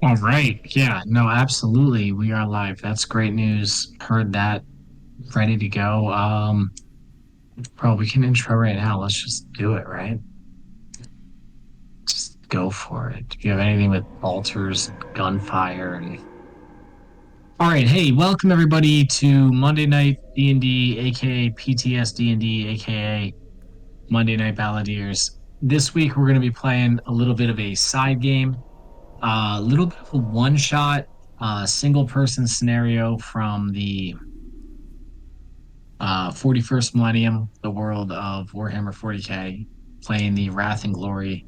All right. Yeah, no, absolutely. We are live. That's great news. Heard that. Ready to go. Bro, we can intro right now. Let's just do it, right? Just go for it. If you have anything with altars, gunfire, and all right, hey, welcome everybody to Monday Night D&D, aka PTSD&D, aka Monday Night Balladeers. This week we're going to be playing a little bit of a side game, a little bit of a one-shot, single person scenario from the 41st Millennium, the world of Warhammer 40K, playing the Wrath and Glory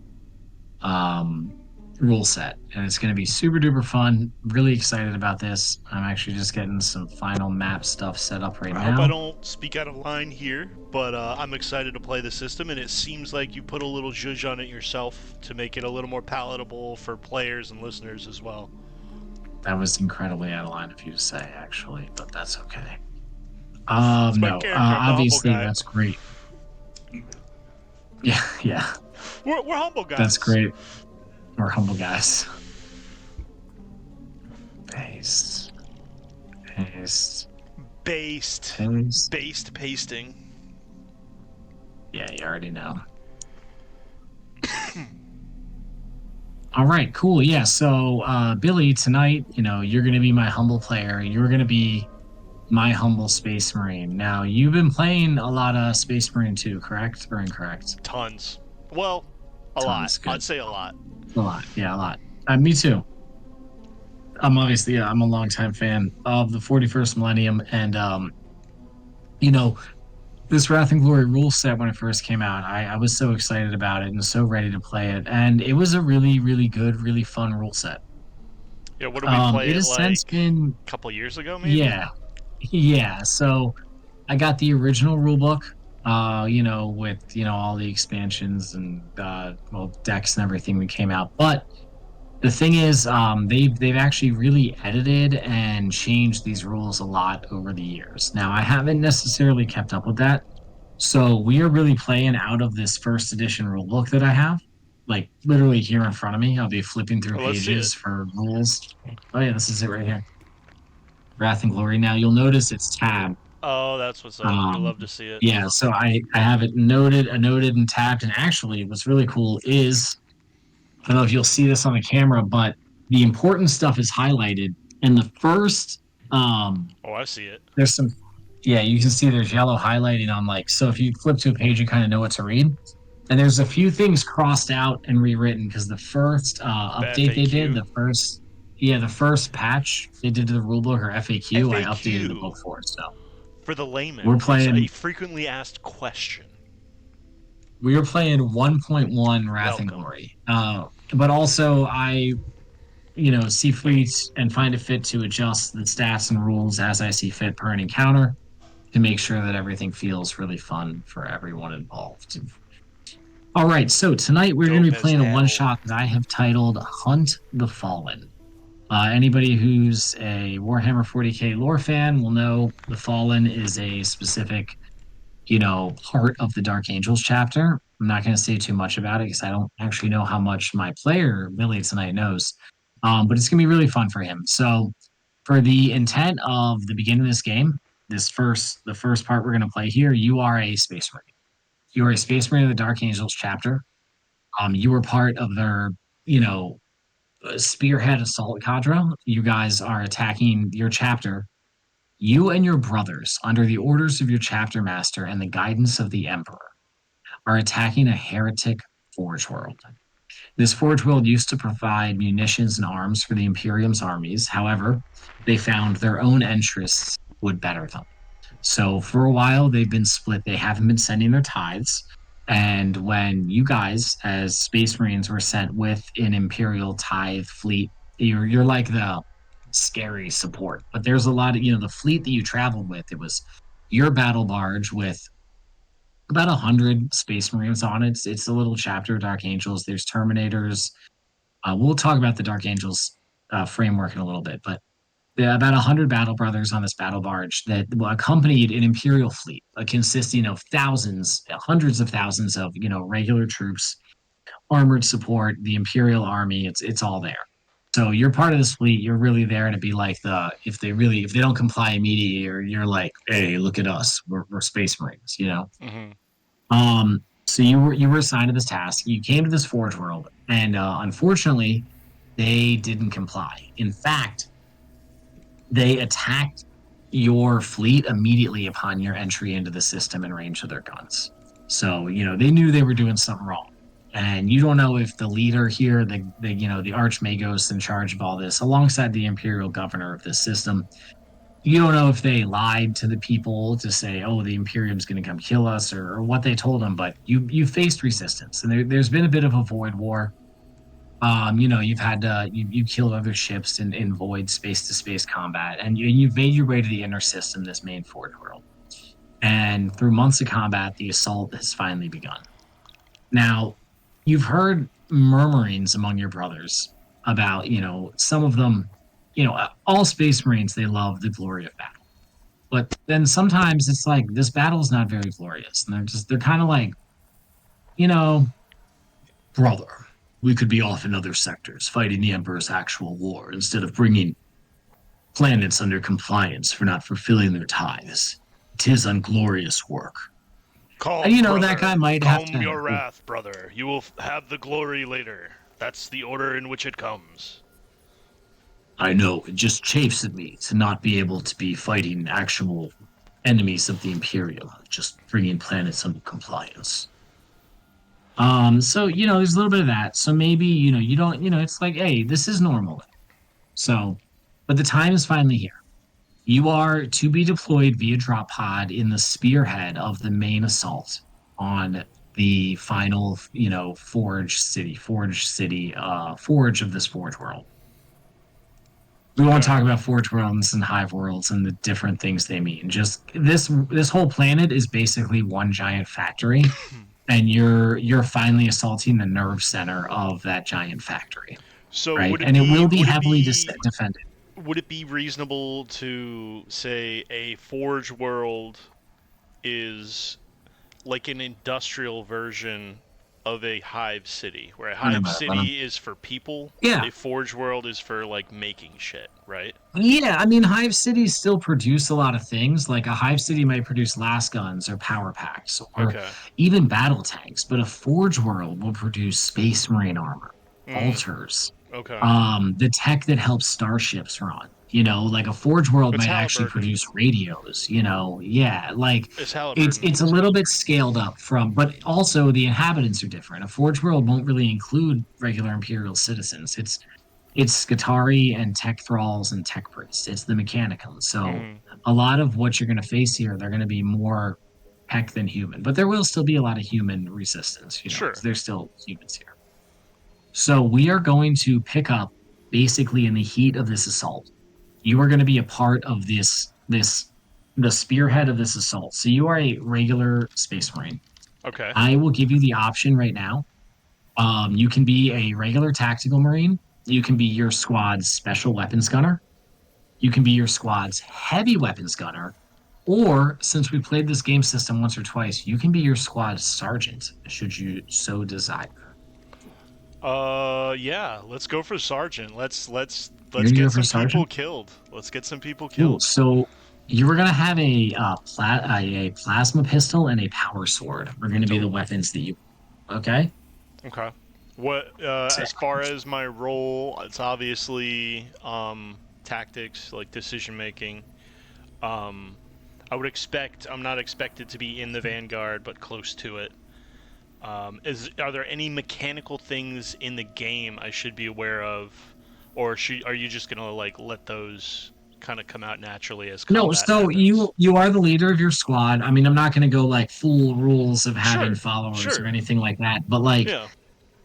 um, rule set. And it's going to be super duper fun. Really excited about this. I'm actually just getting some final map stuff set up right I hope I now. don't speak out of line here, but I'm excited to play the system, and it seems like you put a little zhuzh on it yourself to make it a little more palatable for players and listeners as well. That was incredibly out of line of you to say, actually, but that's okay. It's my No, character. I'm the humble obviously, guy. that's great. Yeah, yeah, We're humble that's guys. great. We're humble guys. Paste, paste, Based. paste. Based pasting. Yeah, you already know. All right, cool. Yeah. So, Billy, tonight, you're going to be my humble player. You're going to be my humble Space Marine. Now, you've been playing a lot of Space Marine too, correct or incorrect? Tons. Well, a lot. Tons. I'd Good. say a lot. A lot. Yeah, a lot. Me too. I'm a longtime fan of the 41st Millennium. And, you know, this Wrath and Glory rule set when it first came out, I was so excited about it and so ready to play it. And it was a really, really good, really fun rule set. Yeah, what did we It play it has since like been, a couple years ago, maybe? yeah, yeah. So I got the original rule book, with all the expansions and well decks and everything that came out. But the thing is, they've actually really edited and changed these rules a lot over the years. Now I haven't necessarily kept up with that. So we are really playing out of this first edition rule book that I have, like literally here in front of me. I'll be flipping through Oh, let's see it. pages for rules. Oh yeah, this is it right here. Wrath and Glory. Now you'll notice it's tabbed. Oh, that's what's up. We Um, love to see it. yeah, so I have it noted and tabbed. And actually, what's really cool is I don't know if you'll see this on the camera, but the important stuff is highlighted. And the first, Oh, I see it. there's some, yeah, you can see there's yellow highlighting on like, so if you flip to a page, you kind of know what to read. And there's a few things crossed out and rewritten because the first The update they did, FAQ. the first patch they did to the rulebook or FAQ, I updated the book FAQ, for. So for the we're layman, is a playing frequently asked question. we were playing 1.1 Wrath and Welcome. Glory. But also I see fit and find it fit to adjust the stats and rules as I see fit per an encounter to make sure that everything feels really fun for everyone involved. All right, so tonight we're going to Dope be as playing a one hell. shot that I have titled Hunt the Fallen. Anybody who's a Warhammer 40K lore fan will know the Fallen is a specific, part of the Dark Angels chapter. I'm not going to say too much about it because I don't actually know how much my player, Millie, tonight knows. But it's going to be really fun for him. So, for the intent of the beginning of this game, the first part we're going to play here, you are a Space Marine. You are a Space Marine of the Dark Angels chapter. You were part of their, you know, spearhead assault cadre. You guys are attacking your chapter. You and your brothers, under the orders of your chapter master and the guidance of the Emperor, are attacking a heretic forge world. This forge world used to provide munitions and arms for the Imperium's armies. However, they found their own interests would better them. So for a while, they've been split. They haven't been sending their tithes. And when you guys, as Space Marines, were sent with an Imperial tithe fleet, you're like the scary support. But there's a lot of, the fleet that you traveled with, it was your battle barge with about 100 Space Marines on it. It's a little chapter, Dark Angels. There's Terminators. We'll talk about the Dark Angels framework in a little bit, but there are about 100 battle brothers on this battle barge that accompanied an imperial fleet consisting of thousands, hundreds of thousands of regular troops, armored support, the imperial army. It's all there. So you're part of this fleet. You're really there to be like if they don't comply immediately, you're like, hey, look at us. We're Space Marines, you know. Hmm. So you were assigned to this task. You came to this Forge world, and unfortunately, they didn't comply. In fact, they attacked your fleet immediately upon your entry into the system and range of their guns. So, they knew they were doing something wrong. And you don't know if the leader here, the Archmagos in charge of all this, alongside the Imperial governor of this system, you don't know if they lied to the people to say, "Oh, the Imperium's going to come kill us," or what they told them. But you faced resistance, and there's been a bit of a void war. You've had you killed other ships in void space to space combat, and you've made your way to the inner system, this main Forge world. And through months of combat, the assault has finally begun. Now, you've heard murmurings among your brothers about, some of them, all Space Marines, they love the glory of battle. But then sometimes it's like this battle's not very glorious. And they're kind of like, you know, brother, we could be off in other sectors fighting the Emperor's actual war instead of bringing planets under compliance for not fulfilling their tithes. 'Tis unglorious work. And Calm, that brother. guy might have Calm to. your wrath, brother. You will have the glory later. That's the order in which it comes. I know, it just chafes at me to not be able to be fighting actual enemies of the Imperium, just bringing planets under compliance. So there's a little bit of that. So maybe you don't, it's like, hey, this is normal. So, but the time is finally here. You are to be deployed via drop pod in the spearhead of the main assault on the final, Forge of this Forge world. We want to Okay. talk about Forge worlds and hive worlds and the different things they mean. Just this whole planet is basically one giant factory, and you're finally assaulting the nerve center of that giant factory, So right? would it And it be will be would it heavily be defended. would it be reasonable to say a Forge world is like an industrial version of a Hive City, where a Hive City is for people, Yeah, a Forge world is for like making shit, right? yeah. I mean, hive cities still produce a lot of things. Like a hive city might produce last guns or power packs or Okay. even battle tanks, but a Forge world will produce space marine armor, Mm, altars, okay. the tech that helps starships run. Like a Forge World It's might actually Halliburton. produce radios. Yeah, like It's it's Halliburton. it's a little bit scaled up from, but also the inhabitants are different. A Forge World won't really include regular Imperial citizens. It's Skitarii and tech thralls and tech priests. It's the Mechanicum. So Mm, a lot of what you're going to face here, they're going to be more tech than human, but there will still be a lot of human resistance. Because sure. there's still humans here. So we are going to pick up basically in the heat of this assault. You are going to be a part of the spearhead of this assault. So you are a regular Space Marine. Okay. I will give you the option right now. You can be a regular tactical Marine. You can be your squad's special weapons gunner. You can be your squad's heavy weapons gunner. Or since we played this game system once or twice, you can be your squad's sergeant, should you so desire. Yeah, let's go for Sergeant. You're Let's gonna go get for some people sergeant? killed. Let's get some people Cool. killed. So you were gonna have a plasma pistol and a power sword. Are gonna be the Dope. weapons that you. Okay. Okay. What as far as my role, it's obviously tactics, like decision making. Um I'm not expected to be in the vanguard, but close to it. Are there any mechanical things in the game I should be aware of, or are you just gonna like let those kind of come out naturally as No, combat so happens? you are the leader of your squad. I mean, I'm not gonna go like full rules of having Sure, followers or sure, anything like that, but like yeah.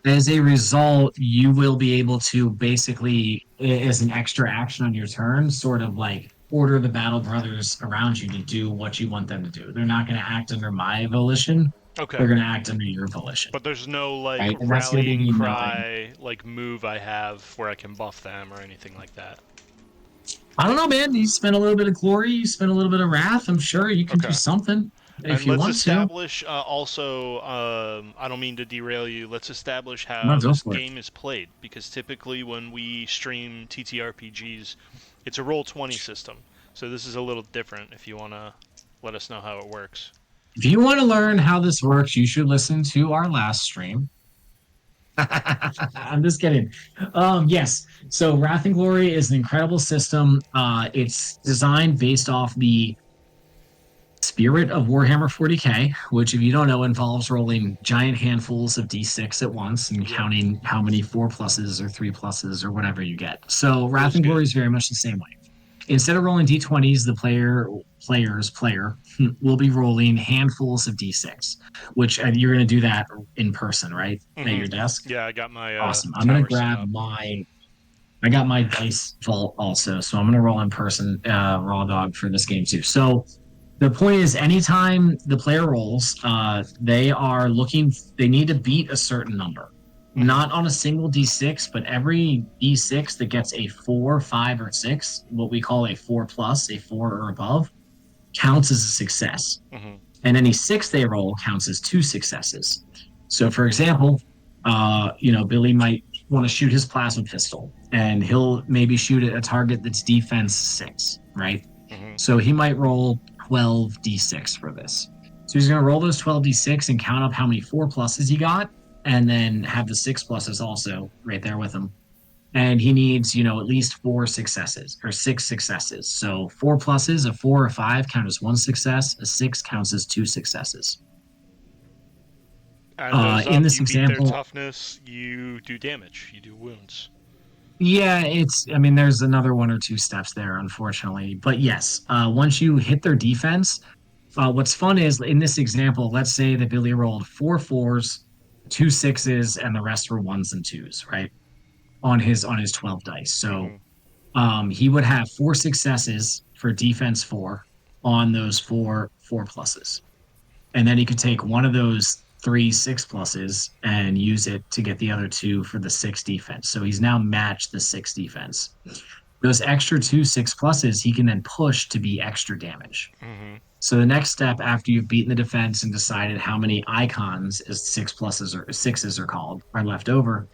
as a result, you will be able to basically, as an extra action on your turn, sort of like order the battle brothers around you to do what you want them to do. They're not going to act under my volition. Okay, They're going to act under your volition, but there's no like right? And that's going to be rallying me knowing. cry like move I have where I can buff them or anything like that. I don't know, man. You spend a little bit of glory, you spend a little bit of wrath. I'm sure you can do Okay. something. if And you let's want to. establish also, I don't mean to derail you, let's establish No, how go this for it. game is played. Because typically when we stream TTRPGs, it's a Roll20 system. So this is a little different if you want to let us know how it works. If you want to learn how this works, you should listen to our last stream. I'm just kidding. Yes. So Wrath and Glory is an incredible system. It's designed based off the spirit of Warhammer 40K, which, if you don't know, involves rolling giant handfuls of d6 at once and Yep. counting how many 4+s or 3+s or whatever you get. So Wrath Feels and Glory good. is very much the same way. Instead of rolling d20s, the player will be rolling handfuls of d6, which you're going to do that in person, right? At Mm-hmm. your desk. Yeah, I got my Awesome. I'm going to tower set grab up. I got my dice vault also, so I'm going to roll in person, raw dog for this game too. So the point is, anytime the player rolls, they need to beat a certain number. Mm-hmm. Not on a single d6, but every d6 that gets a 4, 5, or 6, what we call a 4+, a 4 or above, counts as a success. Mm-hmm. And any 6 they roll counts as 2 successes. So, for example, Billy might want to shoot his plasma pistol, and he'll maybe shoot at a target that's defense 6, right? Mm-hmm. So he might roll 12d6 for this. So he's going to roll those 12d6 and count up how many 4+s he got, and then have the 6+s also right there with him. And he needs, at least 4 successes or 6 successes. So 4+s, a 4 or 5 count as 1 success, a 6 counts as 2 successes. Add those In up, this you beat their example, toughness, you do damage, you do wounds. yeah, there's another 1 or 2 steps there, unfortunately. But yes, once you hit their defense, what's fun is in this example, let's say that Billy rolled 4 4s, 2 6s, and the rest were 1s and 2s, right? On his 12 dice. So Mm-hmm. he would have 4 successes for defense 4 on those 4 4+s. And then he could take one of those 3 6+s and use it to get the other 2 for the 6 defense. So he's now matched the 6 defense. Those extra 2 6+s he can then push to be extra damage. Mm-hmm. So the next step after you've beaten the defense and decided how many icons, as 6+s or 6s are called, are left over,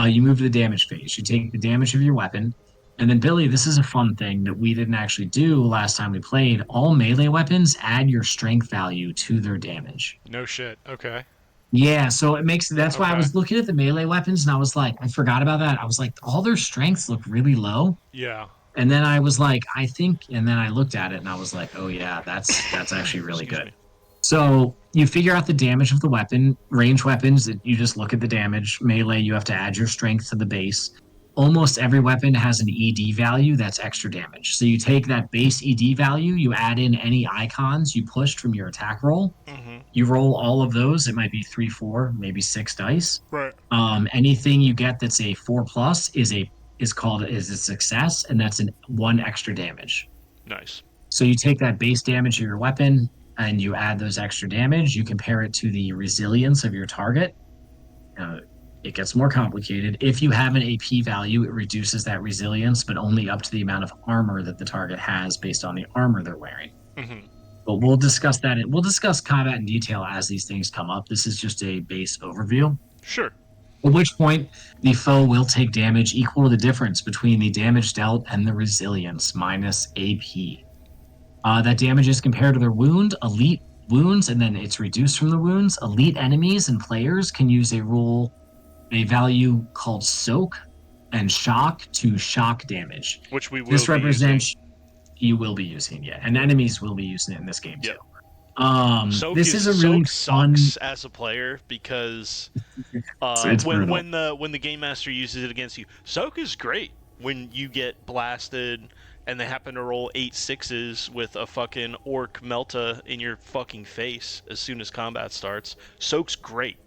you move to the damage phase. You take the damage of your weapon. And then, Billy, this is a fun thing that we didn't actually do last time we played. All melee weapons add your strength value to their damage. No shit. Okay. Yeah, so that's why I Okay. was looking at the melee weapons and I was like, I forgot about that. I was like, all their strengths look really low. Yeah. And then I was like, and then I looked at it and I was like, oh yeah, that's actually really Excuse good. me. So you figure out the damage of the weapon. Range weapons, you just look at the damage. Melee, you have to add your strength to the base. Almost every weapon has an ED value that's extra damage. So you take that base ED value, you add in any icons you pushed from your attack roll. Mm-hmm. You roll all of those. It might be 3, 4, maybe 6 dice. Right. Anything you get that's a 4+ is a success, and that's an 1 extra damage. Nice. So you take that base damage of your weapon and you add those extra damage. You compare it to the resilience of your target. It gets more complicated. If you have an AP value, it reduces that resilience, but only up to the amount of armor that the target has based on the armor they're wearing. Mm-hmm. But we'll discuss that. We'll discuss combat in detail as these things come up. This is just a base overview. Sure. At which point, the foe will take damage equal to the difference between the damage dealt and the resilience minus AP. That damage is compared to their elite wounds, and then it's reduced from the wounds. Elite enemies and players can use a value called soak and shock to shock damage. Which we will This be represents using. you will be using it, and enemies will be using it in this game Yep. too. This is a really fun. sucks as a player because It's when brutal. the game master uses it against you, soak is great when you get blasted and they happen to roll 8 6s with a fucking orc melta in your fucking face as soon as combat starts. Soak's great,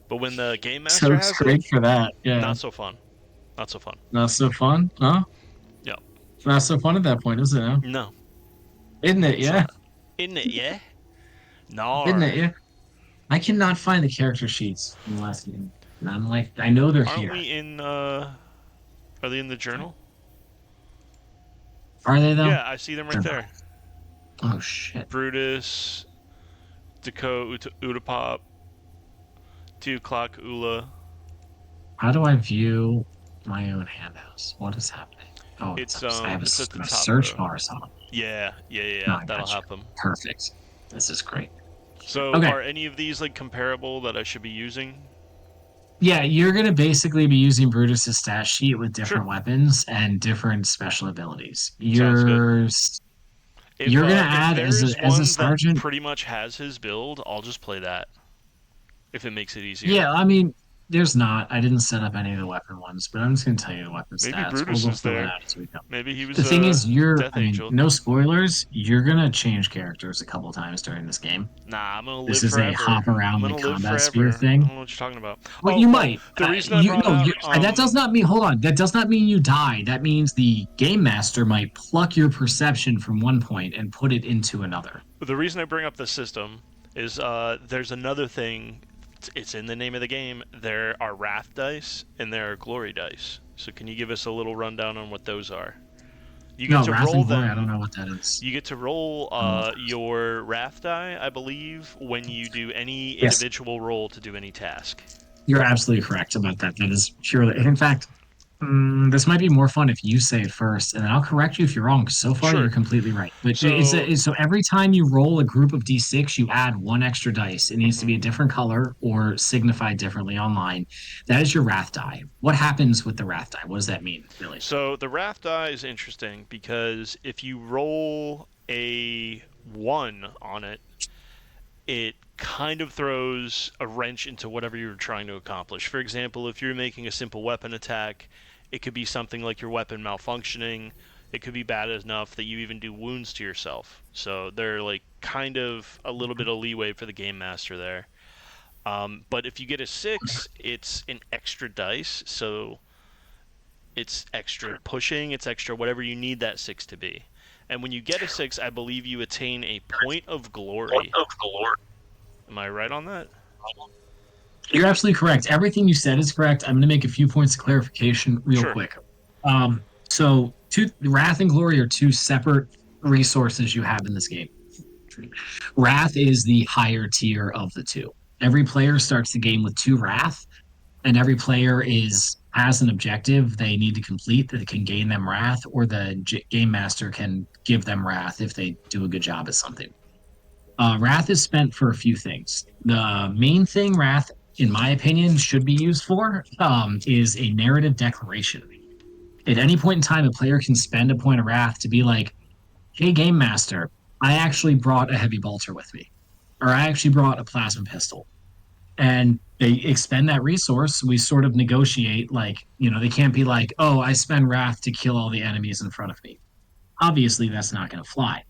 but when the game master So it's has great it, for that. Yeah, not so fun. Not so fun. not so fun, huh? Yep. It's not so fun at that point, is it? Huh? No. Isn't it? It's Yeah, not. Isn't it? Yeah. isn't No. it? Yeah. I cannot find the character sheets in the last game, and I'm like, I know they're Aren't here. we in? Are they in the journal? Are they though? Yeah, I see them right They're there. not. Oh shit. Brutus, Dako, Utapop, 2 o'clock, Ula. How do I view my own handouts? What is happening? Oh, It's I have it's at the a top search row. bar on. Yeah. No, I That'll gotcha. happen. Perfect. This is great. So, Okay. are any of these like comparable that I should be using? Yeah, you're gonna basically be using Brutus's stat sheet with Sure. different weapons and different special abilities. Sounds good. You're gonna If add there is as a one that sergeant. pretty much has his build, I'll just play that if it makes it easier. Yeah, I mean, there's not. I didn't set up any of the weapon ones, but I'm just gonna tell you the weapon Maybe stats. We'll Brutus go is fill it there. out as we go. Maybe he was The thing a is, Death I mean, Angel. no spoilers. You're gonna change characters a couple times during this game. Nah, I'm gonna This live is a forever. hop I'm around the gonna live combat sphere forever. I thing. don't know what you're talking about. Well, you Oh, might. the reason I brought up That does not mean. Hold on. That does not mean you die. That means the game master might pluck your perception from one point and put it into another. the reason I bring up the system is there's another thing. It's in the name of the game. There are Wrath dice and there are Glory dice. So can you give us a little rundown on what those are? You get No, to Wrath roll and Glory. them. I don't know what that is. You get to roll Oh, your Wrath die, I believe, when you do any yes, individual roll to do any task. you're absolutely correct about that. That is purely. In fact, this might be more fun if you say it first, and then I'll correct you if you're wrong. 'Cause so far, Sure. you're completely right. But So, so every time you roll a group of d6, you add one extra dice. It needs to mhm. be a different color or signified differently online. That is your Wrath die. What happens with the Wrath die? What does that mean, really? So the Wrath die is interesting because if you roll a 1 on it, it kind of throws a wrench into whatever you're trying to accomplish. For example, if you're making a simple weapon attack, it could be something like your weapon malfunctioning. It could be bad enough that you even do wounds to yourself. So they're like kind of a little bit of leeway for the game master there. But if you get a 6, it's an extra dice, so it's extra pushing, it's extra whatever you need that 6 to be. And when you get a 6, I believe you attain a point of glory. Am I right on that? You're absolutely correct. Everything you said is correct. I'm going to make a few points of clarification real Sure. quick. So, Wrath and Glory are two separate resources you have in this game. Wrath is the higher tier of the two. Every player starts the game with 2 Wrath, and every player has an objective they need to complete that can gain them Wrath, or the game master can give them Wrath if they do a good job at something. Wrath is spent for a few things. The main thing Wrath, in my opinion, should be used for is a narrative declaration. At any point in time, a player can spend a point of Wrath to be like, hey, Game Master, I actually brought a heavy bolter with me, or I actually brought a plasma pistol. And they expend that resource. We sort of negotiate, like, they can't be like, oh, I spend Wrath to kill all the enemies in front of me. Obviously, that's not going to fly.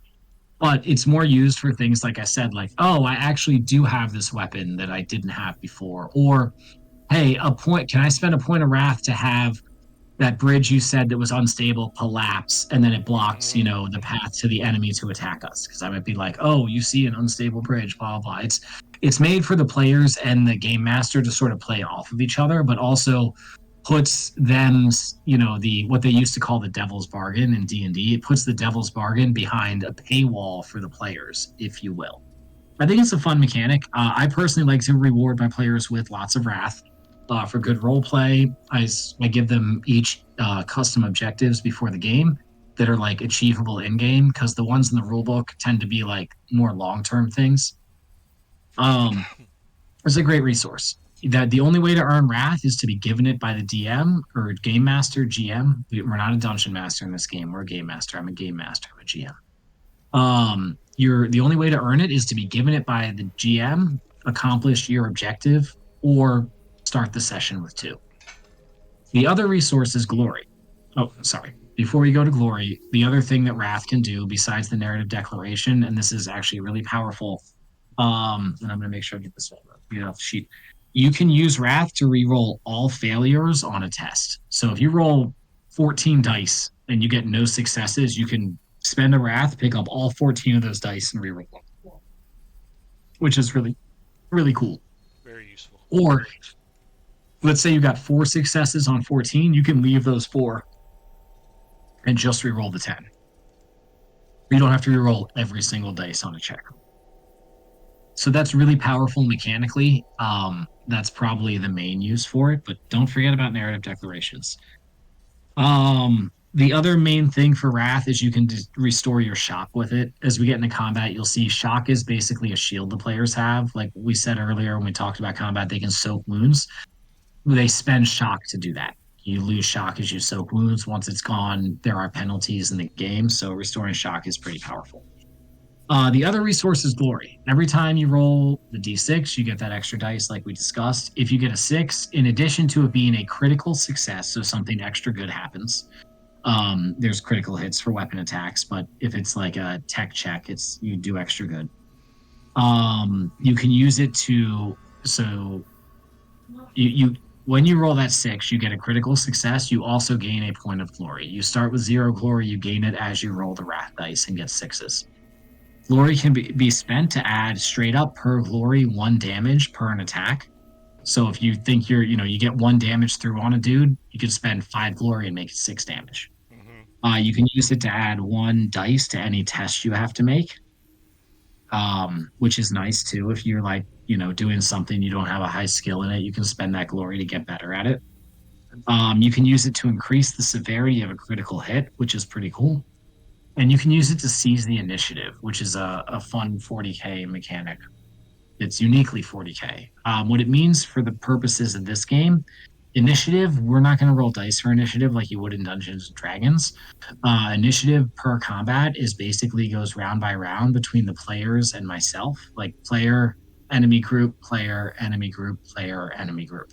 But it's more used for things like I said, like, oh, I actually do have this weapon that I didn't have before. Or, hey, can I spend a point of Wrath to have that bridge you said that was unstable collapse and then it blocks, the path to the enemy to attack us? Because I might be like, oh, you see an unstable bridge, blah, blah. It's made for the players and the game master to sort of play off of each other, but also puts them, what they used to call the devil's bargain in D&D. It puts the devil's bargain behind a paywall for the players, if you will. I think it's a fun mechanic. I personally like to reward my players with lots of Wrath. For good role play, I give them each custom objectives before the game that are like achievable in game, because the ones in the rulebook tend to be like more long-term things. It's a great resource. That the only way to earn Wrath is to be given it by the DM or Game Master, GM. We're not a dungeon master in this game. We're a game master. I'm a game master. I'm a GM. The only way to earn it is to be given it by the GM, accomplish your objective, or start the session with 2. The other resource is Glory. Oh, sorry. Before we go to Glory, the other thing that Wrath can do besides the narrative declaration, and this is actually really powerful, and I'm going to make sure I get this off the sheet. You can use Wrath to re-roll all failures on a test. So if you roll 14 dice and you get no successes, you can spend a Wrath, pick up all 14 of those dice, and re-roll them, which is really, really cool. Very useful. Or let's say you got 4 successes on 14, you can leave those 4 and just re-roll the 10. You don't have to re-roll every single dice on a check. So that's really powerful mechanically. That's probably the main use for it, but don't forget about narrative declarations. The other main thing for Wrath is you can just restore your shock with it. As we get into combat, you'll see shock is basically a shield the players have. Like we said earlier when we talked about combat, they can soak wounds. They spend shock to do that. You lose shock as you soak wounds. Once it's gone, there are penalties in the game, so restoring shock is pretty powerful. The other resource is glory. Every time you roll the d6, you get that extra dice, like we discussed. If you get a 6, in addition to it being a critical success, so something extra good happens, there's critical hits for weapon attacks, but if it's like a tech check, it's you do extra good. You can use it to so you when you roll that 6, you get a critical success. You also gain a point of glory. You start with 0 glory, you gain it as you roll the wrath dice and get 6s. Glory can be spent to add straight up per glory 1 damage per an attack. So if you think you get 1 damage through on a dude, you can spend 5 glory and make it 6 damage. You can use it to add 1 dice to any test you have to make, which is nice too. If you're like, doing something you don't have a high skill in it, you can spend that glory to get better at it. You can use it to increase the severity of a critical hit, which is pretty cool. And you can use it to seize the initiative, which is a fun 40k mechanic. It's uniquely 40k. What it means for the purposes of this game, initiative, we're not going to roll dice for initiative like you would in Dungeons and Dragons. Initiative per combat is basically goes round by round between the players and myself, like player, enemy group, player, enemy group, player, enemy group.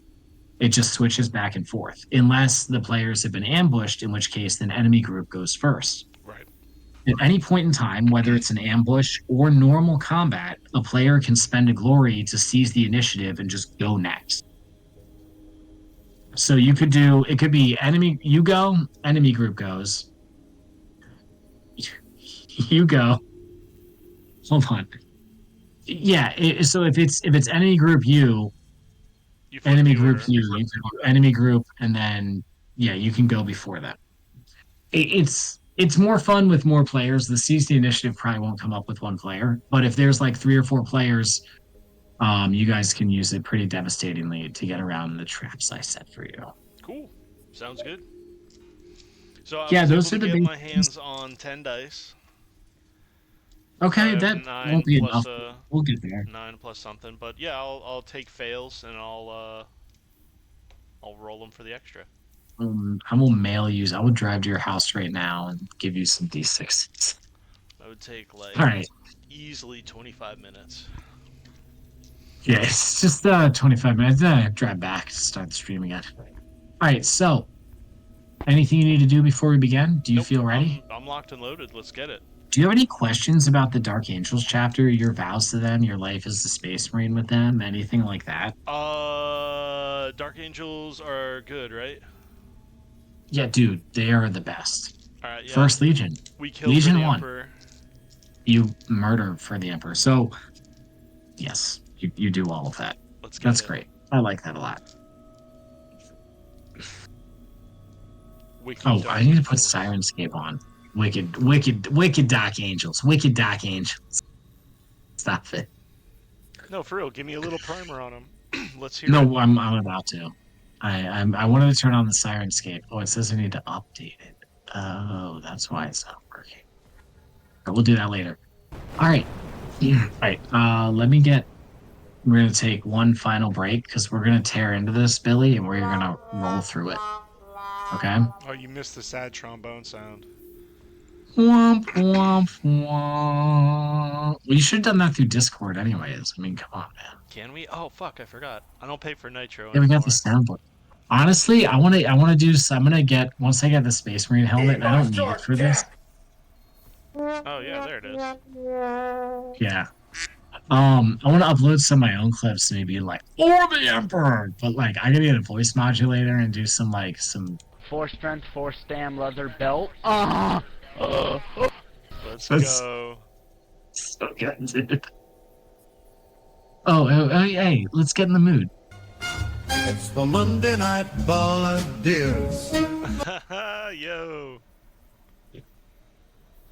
It just switches back and forth, unless the players have been ambushed, in which case then enemy group goes first. Right. At any point in time, whether it's an ambush or normal combat, a player can spend a glory to seize the initiative and just go next. So it could be enemy, you go, enemy group goes. You go. Hold on. Yeah, so if it's enemy group you enemy group you can go enemy group, and then you can go before that. It's more fun with more players. The seize the initiative probably won't come up with 1 player, but if there's like 3 or 4 players, you guys can use it pretty devastatingly to get around the traps I set for you. Cool. Sounds good. So I was those able are to the get big my hands on 10 dice. Okay, So that 9 won't be plus, enough. We'll get there. 9 plus something, but yeah, I'll take fails and I'll roll them for the extra. I will mail you. I will drive to your house right now and give you some d6s. That would take like All right. easily 25 minutes. Yeah, it's just 25 minutes. Then I drive back to start the stream again. All right, so anything you need to do before we begin? Do you Nope, feel ready? I'm locked and loaded. Let's get it. Do you have any questions about the Dark Angels chapter, your vows to them, your life as a space marine with them, anything like that? Dark Angels are good, right? Yeah, dude, they are the best. All right, yeah. First Legion. We killed Legion for the 1. Emperor. You murder for the Emperor. So, yes, you do all of that. Let's get That's it. great. I like that a lot. Wicked Oh, Dark I need to put Angels. Sirenscape on. Wicked Dark Angels. Wicked Dark Angels. Stop it. No, for real. Give me a little primer on them. Let's hear it. No, I'm about to. I wanted to turn on the Sirenscape. Oh, it says I need to update it. Oh, that's why it's not working. But we'll do that later. All right. All right. We're gonna take one final break because we're gonna tear into this, Billy, and we're gonna roll through it. Okay. Oh, you missed the sad trombone sound. Womp womp womp. We should have done that through Discord, anyways. I mean, come on, man. Can we? Oh, fuck! I forgot. I don't pay for Nitro Yeah, we anymore. got the soundboard. Honestly, I want to do. I'm gonna get once I get the Space Marine helmet. And I don't need it for this. Oh yeah, there it is. Yeah. I want to upload some of my own clips, maybe like "For the Emperor," but like I gotta get a voice modulator and do some 4 strength, 4 stam, leather belt. Let's That's- go. So good, dude. Oh, hey, let's get in the mood. It's the Monday night volunteers. Yo.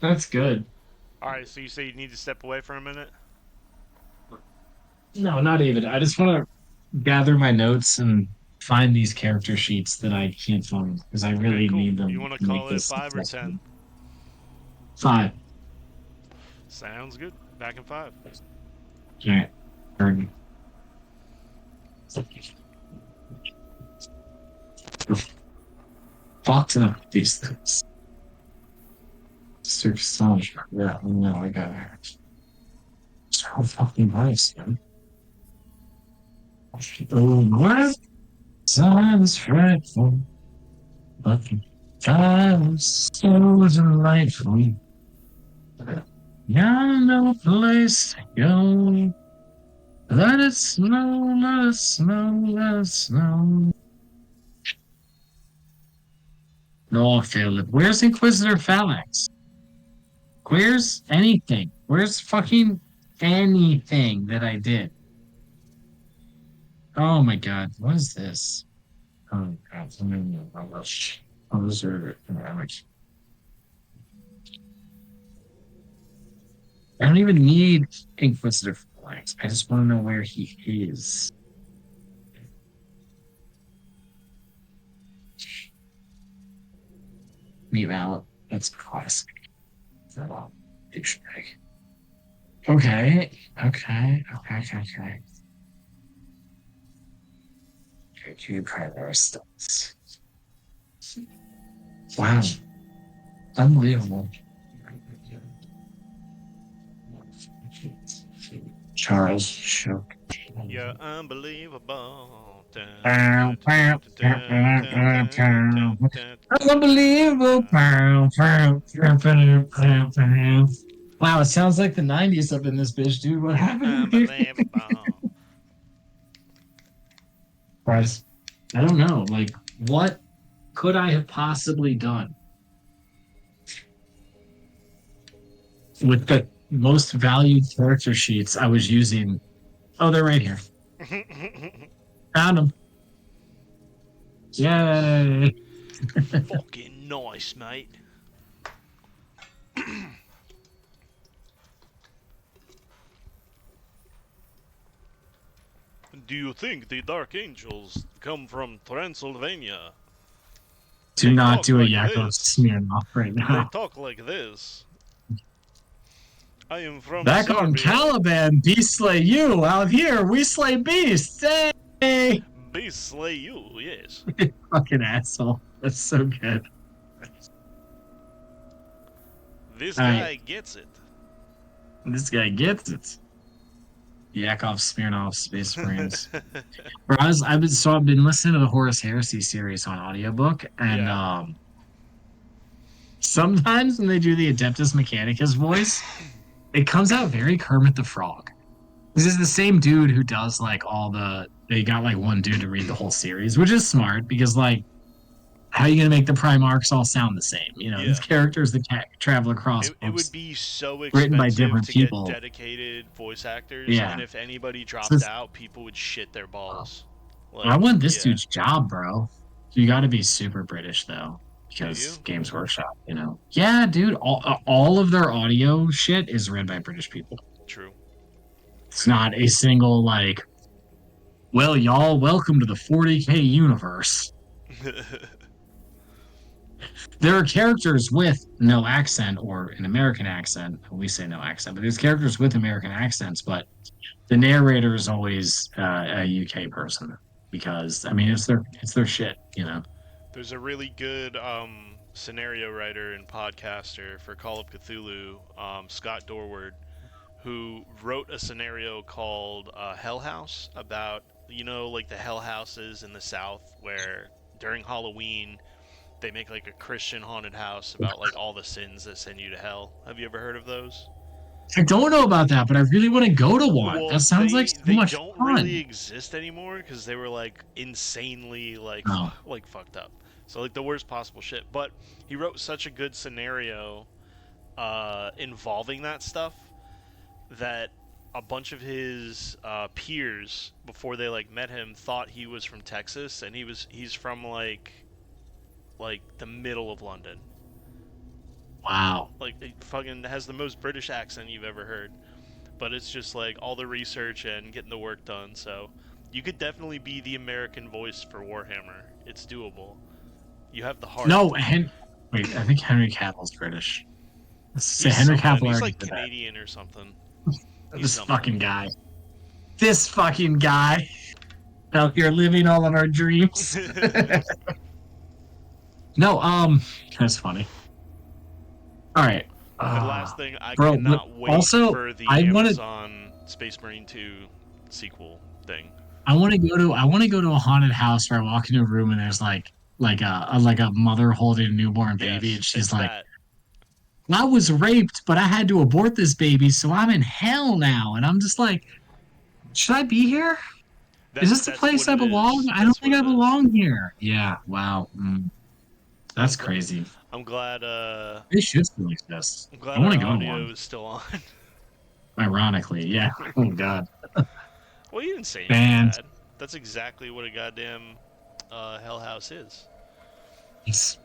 That's good. All right, so you say you need to step away for a minute? No, not even. I just want to gather my notes and find these character sheets that I can't find because I Okay, really cool. need You them want to to make call it this 5 or successful. 10? 5. Sounds good. Back in 5. All right. Heard. Fuck to these things. Super Sonic. Yeah, no, I got it. So fucking nice, man. Oh, what? Time is frightful, but time is so delightful. Got no place to go. Let it snow, let it snow, let it snow. No, Philip. Where's Inquisitor Phalanx? Where's anything? Where's fucking anything that I did? Oh my god, what is this? Oh god, those are dynamics. I don't even need Inquisitor Phalanx. I just want to know where he is. Meat Mallet. That's classic. Dictionary. Okay. Okay. Okay. Okay. Okay. Two primary stunts. Wow. Unbelievable. Charles Shook. You're unbelievable. Unbelievable. Wow, it sounds like the 90s up in this bitch, dude. What happened here? Unbelievable. Guys, I don't know. Like, what could I have possibly done with the most valued character sheets I was using? Oh, they're right here. Found them. Yay. Fucking nice, mate. Do you think the Dark Angels come from Transylvania? Do They not talk do a like Yakov this. Smirnoff right They now. talk like this. I am from Back on Serbia. Caliban, beasts slay you. Out here, we slay beasts. Hey! Beast slay you, yes. Fucking asshole. That's so good. This All guy right. gets it. This guy gets it. Yakov Smirnoff, Space Marines. Bro, I've been listening to the Horus Heresy series on audiobook, and Yeah. sometimes when they do the Adeptus Mechanicus voice, it comes out very Kermit the Frog. This is the same dude who does like all the. They got like one dude to read the whole series, which is smart because like, how are you gonna make the Primarchs all sound the same? You know, these Yeah. characters that travel across It would books be so written by expensive different to get people. dedicated voice actors, Yeah, and if anybody so dropped out, people would shit their balls. I Like, want this yeah. dude's job, bro. You got to be super British though, Do because you? Games Workshop, you know. Yeah, dude. All of their audio shit is read by British people. True. It's not a single like. Well, y'all, welcome to the 40K universe. There are characters with no accent or an American accent. We say no accent, but there's characters with American accents, but the narrator is always a UK person because I mean it's their shit, you know. There's a really good scenario writer and podcaster for Call of Cthulhu, Scott Dorward, who wrote a scenario called Hell House about, like the hell houses in the South where during Halloween they make like a Christian haunted house about like all the sins that send you to hell. Have you ever heard of those? I don't know about that, but I really want to go to one. Well, That sounds like so they much don't really fun. exist anymore because they were like insanely like Oh, like fucked up. So like the worst possible shit. But he wrote such a good scenario involving that stuff that a bunch of his peers before they like met him thought he was from Texas, and he's from like the middle of London. wow. Like, it fucking has the most British accent you've ever heard. but it's just like all the research and getting the work done. So you could definitely be the American voice for Warhammer. It's doable. You have the heart. No, wait, I think Henry Cavill's British. Say He's Henry something. Cavill He's already like did that. Canadian or something. This something. fucking guy. This fucking guy. Out here living all of our dreams. No, that's funny. All right. And last thing, I bro, cannot but wait also, for the I wanna- Amazon Space Marine 2 sequel thing. I want to go to a haunted house where I walk into a room and there's like a mother holding a newborn baby, Yes, and she's it's like, that. I was raped, but I had to abort this baby, so I'm in hell now. And I'm just like, should I be here? Is this the That's place what I it belong? is. I don't That's think what I it is. belong here. Yeah, wow. That's Okay. crazy. I'm glad. They should still exist. I'm I glad want to our go to audio one. is still on. Ironically, yeah. Oh god. Well, you didn't say Banned. anything bad. That's exactly what a goddamn Hell House is.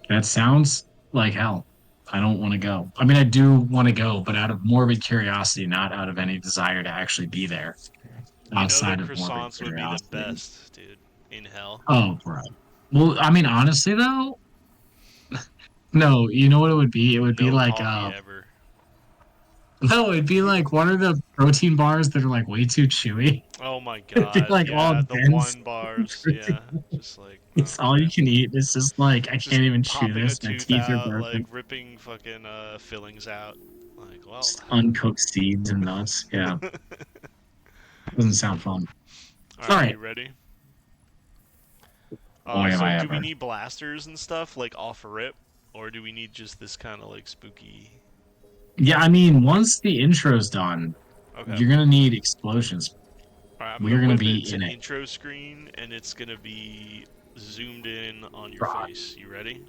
That sounds like hell. I don't want to go. I mean, I do want to go, but out of morbid curiosity, not out of any desire to actually be there. Outside the of morbid croissants would be the curiosity. best, dude, in hell. Oh, bro. Well, I mean, honestly, though, no. You know what it would be? It would be No like, coffee ever. no, it'd be like one of the protein bars that are like way too chewy. Oh my It'd be god! like all yeah, the dense. one bars. Yeah, just like It's all okay. you can eat. It's just like I Just can't even chew popping this. a My tooth teeth are out, broken. like ripping fucking fillings out. Like, well, Just uncooked seeds and nuts. Yeah, doesn't sound fun. all right. you ready? Boy, am So I do we ever. need blasters and stuff like off a rip, or do we need just this kind of like spooky? Yeah, I mean, once the intro's done, Okay. you're gonna need explosions. All right, I'm we're gonna whip be it to in it. intro screen, and it's gonna be zoomed in on your Right. face. You ready?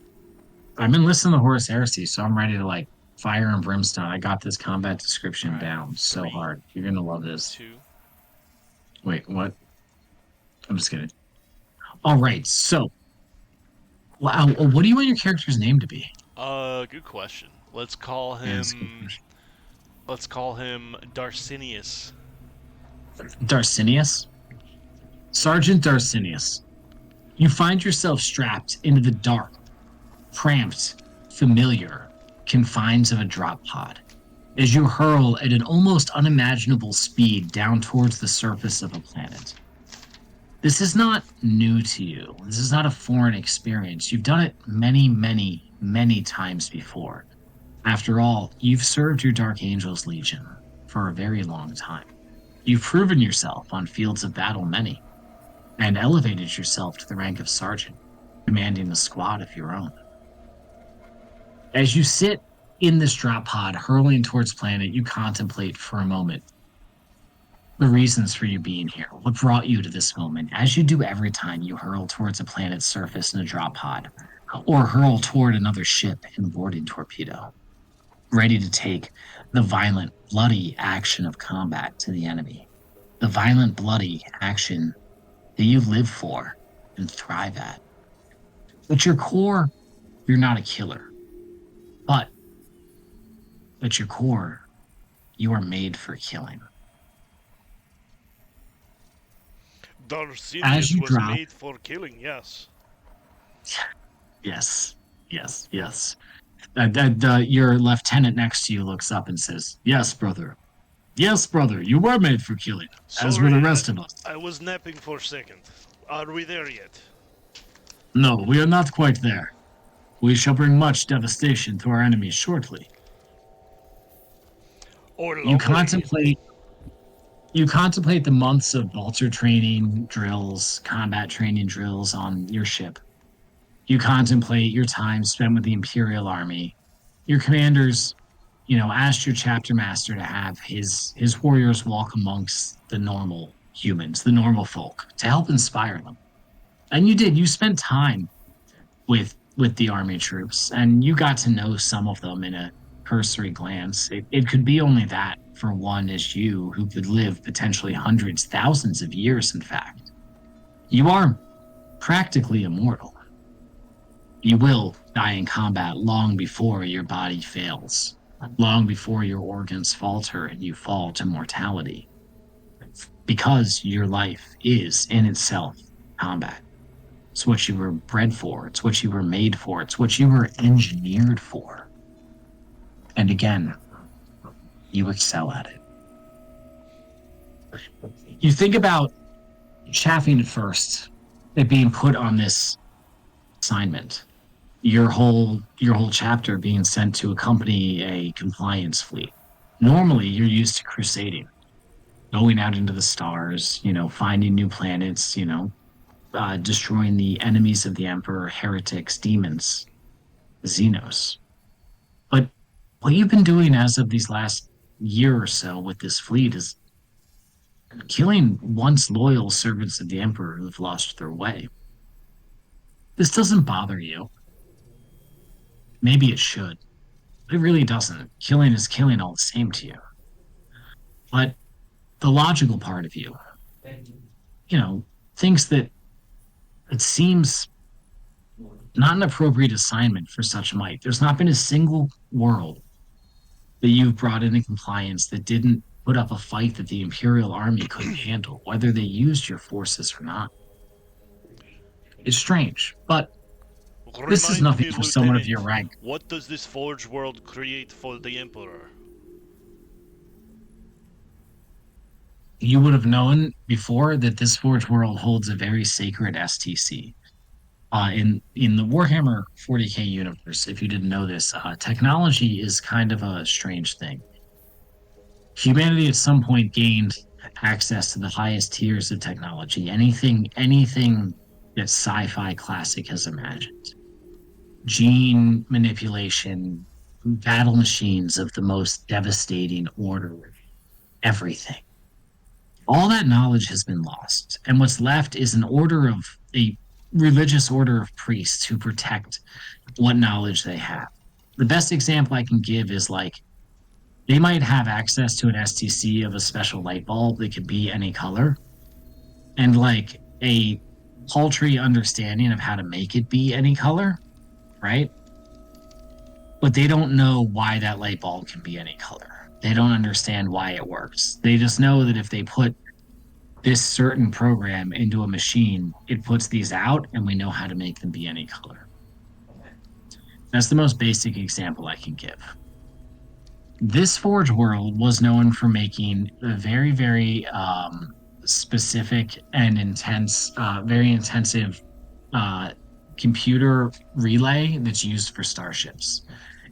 I've been listening to Horus Heresy, so I'm ready to like fire and brimstone. I got this combat description Alright, down so 3, hard. You're gonna love this. 2. Wait, what? I'm just kidding. All right, so, wow, what do you want your character's name to be? Good question. Let's call Yeah, him. that's a good question. Let's call him Darcinius. Darcinius? Sergeant Darcinius. You find yourself strapped into the dark, cramped, familiar confines of a drop pod as you hurl at an almost unimaginable speed down towards the surface of a planet. This is not new to you. This is not a foreign experience. You've done it many, many, many times before. After all, you've served your Dark Angels Legion for a very long time. You've proven yourself on fields of battle many, and elevated yourself to the rank of sergeant, commanding a squad of your own. As you sit in this drop pod hurling towards planet, you contemplate for a moment the reasons for you being here, what brought you to this moment, as you do every time you hurl towards a planet's surface in a drop pod, or hurl toward another ship in a boarding torpedo, ready to take the violent, bloody action of combat to the enemy. The violent, bloody action that you live for and thrive at. At your core, you're not a killer. But at your core, you are made for killing. As Darcinius you was drop- made for killing. Yes. Yes, yes, yes. Your lieutenant next to you looks up and says, "Yes, brother. Yes, brother, you were made for killing, as were the Sorry, rest of us." I was napping for a second. Are we there yet? No, we are not quite there. We shall bring much devastation to our enemies shortly. Or You contemplate the months of vulture training drills, combat training drills on your ship. You contemplate your time spent with the Imperial Army. Your commanders, asked your chapter master to have his warriors walk amongst the normal humans, the normal folk, to help inspire them. And you did. You spent time with the army troops, and you got to know some of them in a cursory glance. It could be only that for one as you, who could live potentially hundreds, thousands of years, in fact. You are practically immortal. You will die in combat long before your body fails. long before your organs falter and you fall to mortality. Because your life is in itself combat. It's what you were bred for, it's what you were made for, it's what you were engineered for. And again, you excel at it. You think about chaffing at first at being put on this assignment. Your whole chapter being sent to accompany a compliance fleet. Normally, you're used to crusading, going out into the stars, finding new planets, destroying the enemies of the Emperor, heretics, demons, Xenos. But what you've been doing as of these last year or so with this fleet is killing once loyal servants of the Emperor who've lost their way. This doesn't bother you. Maybe it should. But it really doesn't. Killing is killing all the same to you. But the logical part of you, thinks that it seems not an appropriate assignment for such might. There's not been a single world that you've brought into compliance that didn't put up a fight that the Imperial Army couldn't handle, whether they used your forces or not. It's strange, but this is Remind nothing me, for someone of Lieutenant, your rank. What does this Forge world create for the Emperor? You would have known before that this Forge world holds a very sacred STC. In the Warhammer 40k universe, if you didn't know this, technology is kind of a strange thing. Humanity at some point gained access to the highest tiers of technology, anything that sci-fi classic has imagined. Gene manipulation, battle machines of the most devastating order, everything. All that knowledge has been lost, and what's left is a religious order of priests who protect what knowledge they have. The best example I can give is they might have access to an STC of a special light bulb that could be any color, and a paltry understanding of how to make it be any color, right? But they don't know why that light bulb can be any color. They don't understand why it works. They just know that if they put this certain program into a machine, it puts these out, and we know how to make them be any color. That's the most basic example I can give. This Forge world was known for making a very, very specific and intense, very intensive computer relay that's used for starships.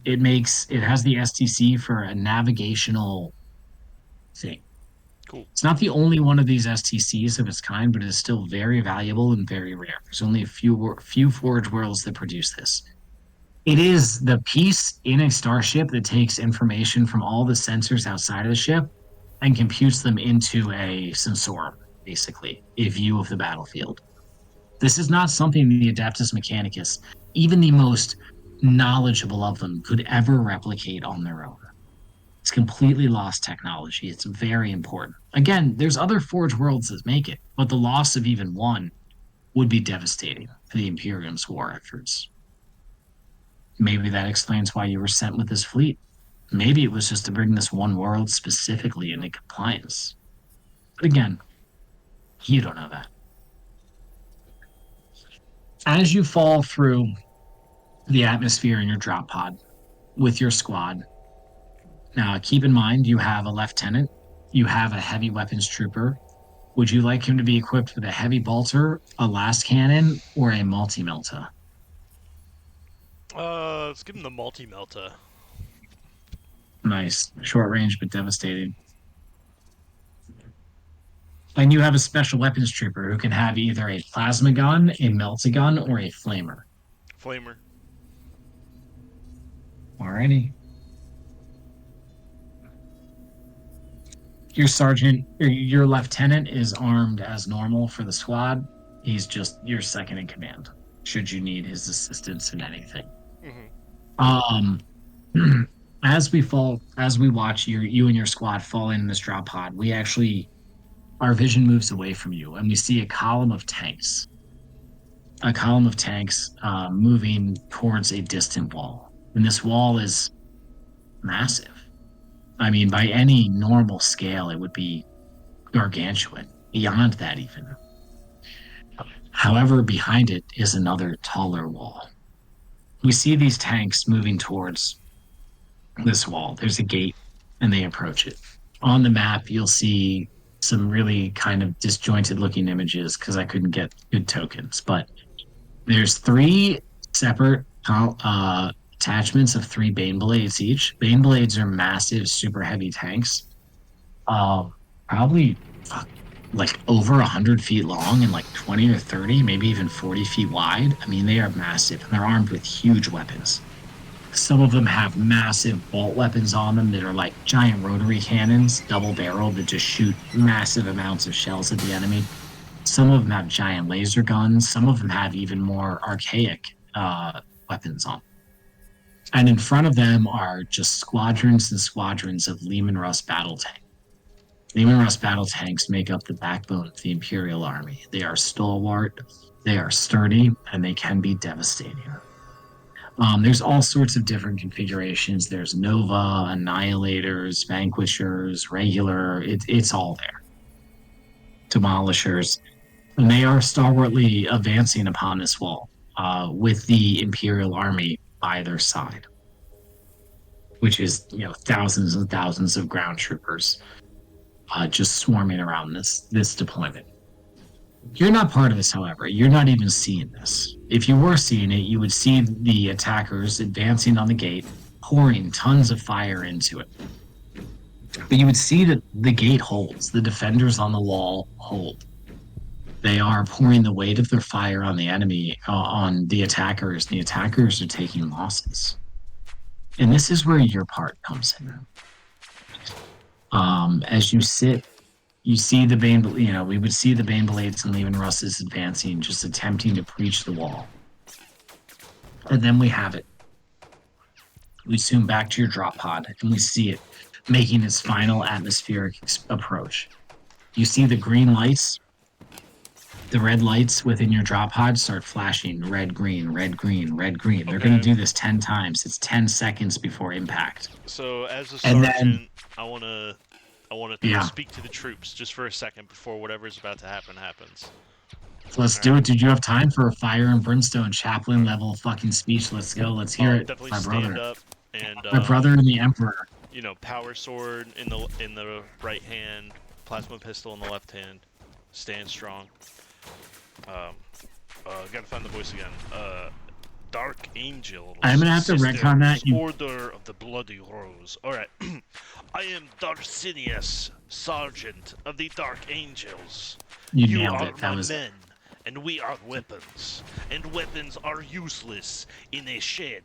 It has the STC for a navigational thing. Cool. It's not the only one of these STCs of its kind, but it is still very valuable and very rare. There's only a few Forge worlds that produce this. It is the piece in a starship that takes information from all the sensors outside of the ship and computes them into a sensor, basically, a view of the battlefield. This is not something the Adeptus Mechanicus, even the most knowledgeable of them, could ever replicate on their own. It's completely lost technology. It's very important. Again, there's other Forge worlds that make it, but the loss of even one would be devastating for the Imperium's war efforts. Maybe that explains why you were sent with this fleet. Maybe it was just to bring this one world specifically into compliance. But again, you don't know that. As you fall through the atmosphere in your drop pod with your squad, now keep in mind you have a lieutenant, you have a heavy weapons trooper. Would you like him to be equipped with a heavy bolter, a last cannon, or a multi-melta? Let's give him the multi-melta. Nice. Short range, but devastating. And you have a special weapons trooper who can have either a plasma gun, a melta gun, or a flamer. Flamer. Alrighty. Your sergeant, or your lieutenant is armed as normal for the squad. He's just your second in command, should you need his assistance in anything. Mm-hmm. As we watch you and your squad fall in this drop pod, our vision moves away from you, and we see a column of tanks. Moving towards a distant wall. And this wall is massive. I mean, by any normal scale, it would be gargantuan, beyond that even. However, behind it is another taller wall. We see these tanks moving towards this wall. There's a gate, and they approach it. On the map, you'll see some really kind of disjointed looking images because I couldn't get good tokens. But there's 3 separate attachments of 3 Bane Blades each. Bane Blades are massive, super heavy tanks. Probably like over 100 feet long and like 20 or 30, maybe even 40 feet wide. I mean, they are massive and they're armed with huge weapons. Some of them have massive bolt weapons on them that are like giant rotary cannons, double barreled, that just shoot massive amounts of shells at the enemy. Some of them have giant laser guns. Some of them have even more archaic weapons on them. And in front of them are just squadrons and squadrons of Leman Russ battle tanks. Leman Russ battle tanks make up the backbone of the Imperial Army. They are stalwart, they are sturdy, and they can be devastating. There's all sorts of different configurations. There's Nova, Annihilators, Vanquishers, Regular. It's all there. Demolishers. And they are stalwartly advancing upon this wall with the Imperial Army by their side, which is, thousands and thousands of ground troopers just swarming around this deployment. You're not part of this, however. You're not even seeing this. If you were seeing it, you would see the attackers advancing on the gate, pouring tons of fire into it. But you would see that the gate holds. The defenders on the wall hold. They are pouring the weight of their fire on the enemy, on the attackers. The attackers are taking losses. And this is where your part comes in. As you sit, you see the Bane, we would see the Bane Blades and Leman Russes advancing, just attempting to breach the wall. And then we have it. We zoom back to your drop pod, and we see it making its final atmospheric approach. You see the green lights, the red lights within your drop pod start flashing red, green, red, green, red, green. They're going to do this 10 times. It's 10 seconds before impact. So as a And sergeant, then- I want to Yeah. speak to the troops just for a second before whatever's about to happen happens. So let's do it. Did you have time for a Fire and Brimstone chaplain level fucking speech? Let's go. Let's hear I'll it. definitely My stand brother. up and My brother and the Emperor. power sword in the right hand, plasma pistol in the left hand. Stand strong. Gotta find the voice again. Dark Angel. I'm gonna have to retcon that. Order of the Bloody Rose. Alright. I am Darcinius, Sergeant of the Dark Angels. You nailed are it. That my was men, and we are weapons. And weapons are useless in a shed.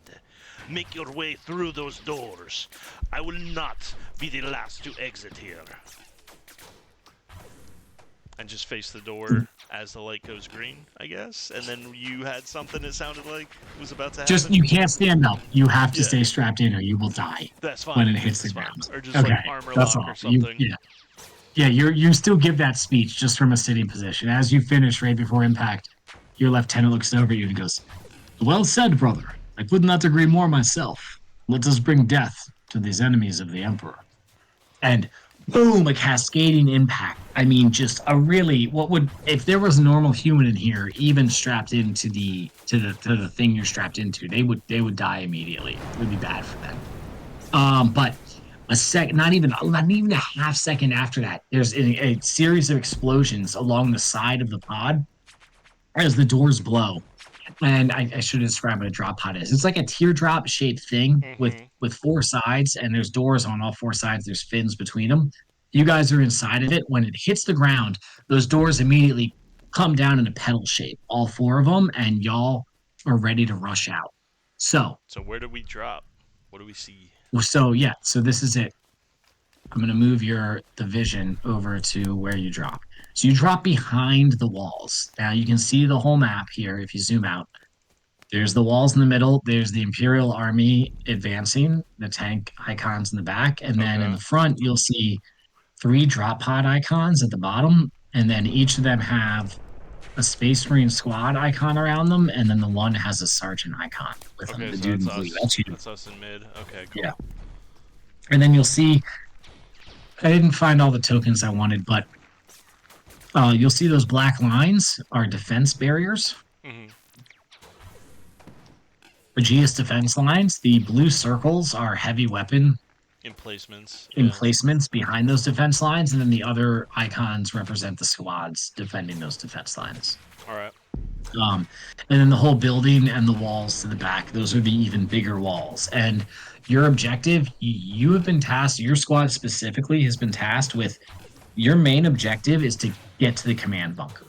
Make your way through those doors. I will not be the last to exit here. And just face the door as the light goes green, I guess. And then you had something that sounded like was about to happen. just, you can't stand up. You have to Yeah. stay strapped in or you will die That's fine. when it hits the That's fine. ground. Or just Okay, like armor that's lock all. or something. Yeah, you still give that speech just from a sitting position. As you finish right before impact, your lieutenant looks over at you and goes, "Well said, brother. I could not agree more myself. Let us bring death to these enemies of the Emperor." And boom, a cascading impact. I mean, just a really, if there was a normal human in here, even strapped into the thing you're strapped into, they would die immediately. It would be bad for them. But not even a half second after that, there's a series of explosions along the side of the pod as the doors blow. And I should describe what a drop pod is. It's like a teardrop shaped thing with 4 sides, and there's doors on all 4 sides. There's fins between them. You guys are inside of it. When it hits the ground, those doors immediately come down in a pedal shape, all 4 of them, and y'all are ready to rush out. So where do we drop? What do we see? So this is it. I'm going to move the vision over to where you drop. So you drop behind the walls. Now you can see the whole map here if you zoom out. There's the walls in the middle. There's the Imperial Army advancing, the tank icons in the back. And then in the front, you'll see 3 drop pod icons at the bottom. And then each of them have a Space Marine squad icon around them. And then the one has a sergeant icon with them. Okay, The so dude in that's blue. us. That's you. That's us in mid. Okay, cool. Yeah. And then you'll see, I didn't find all the tokens I wanted, but you'll see those black lines are defense barriers. Hmm. Aegis defense lines. The blue circles are heavy weapon Emplacements. emplacements behind those defense lines, and then the other icons represent the squads defending those defense lines. All right. And then the whole building and the walls to the back, those are the even bigger walls. And your objective, you have been tasked, your squad specifically has been tasked with your main objective is to get to the command bunker.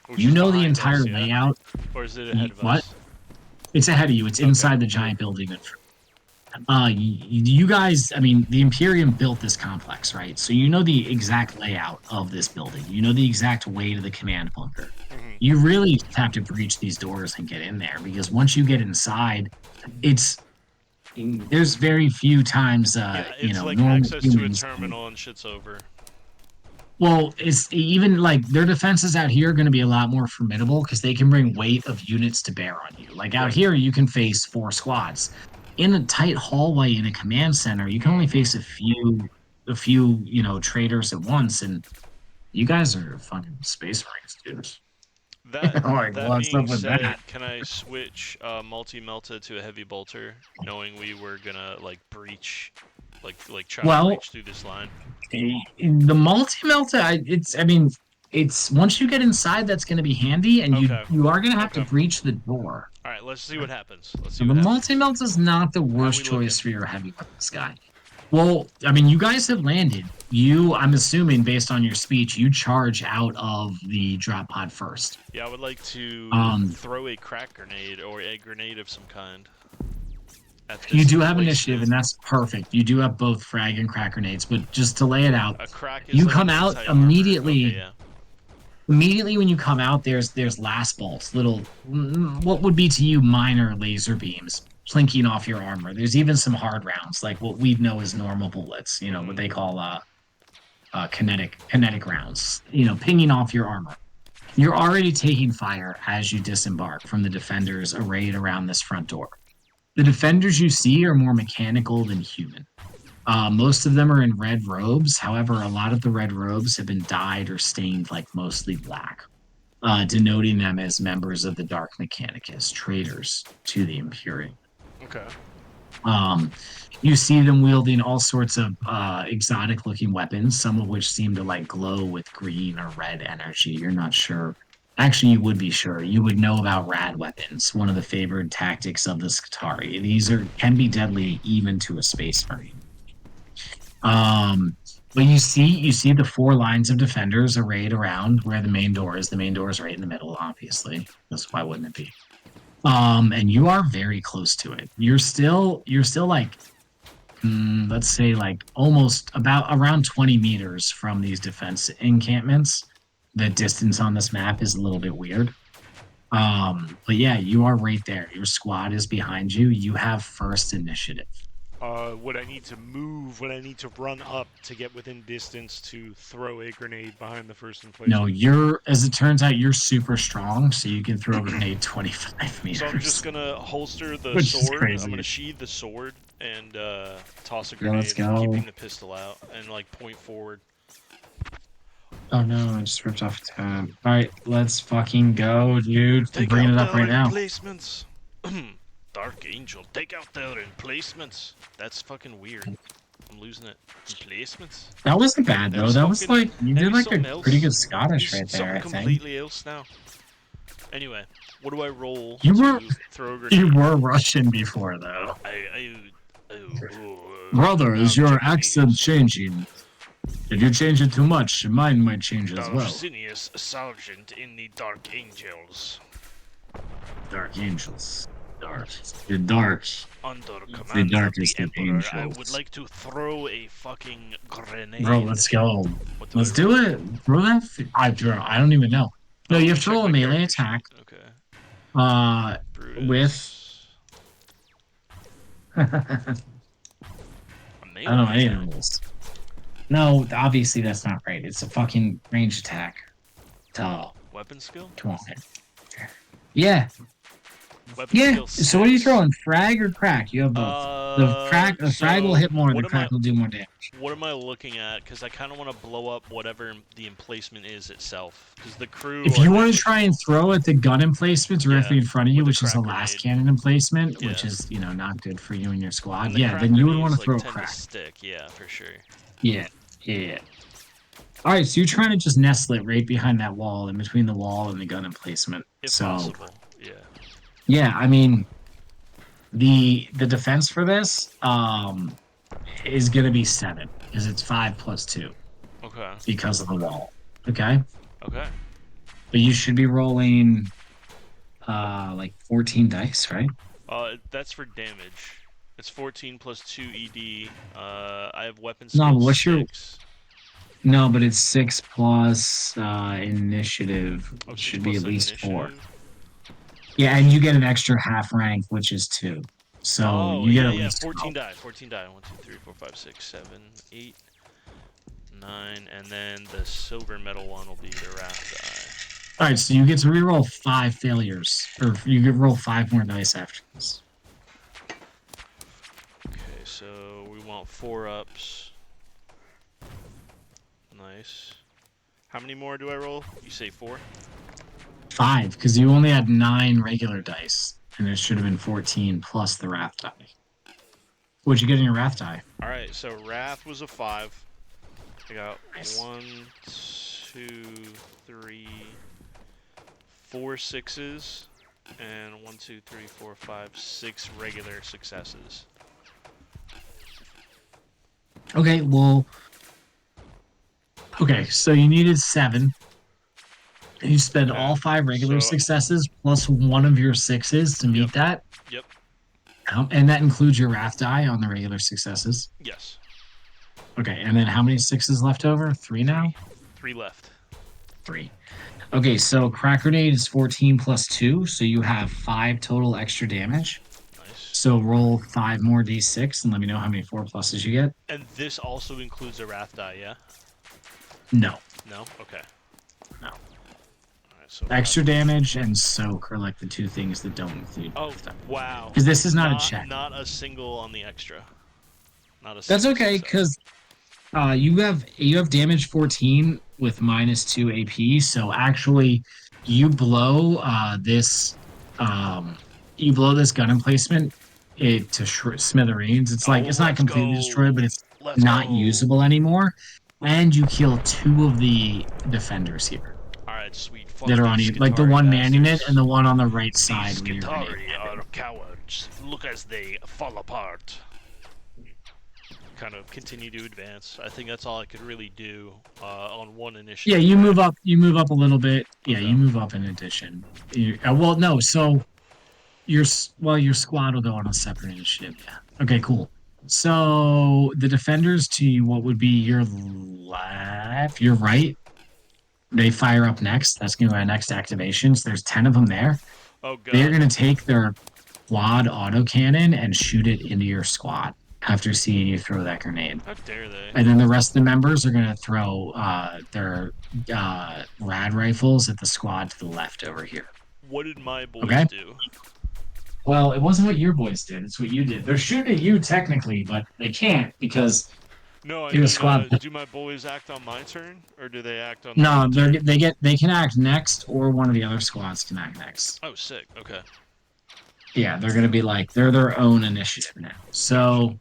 Which You is know the behind entire us, yeah? layout. Or is it ahead of What? us? It's ahead of you. It's Okay. inside the giant building. You guys, I mean, the Imperium built this complex, right? So you know the exact layout of this building. You know the exact way to the command bunker. Mhm. You really have to breach these doors and get in there because once you get inside, there's very few times, Yeah, it's you know, like normal access to a humans. terminal and shit's over. Well, it's even like their defenses out here are going to be a lot more formidable because they can bring weight of units to bear on you. Like out here, you can face 4 squads. In a tight hallway in a command center, you can only face a few, you know, traders at once, and you guys are fucking space marines, dudes. That, Like, that what's being up with said, that? can I switch multi-melta to a heavy bolter, knowing we were gonna like breach, like try Well- to breach through this line? The multi-melta, it's once you get inside, that's going to be handy, and Okay. you are going to have to Okay. breach the door. All right, let's see what happens. Let's see So what the happens. multi-melt is not the worst we choice looking? for your heavy weapons guy. Well, I mean, you guys have landed. I'm assuming, based on your speech, you charge out of the drop pod first. Yeah, I would like to throw a crack grenade or a grenade of some kind. At You this do have emplacement. initiative, and that's perfect. You do have both frag and crack grenades, but just to lay it out, A crack is you like come an out anti-armor. immediately. Okay, yeah. Immediately when you come out, there's last bolts, little what would be to you minor laser beams plinking off your armor. There's even some hard rounds, like what we know as normal bullets. You know what they call kinetic rounds. You know, pinging off your armor. You're already taking fire as you disembark from the defenders arrayed around this front door. The defenders you see are more mechanical than human. Most of them are in red robes. However, a lot of the red robes have been dyed or stained like mostly black, denoting them as members of the Dark Mechanicus, traitors to the Imperium. Okay. You see them wielding all sorts of exotic-looking weapons, some of which seem to like glow with green or red energy. You're not sure. Actually, you would be sure. You would know about rad weapons, one of the favored tactics of the Skitarii. These can be deadly even to a space marine. But you see the 4 lines of defenders arrayed around where the main door is. The main door is right in the middle, obviously. That's why wouldn't it be? And you are very close to it. You're still like, let's say like almost about around 20 meters from these defense encampments. The distance on this map is a little bit weird. But yeah, you are right there. Your squad is behind you. You have first initiative. Would I need to move? Would I need to run up to get within distance to throw a grenade behind the first emplacement? No, as it turns out, you're super strong, so you can throw a grenade 25 meters. So I'm just gonna holster the Which is sword. crazy. I'm gonna sheathe the sword and toss a Yeah, grenade, let's go. keeping the pistol out, and like point forward. Oh no, I just ripped off a tab. Alright, let's fucking go, dude. I'm Take bringing it out up right their now. emplacements. Dark Angel, take out their emplacements. That's fucking weird. I'm losing it. Emplacements? That wasn't bad though. There's That was fucking- like you did maybe like something a else. pretty good Scottish right It's there, I something think. completely else now. Anyway, what do I roll You to were- throw a grenade? You were Russian before though. Brother, is your accent changing? If you change it too much, mine might change as well. Darcinius, Sergeant in the Dark Angels. Dark angels. Dark. You're dark. Under the command of the darkest of Emperor, I angels. would like to throw a fucking grenade. Bro, let's go. What Let's I do roll? it. Throw that. I don't even know. No, you have to Check roll a my melee character attack. sheet. Okay. With. Brutus. I A melee don't know any attack. of those. No, obviously that's not right. It's a fucking range attack. Duh. Weapon skill? Come on. Yeah. Weapon Yeah. skill So what are you 6. throwing? Frag or crack? You have both. The frag will So hit more. The what am crack will do more damage. What am I looking at? Because I kind of want to blow up whatever the emplacement is itself. Because the crew. If are you want to try and negligible. throw at the gun emplacement directly Yeah, in front of you, with a which is the crack last grenade. cannon emplacement, which Yeah. is not good for you and your squad. And the Yeah, crack then you would want grenades, to throw like, tend crack. to stick. Yeah, for sure. Yeah, yeah. All right, so you're trying to just nestle it right behind that wall, in between the wall and the gun emplacement. If So possible. Yeah. yeah, I mean, the defense for this is going to be 7 because it's 5 plus 2 Okay. because of the wall. Okay, Okay. but you should be rolling like 14 dice, right? That's for damage. It's 14 plus 2 ED. I have weapon No, skill but what's your 6. No, but it's 6 plus initiative. Oh, It 6 should be plus at least 4. initiative? Yeah, and you get an extra half rank, which is 2. So Oh, you get yeah, at yeah. least 14 12. die. 14 die. 1, 2, 3, 4, 5, 6, 7, 8, 9, and then the silver metal one will be the wrath All right, so you get to reroll 5 failures, or you get roll 5 more dice after this. die. Okay, so we want 4 ups. Nice. How many more do I roll? You say 4? 5, because you only had 9 regular dice, and it should have been 14 plus the wrath die. What'd you get in your wrath die? Alright, so wrath was a 5. I got Nice. 1, 2, 3, 4 sixes, and 1, 2, 3, 4, 5, 6 regular successes. Okay, well. Okay, so you needed 7. You spend Okay, all 5 regular so- successes plus 1 of your 6s to meet Yep. that. Yep. And that includes your wrath die on the regular successes. Yes. Okay, and then how many 6s left over? 3 now? 3 left. 3. Okay, so crack grenade is 14 plus 2, so you have 5 total extra damage. Nice. So roll 5 more d6 and let me know how many 4 pluses you get. And this also includes a wrath die, yeah? No. No? Okay. No. Alright, so Extra wrath- damage and soak are like the 2 things that don't include. Oh, wow. Because this is not a check. Not a single on the extra. Not a That's single okay, success. because you have damage 14 with minus 2 AP. So actually, you blow this gun emplacement to smithereens. It's like Oh, it's not let's completely go. destroyed, but it's Let's not go. usable anymore. And you kill 2 of the defenders here Alright, sweet. Fuck that are on these you, like the Skitarii one manning it bastards. and the one on the right side. These where you're Skitarii are cowards. Look as they fall apart. Kind of continue to advance. I think that's all I could really do on one initiative. Yeah, you move up. You move up a little bit. Yeah, Okay. you move up in addition. Well, no. So your squad will go on a separate initiative. Yeah. Okay. Cool. So the defenders to what would be your left, your right. They fire up next. That's going to be my next activations. There's 10 of them there. Oh god. They're going to take their quad autocannon and shoot it into your squad after seeing you throw that grenade. How dare they? And then the rest of the members are going to throw their rad rifles at the squad to the left over here. What did my boys Okay. do? Well, it wasn't what your boys did. It's what you did. They're shooting at you technically, but they can't because No, I You're the mean, squad. do my boys act on my turn, or do they act on? no, their turn? they can act next, or one of the other squads can act next. Oh, sick. Okay. Yeah, they're going to be like they're their own initiative now. So.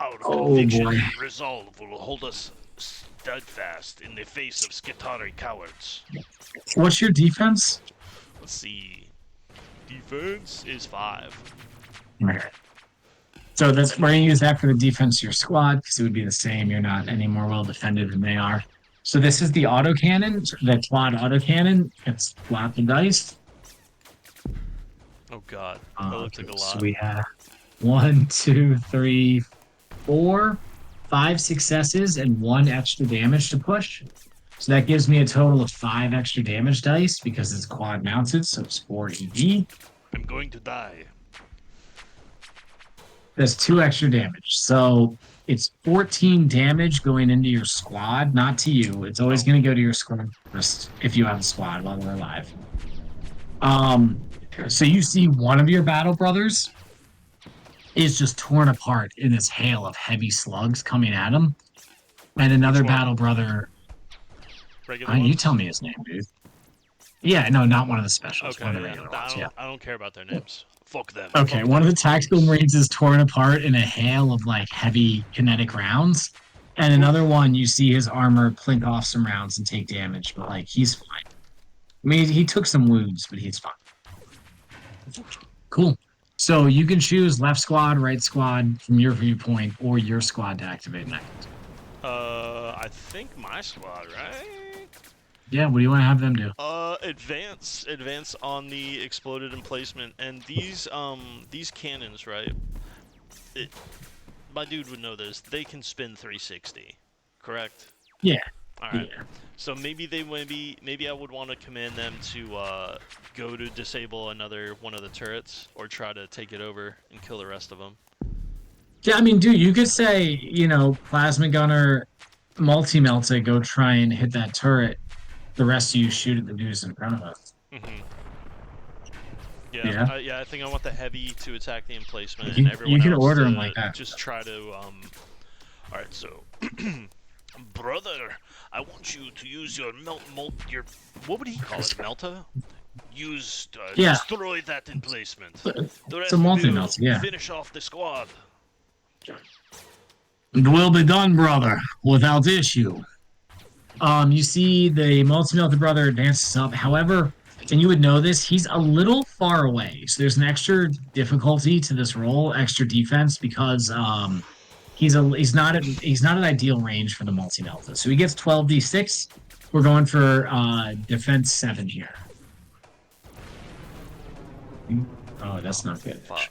Our Oh, conviction boy. and resolve will hold us steadfast in the face of Skitarii cowards. What's your defense? Let's see. Defense is 5. Okay. So that's we're gonna use that for the defense of your squad because it would be the same. You're not any more well defended than they are. So this is the autocannon, the quad autocannon. It's flat the dice. Oh god, that looks like a So lot. we have 1, 2, 3, 4, 5 successes and 1 extra damage to push. So that gives me a total of 5 extra damage dice because it's quad mounted, so it's 4 ED. I'm going to die. That's 2 extra damage. So it's 14 damage going into your squad, not to you. It's always going to go to your squad first if you have a squad while they're alive. So you see one of your battle brothers is just torn apart in this hail of heavy slugs coming at him, and another Which one? battle brother. Regular You ones? tell me his name, dude. Yeah, no, not one of the specials. Okay, One of the yeah. regular ones. Yeah. I don't care about their names. Fuck them. Okay, Fuck one of them. the tactical marines is torn apart in a hail of like heavy kinetic rounds, and another one you see his armor plink off some rounds and take damage, but like he's fine. I mean, he took some wounds, but he's fine. Cool. So you can choose left squad, right squad from your viewpoint, or your squad to activate next. I think my squad, right? Yeah, what do you want to have them do? Advance on the exploded emplacement, and these cannons, right? My dude would know this. They can spin 360, correct? Yeah. All right. Yeah. So maybe I would want to command them to go to disable one of the turrets, or try to take it over and kill the rest of them. Yeah, I mean, dude, you could say, plasma gunner, multi-melta, go try and hit that turret. The rest of you shoot at the dudes in front of us. Mm-hmm. Yeah. Yeah. I think I want the heavy to attack the emplacement, You- and everyone you can else order to 'em like that. just try to All right, so, brother, I want you to use your your what would he call it, Melta? Use Yeah. destroy that emplacement. The rest a of you multi-melta, yeah. Finish off the squad. It will be done, brother, without issue. You see the multi-melta brother advances up. However, and you would know this, he's a little far away. So there's an extra difficulty to this roll, extra defense, because he's not at ideal range for the multi-melta. So he gets 12d6. We're going for defense 7 here. Oh, that's not good. Fuck.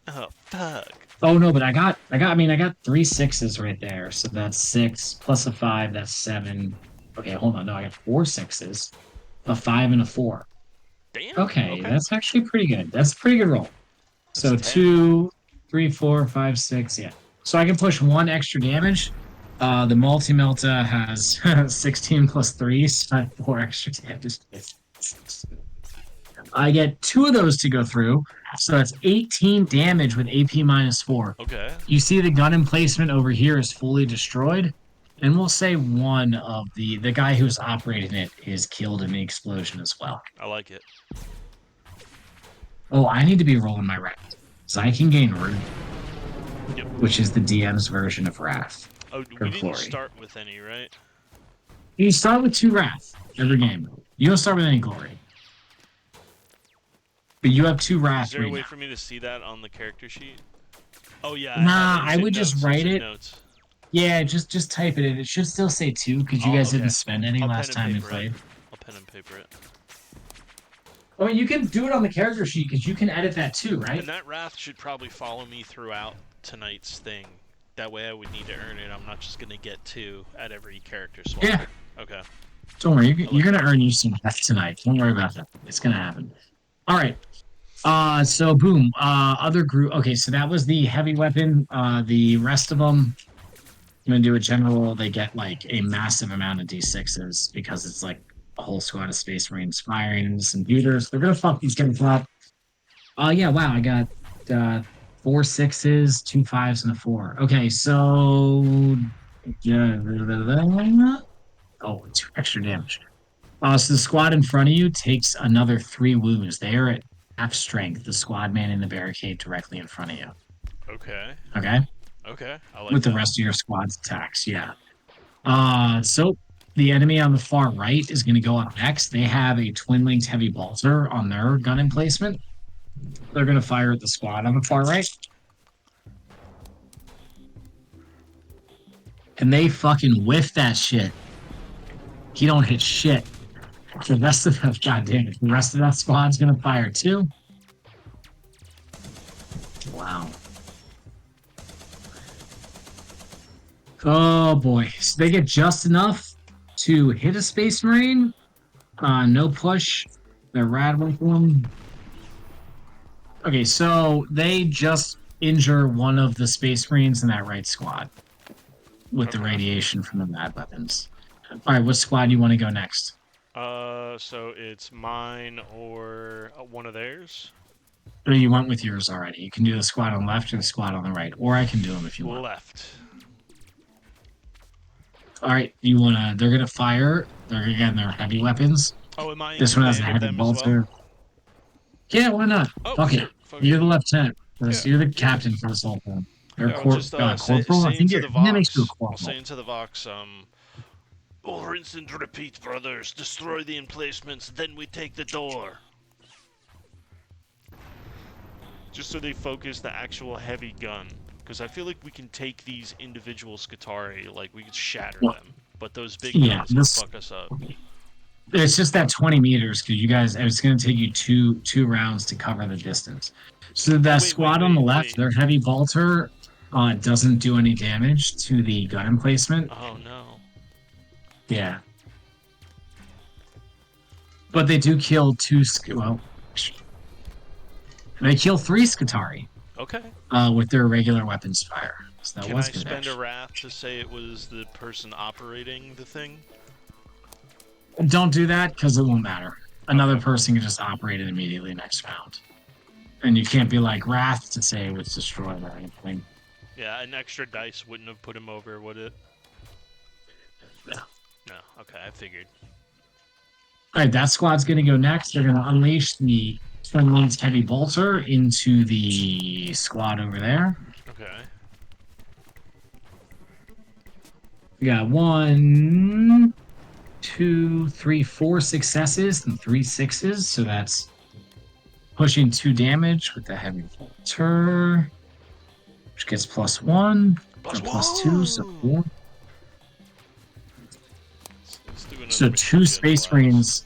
Oh fuck. Oh no, but I got 3 6s right there. So that's 6 plus a 5, that's 7. Okay, hold on. No, I got 4 6s, a 5 and a 4. Damn. Okay, that's actually pretty good. That's a pretty good roll. So That's 2, 3, 4, 5, 6, yeah. So I can push 1 extra damage. The multi-melta has 16 plus 3, so I have 4 extra damage. I get 2 of those to go through, so that's 18 damage with AP minus 4. Okay. You see the gun emplacement over here is fully destroyed, and we'll say one of the guy who's operating it is killed in the explosion as well. I like it. Oh, I need to be rolling my wrath, so I can gain Root, Yep. which is the DM's version of Wrath. Oh, Or we didn't glory. start with any, right? You start with 2 Wrath every game. You don't start with any Glory. But you have 2 Wrath Is there a right way now. for me to see that on the character sheet? Oh yeah. Nah, have it. I It's would in just notes. write It's in it. Notes. Yeah, just type it in. It should still say 2 because you Oh, guys okay. didn't spend any I'll last pen and time you paper played. it. I'll pen and paper it. I mean, you can do it on the character sheet because you can edit that too, right? And that wrath should probably follow me throughout tonight's thing. That way I would need to earn it. I'm not just gonna get 2 at every character swap. Yeah. Okay. Don't worry, you're gonna earn you some Wrath tonight. Don't worry about that. It's gonna happen. All right. So boom. Other group. Okay, so that was the heavy weapon. The rest of them, I'm gonna do a general. They get like a massive amount of d6s because it's like a whole squad of Space Marines firing into some computers. They're gonna fuck these guys up. Yeah. Wow. I got 4 6s, 2 5s, and a 4. Okay, so yeah. Oh, 2 extra damage. So the squad in front of you takes another 3 wounds. They are at half strength. The squad man in the barricade directly in front of you. Okay. Okay, Okay. I like with the that. rest of your squad's attacks. Yeah. So the enemy on the far right is going to go up next. They have a twin-linked heavy bolter on their gun emplacement. They're going to fire at the squad on the far right. And they fucking whiff that shit. He don't hit shit. The rest of that, goddamn it, the rest of that squad's gonna fire too. Wow. Oh boy. So they get just enough to hit a Space Marine. No push. They're rattling for them. Okay, so they just injure one of the Space Marines in that right squad with the Okay. radiation from the mad weapons. All right, what squad do you want to go next? So it's mine or one of theirs. Or you went with yours already. You can do the squad on the left or the squad on the right, or I can do them if you want. Left. All right, you wanna? They're gonna fire. They're heavy weapons. Oh, am I in This one has a command of heavy them as bolter. well? Yeah, why not? Oh, Fuck it. shit. Fuck You're it. the lieutenant. Yeah. You're the captain for this whole thing. Or Yeah, I'll just corporal. I say think into the that makes you a Vox. I'll corporal. say into the Vox. All rinse and repeat, brothers. Destroy the emplacements, then we take the door. Just so they focus the actual heavy gun, because I feel like we can take these individual Skitarii, like we could shatter Well, them, but those big yeah, guns will fuck us up. It's just that 20 meters because you guys. It's going to take you two rounds to cover the distance. So that squad on the left, their heavy bolter, doesn't do any damage to the gun emplacement. Oh no. Yeah. But they do kill they kill 3 Skitarii Okay. with their regular weapons fire. So that Can was I good. spend a actually. wrath to say it was the person operating the thing? Don't do that because it won't matter. Another person can just operate it immediately next round. And you can't be like wrath to say it was destroyed or anything. Yeah, an extra dice wouldn't have put him over, would it? No. No. Okay, I figured. All right, that squad's going to go next. They're going to unleash the Twin Wings Heavy Bolter into the squad over there. Okay. We got 1, 2, 3, 4 successes and 3 sixes. So that's pushing 2 damage with the Heavy Bolter, which gets +1 or +2, so 4. Let's do another So machine 2 gun Space blast. Marines,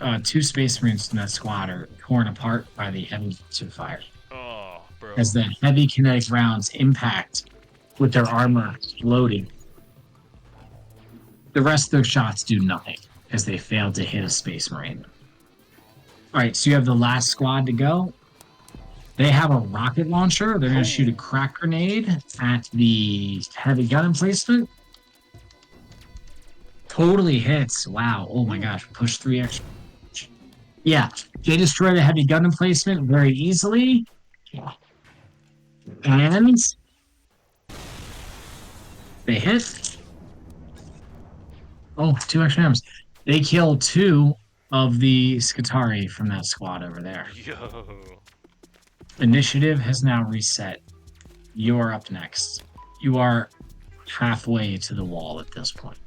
or 2 Space Marines in that squad are torn apart by the Heavy Bolter fire. Oh, bro. As the heavy kinetic rounds impact with their armor exploding. The rest of their shots do nothing as they fail to hit a Space Marine. Alright, so you have the last squad to go. They have a rocket launcher. They're going to shoot a crack grenade at the heavy gun emplacement. Totally hits. Wow. Oh my gosh. Push 3 extra. Yeah, they destroy the heavy gun emplacement very easily. And they hit. Oh, 2 extra arms. They kill 2 of the Skitarii from that squad over there. Yo. Initiative has now reset. You're up next. You are halfway to the wall at this point.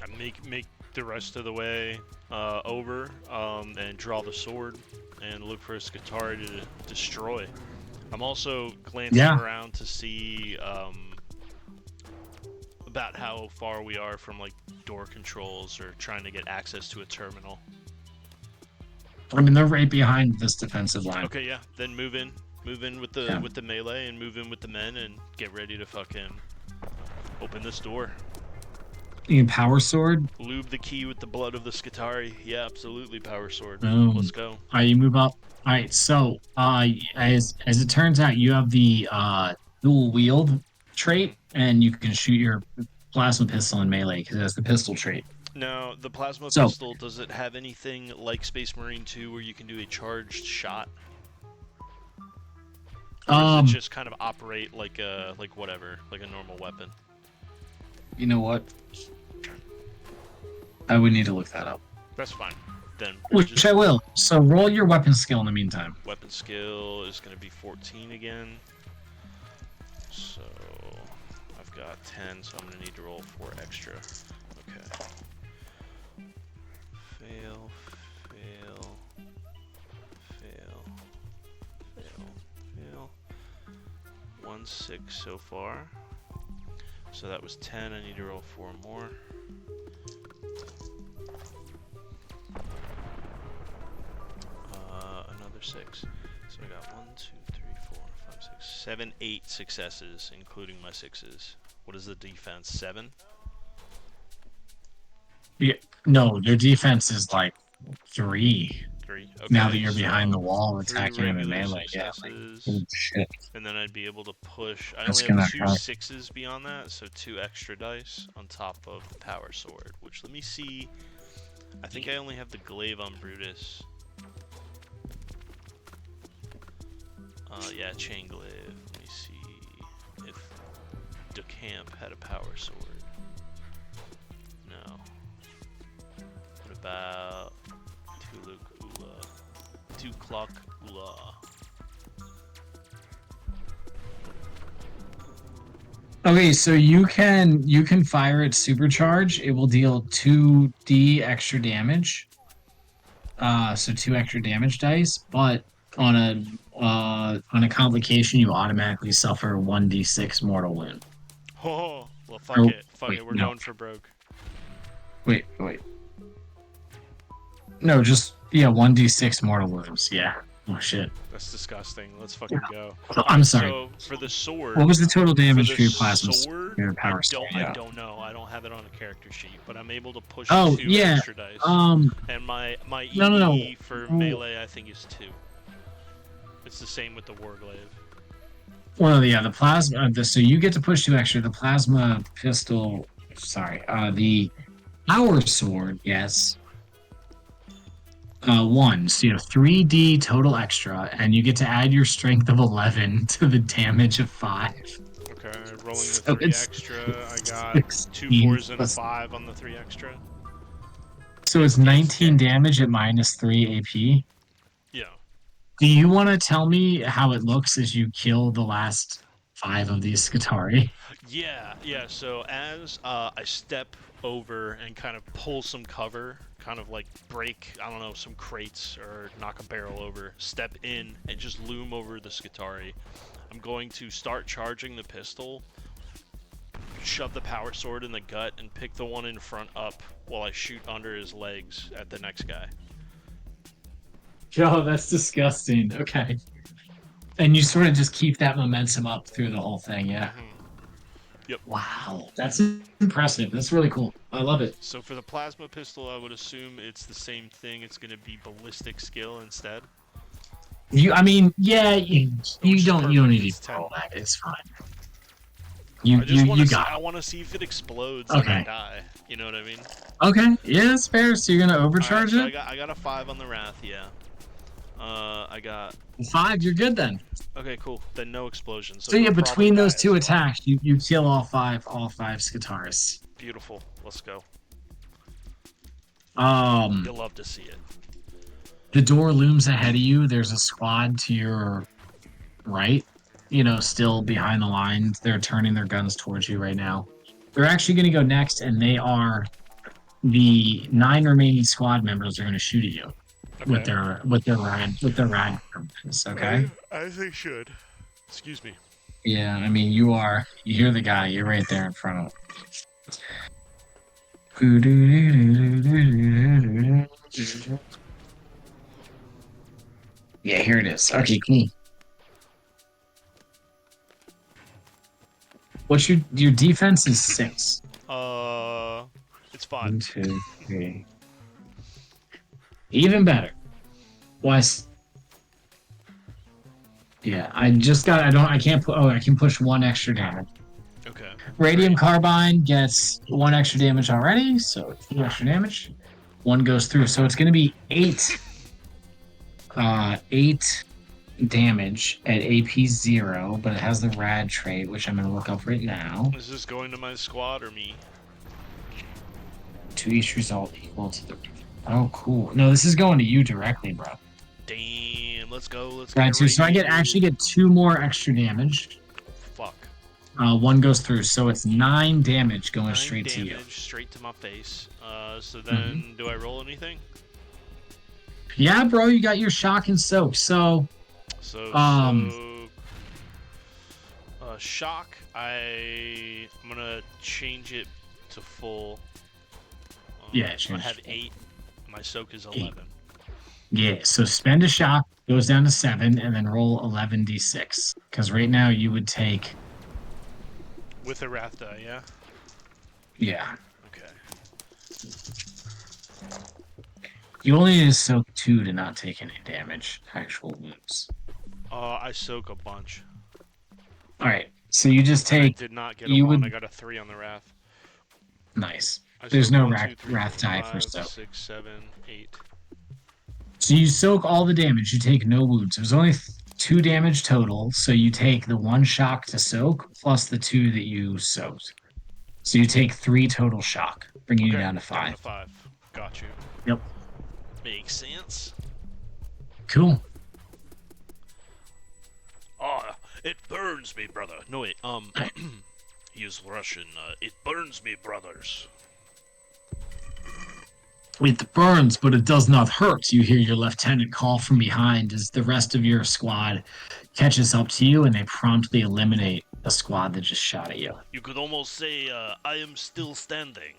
I make the rest of the way over and draw the sword and look for a Skitarii to destroy. I'm also glancing around to see about how far we are from like door controls or trying to get access to a terminal. I mean, they're right behind this defensive line. Okay, yeah. Then move in with the melee and move in with the men and get ready to fucking open this door. You can power sword. Lube the key with the blood of the Skitarii. Yeah, absolutely, power sword. Boom. Let's go. All right, you move up. All right, so as it turns out, you have the dual wield trait, and you can shoot your plasma pistol in melee because it has the pistol trait. Now, the plasma pistol, does it have anything like Space Marine 2 where you can do a charged shot? Or does it just kind of operate like a normal weapon? You know what? I would need to look that up. That's fine. Then Which I will. So roll your weapon skill in the meantime. weapon skill is going to be 14 again. So I've got 10, so I'm going to need to roll 4 extra. Okay. Fail, fail, fail, fail, fail. 1 6 so far. So that was 10. I need to roll 4 more. Another 6. So I got 1, 2, 3, 4, 5, 6, 7, 8 successes, including my 6s. What is the defense? 7? Yeah, no, their defense is like 3. 3. Okay, Now that you're behind so the wall 3 attacking him in regular melee, yeah. successes, Oh, shit. and then I'd be able to push. I That's only have gonna 2 hurt. 6s beyond that, so 2 extra dice on top of the power sword. Which, let me see. I think I only have the glaive on Brutus. Yeah, chain glaive. Let me see if DeCamp had a power sword. No. What about Tuluk Ula? Tuklok Ula. Okay, so you can fire it supercharge. It will deal 2d extra damage. So 2 extra damage dice, but on a complication, you automatically suffer 1d6 mortal wound. Oh, well, fuck Oh, it. Fuck wait, it. We're no. going for broke. Wait. No, just 1d6 mortal wounds. Yeah. Oh shit. That's disgusting. Let's fucking go. I'm Alright, sorry. So for the sword, What was the total damage for for the your plasma? sword, Your power sword, I yeah. don't know. I don't have it on a character sheet, but I'm able to push Oh, 2 yeah. extra dice. And my ED No. for Oh. melee, I think is 2. It's the same with the warglaive. Well, yeah, the plasma. So you get to push 2 extra. The plasma pistol. Sorry. The power sword. Yes. 1. So you have 3d total extra, and you get to add your strength of 11 to the damage of 5. Okay, rolling the So 3 it's extra. I got 2 16 4s and a plus- 5 on the 3 extra. So it's 19 damage at minus 3 AP. Yeah. Do you want to tell me how it looks as you kill the last 5 of these Skitarii? Yeah. So as I step over and kind of pull some cover, kind of like break, I don't know, some crates or knock a barrel over, step in and just loom over the Skitarii, I'm going to start charging the pistol, shove the power sword in the gut, and pick the one in front up while I shoot under his legs at the next guy. Joe, that's disgusting. Okay. And you sort of just keep that momentum up through the whole thing, yeah. Mhm. Yep. Wow, that's impressive. That's really cool. I love it. So for the plasma pistol, I would assume it's the same thing. It's going to be ballistic skill instead. You don't need It's to roll 10. that. It's fine. I just want to see. got I it. want to see if it explodes and I Okay. die. You know what I mean? Okay, yeah, that's fair. So you're gonna Alright, overcharge so it? I got a 5 on the wrath. Yeah. I got. 5, you're good then. Okay, cool. Then no explosion. So he'll yeah, probably between die those as 2 well. attacks, you kill all five Skitarists. Beautiful. Let's go. Um, You'll love to see it. the door looms ahead of you. There's a squad to your right. Still behind the lines. They're turning their guns towards you right now. They're actually going to go next, and they are the 9 remaining squad members are going to shoot at you with their rad weapons. Okay. As they should. Excuse me. Yeah, I mean you hear the guy. You're right there in front of him. Yeah, here it is. Okay, cool. What's your defense is 6. It's 5. 1, 2, 3. Even better. Was. Yeah, I can push 1 extra damage. Okay. Radium Great. Carbine gets 1 extra damage already, so 2 extra damage. 1 goes through, so it's going to be 8. 8 damage at AP 0, but it has the rad trait, which I'm going to look up right now. Is this going to my squad or me? To each result equal to the. Oh, cool. No, this is going to you directly, bro. Damn. Let's go. Let's Right, get so I ready. get 2 more extra damage. Fuck. 1 goes through, so it's 9 damage going 9 straight to you. damage straight to my face. So then, do I roll anything? Yeah, bro, you got your shock and soak. So, shock. I'm gonna change it to full. Yeah, I change have it. 8. My soak is 11. yeah, so spend a shock, goes down to 7, and then roll 11d6. Because right now you would take. With a wrath die, yeah. Yeah. Okay. You only need to soak 2 to not take any damage, actual wounds. I soak a bunch. Alright, so you just And I take... did not get a you 1. would- I got a 3 on the Wrath. Nice. I There's soak no 1, wrath 2, 3, wrath 4, die for 5, soak. 6, 7, 8. So you soak all the damage, you take no wounds. There's only 2 damage total, so you take the 1 shock to soak, plus the 2 that you soaked. So you take 3 total shock, bringing you Okay, down to 5. Down to 5. Got you. Yep. Makes sense. Cool. Ah, it burns me, brother. No, wait, he is Russian. It burns me, brothers. It burns, but it does not hurt. You hear your lieutenant call from behind as the rest of your squad catches up to you, and they promptly eliminate the squad that just shot at you. You could almost say, I am still standing.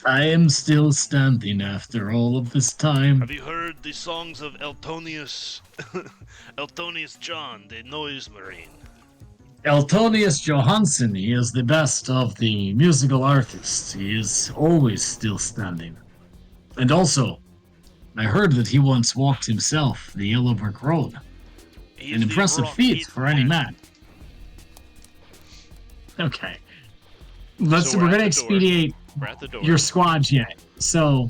I am still standing after all of this time. Have you heard the songs of Eltonius, Eltonius John, the Noise Marine? Eltonius Johansson, he is the best of the musical artists. He is always still standing. And also, I heard that he once walked himself the Yellow Brick Road. He An is the impressive rock feat eat for any man. Okay. We're So we're going to at the door. expedite We're at the door. your squads yet. So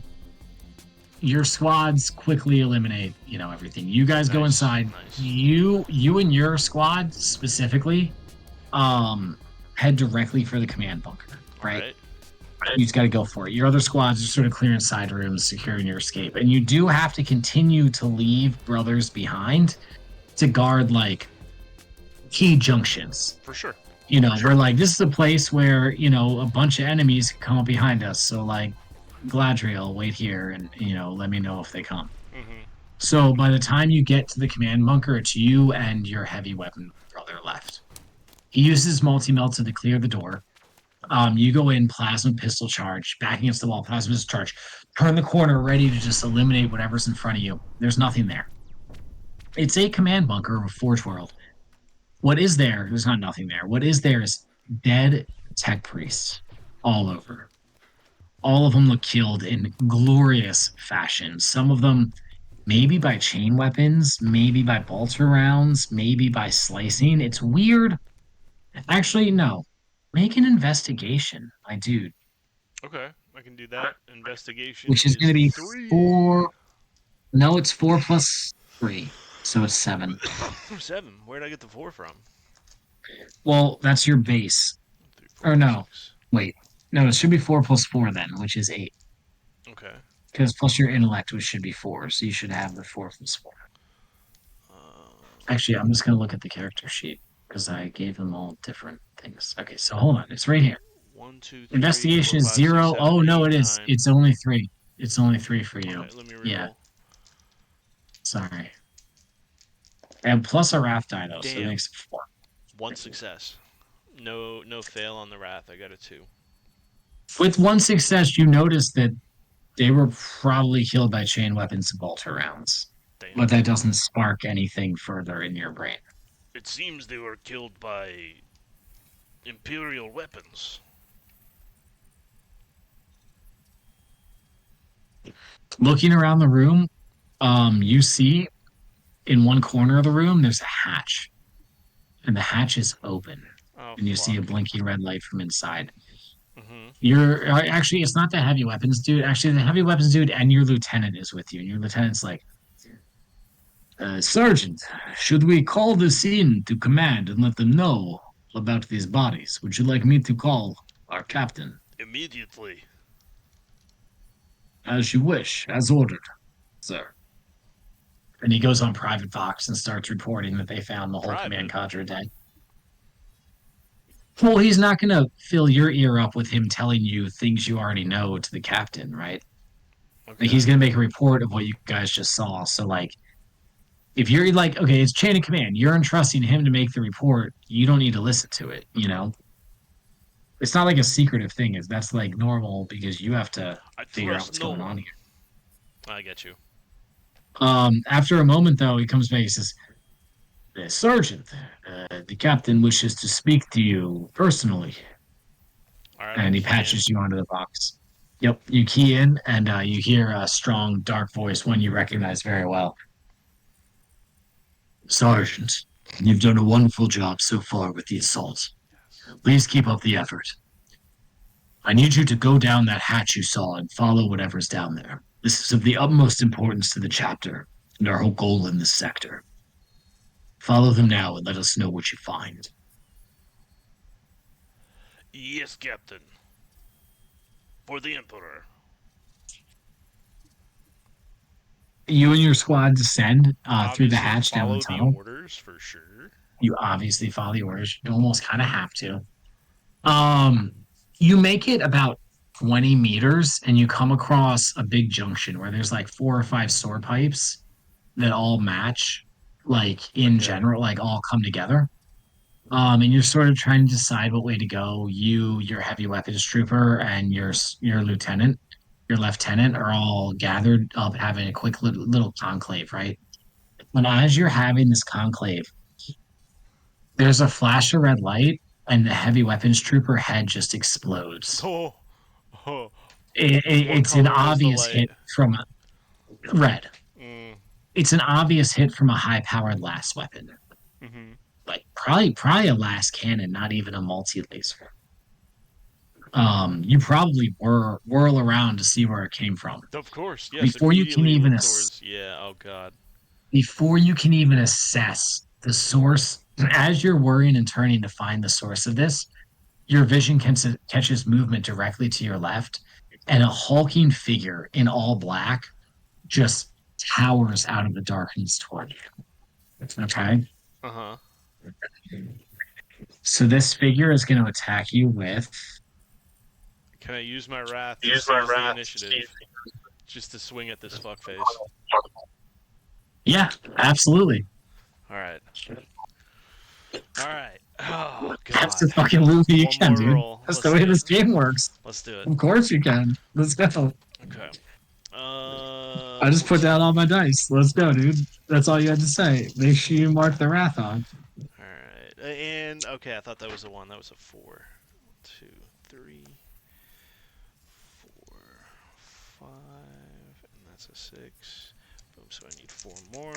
your squads quickly eliminate, everything. You guys go Nice, inside. nice. You and your squad specifically head directly for the command bunker, right? You just got to go for it. Your other squads are sort of clearing side rooms, securing your escape. And you do have to continue to leave brothers behind to guard, like, key junctions. For sure. We're like, this is a place where, a bunch of enemies come up behind us. So, like, Gladriel, wait here and, let me know if they come. Mm-hmm. So by the time you get to the command bunker, it's you and your heavy weapon brother left. He uses multi-melta to clear the door. You go in, plasma pistol charge, back against the wall, plasma pistol charge. Turn the corner, ready to just eliminate whatever's in front of you. There's nothing there. It's a command bunker of a Forge World. What is there? There's not nothing there. What is there is dead tech priests all over. All of them look killed in glorious fashion. Some of them maybe by chain weapons, maybe by bolter rounds, maybe by slicing. It's weird. Actually, no. Make an investigation, my dude. Okay, I can do that. Investigation. Which is going to be 3. 4. No, it's 4 plus 3. So it's 7. 7. Where'd I get the 4 from? Well, that's your base. 3, 4, Or no. 6. Wait. No, it should be 4 plus 4 then, which is 8. Okay. Because plus your intellect, which should be 4. So you should have the 4 plus 4. Actually, I'm just going to look at the character sheet because I gave them all different things. Okay, so hold on. It's right here. 1, 2, 3, Investigation 4, is 5, 0. 6, 7, Oh, no, 8, it is. 9. It's only 3. It's only 3 for you. Okay, let me reroll. Yeah. Sorry. And plus a wrath die, though, so it Damn. makes it 4. 1 success. No fail on the wrath. I got a 2. With 1 success, you notice that they were probably killed by chain weapons and bolter rounds. Damn. But that doesn't spark anything further in your brain. It seems they were killed by Imperial weapons. Looking around the room, you see in one corner of the room there's a hatch. And the hatch is open. Oh, And you see a fuck. blinking red light from inside. Mhm. Actually, it's not the heavy weapons dude. Actually, the heavy weapons dude and your lieutenant is with you. And your lieutenant's like, Sergeant, should we call this in to command and let them know about these bodies? Would you like me to call our captain? Immediately. As you wish, as ordered, sir. And he goes on Private Vox and starts reporting that they found the whole Private? command cadre dead. Well, he's not going to fill your ear up with him telling you things you already know to the captain, right? Okay. Like, he's going to make a report of what you guys just saw. So, like, if you're like, okay, it's chain of command, you're entrusting him to make the report, you don't need to listen to it, It's not like a secretive thing. That's like normal because you have to I figure out trust what's no going on one. here. I get you. After a moment, though, he comes back. He says, Sergeant, the captain wishes to speak to you personally. All right. And he I'm saying- patches you onto the box. Yep, you key in and you hear a strong, dark voice, one you recognize very well. Sergeant, you've done a wonderful job so far with the assault. Please keep up the effort. I need you to go down that hatch you saw and follow whatever's down there. This is of the utmost importance to the chapter and our whole goal in this sector. Follow them now and let us know what you find. Yes, Captain. For the Emperor. You and your squad descend through the Obviously hatch down the follow tunnel. orders for sure. You obviously follow the orders. You almost kind of have to. You make it about 20 meters and you come across a big junction where there's like 4 or 5 sword pipes that all match, like in general, like all come together. And you're sort of trying to decide what way to go. You, your heavy weapons trooper, and your lieutenant, your lieutenant, are all gathered up having a quick little conclave, right? And as you're having this conclave, there's a flash of red light, and the heavy weapons trooper head just explodes. Oh, oh. It's an color was the obvious light? hit from red. Mm, It's an obvious hit from a high-powered last weapon, hmm like probably a last cannon, not even a multi-laser. You probably whirl around to see where it came from. Of course, yes. Before you can immediately even look ass- towards. Yeah. Oh God. Before you can even assess the source, as you're whirring and turning to find the source of this, your vision catches movement directly to your left, and a hulking figure in all black just towers out of the darkness toward you. Okay. Uh huh. So this figure is going to attack you with. Can I use my wrath? To seize the initiative, just to swing at this fuckface. Yeah, absolutely. All right. All right. Oh God. That's the fucking movie you One can, more dude. roll. That's Let's the way do this it. game works. Let's do it. Of course you can. Let's go. Okay. I just put down all my dice. Let's go, dude. That's all you had to say. Make sure you mark the wrath on. All right. And okay, I thought that was a 1. That was a 4. 1, 2, 3, 4, 5, and that's a 6. Boom. So I need 4 more.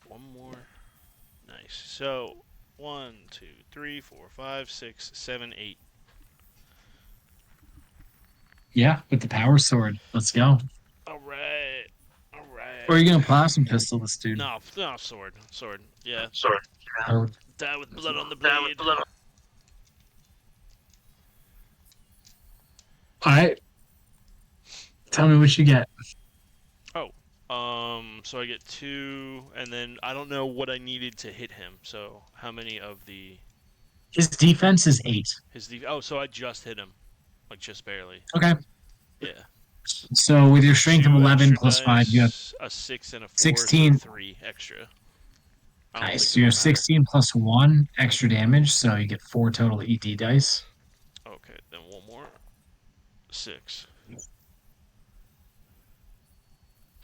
1 more. Nice. So 1, 2, 3, 4, 5, 6, 7, 8. Yeah, with the power sword. Let's go. All right. All right. Or are you gonna plasma pistol this dude? No, sword. Sword. Yeah. Or- Die with blood on the blade. All right. Tell me what you get. So I get 2, and then I don't know what I needed to hit him. So how many of the His defense is 8. so I just hit him, like just barely. Okay. Yeah. So with your strength of 2 11 extra plus 5, you have dice, a 6 and a 4, 16. so 3 extra. I don't nice. think So you have it'll matter. 16 plus 1 extra damage, so you get 4 total ED dice. Okay, then 1 more. 6.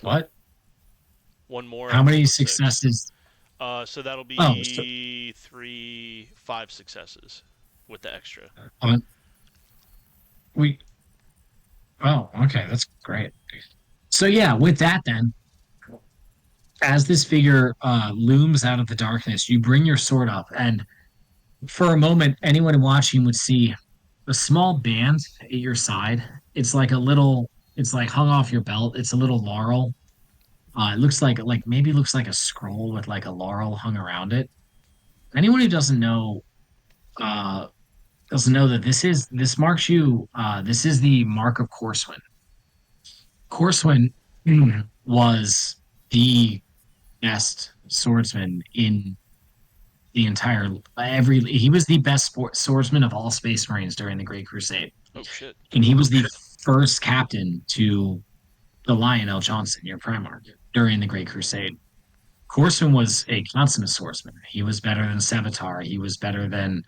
What? 1 more. How many equals 6. successes? So that'll be Oh, so- 5 successes with the extra. We. Oh, okay, that's great. So yeah, with that then, as this figure looms out of the darkness, you bring your sword up, and for a moment, anyone watching would see a small band at your side. It's like a little. It's like hung off your belt. It's a little laurel. It looks like maybe looks like a scroll with like a laurel hung around it. Anyone who doesn't know that this marks you. This is the mark of Corswin. Corswin was the best swordsman in the entire he was the best swordsman of all Space Marines during the Great Crusade, Oh shit. and he was the first captain to the Lionel Johnson, your Primarch, during the Great Crusade. Corswin was a consummate swordsman. He was better than Sevatar. He was better than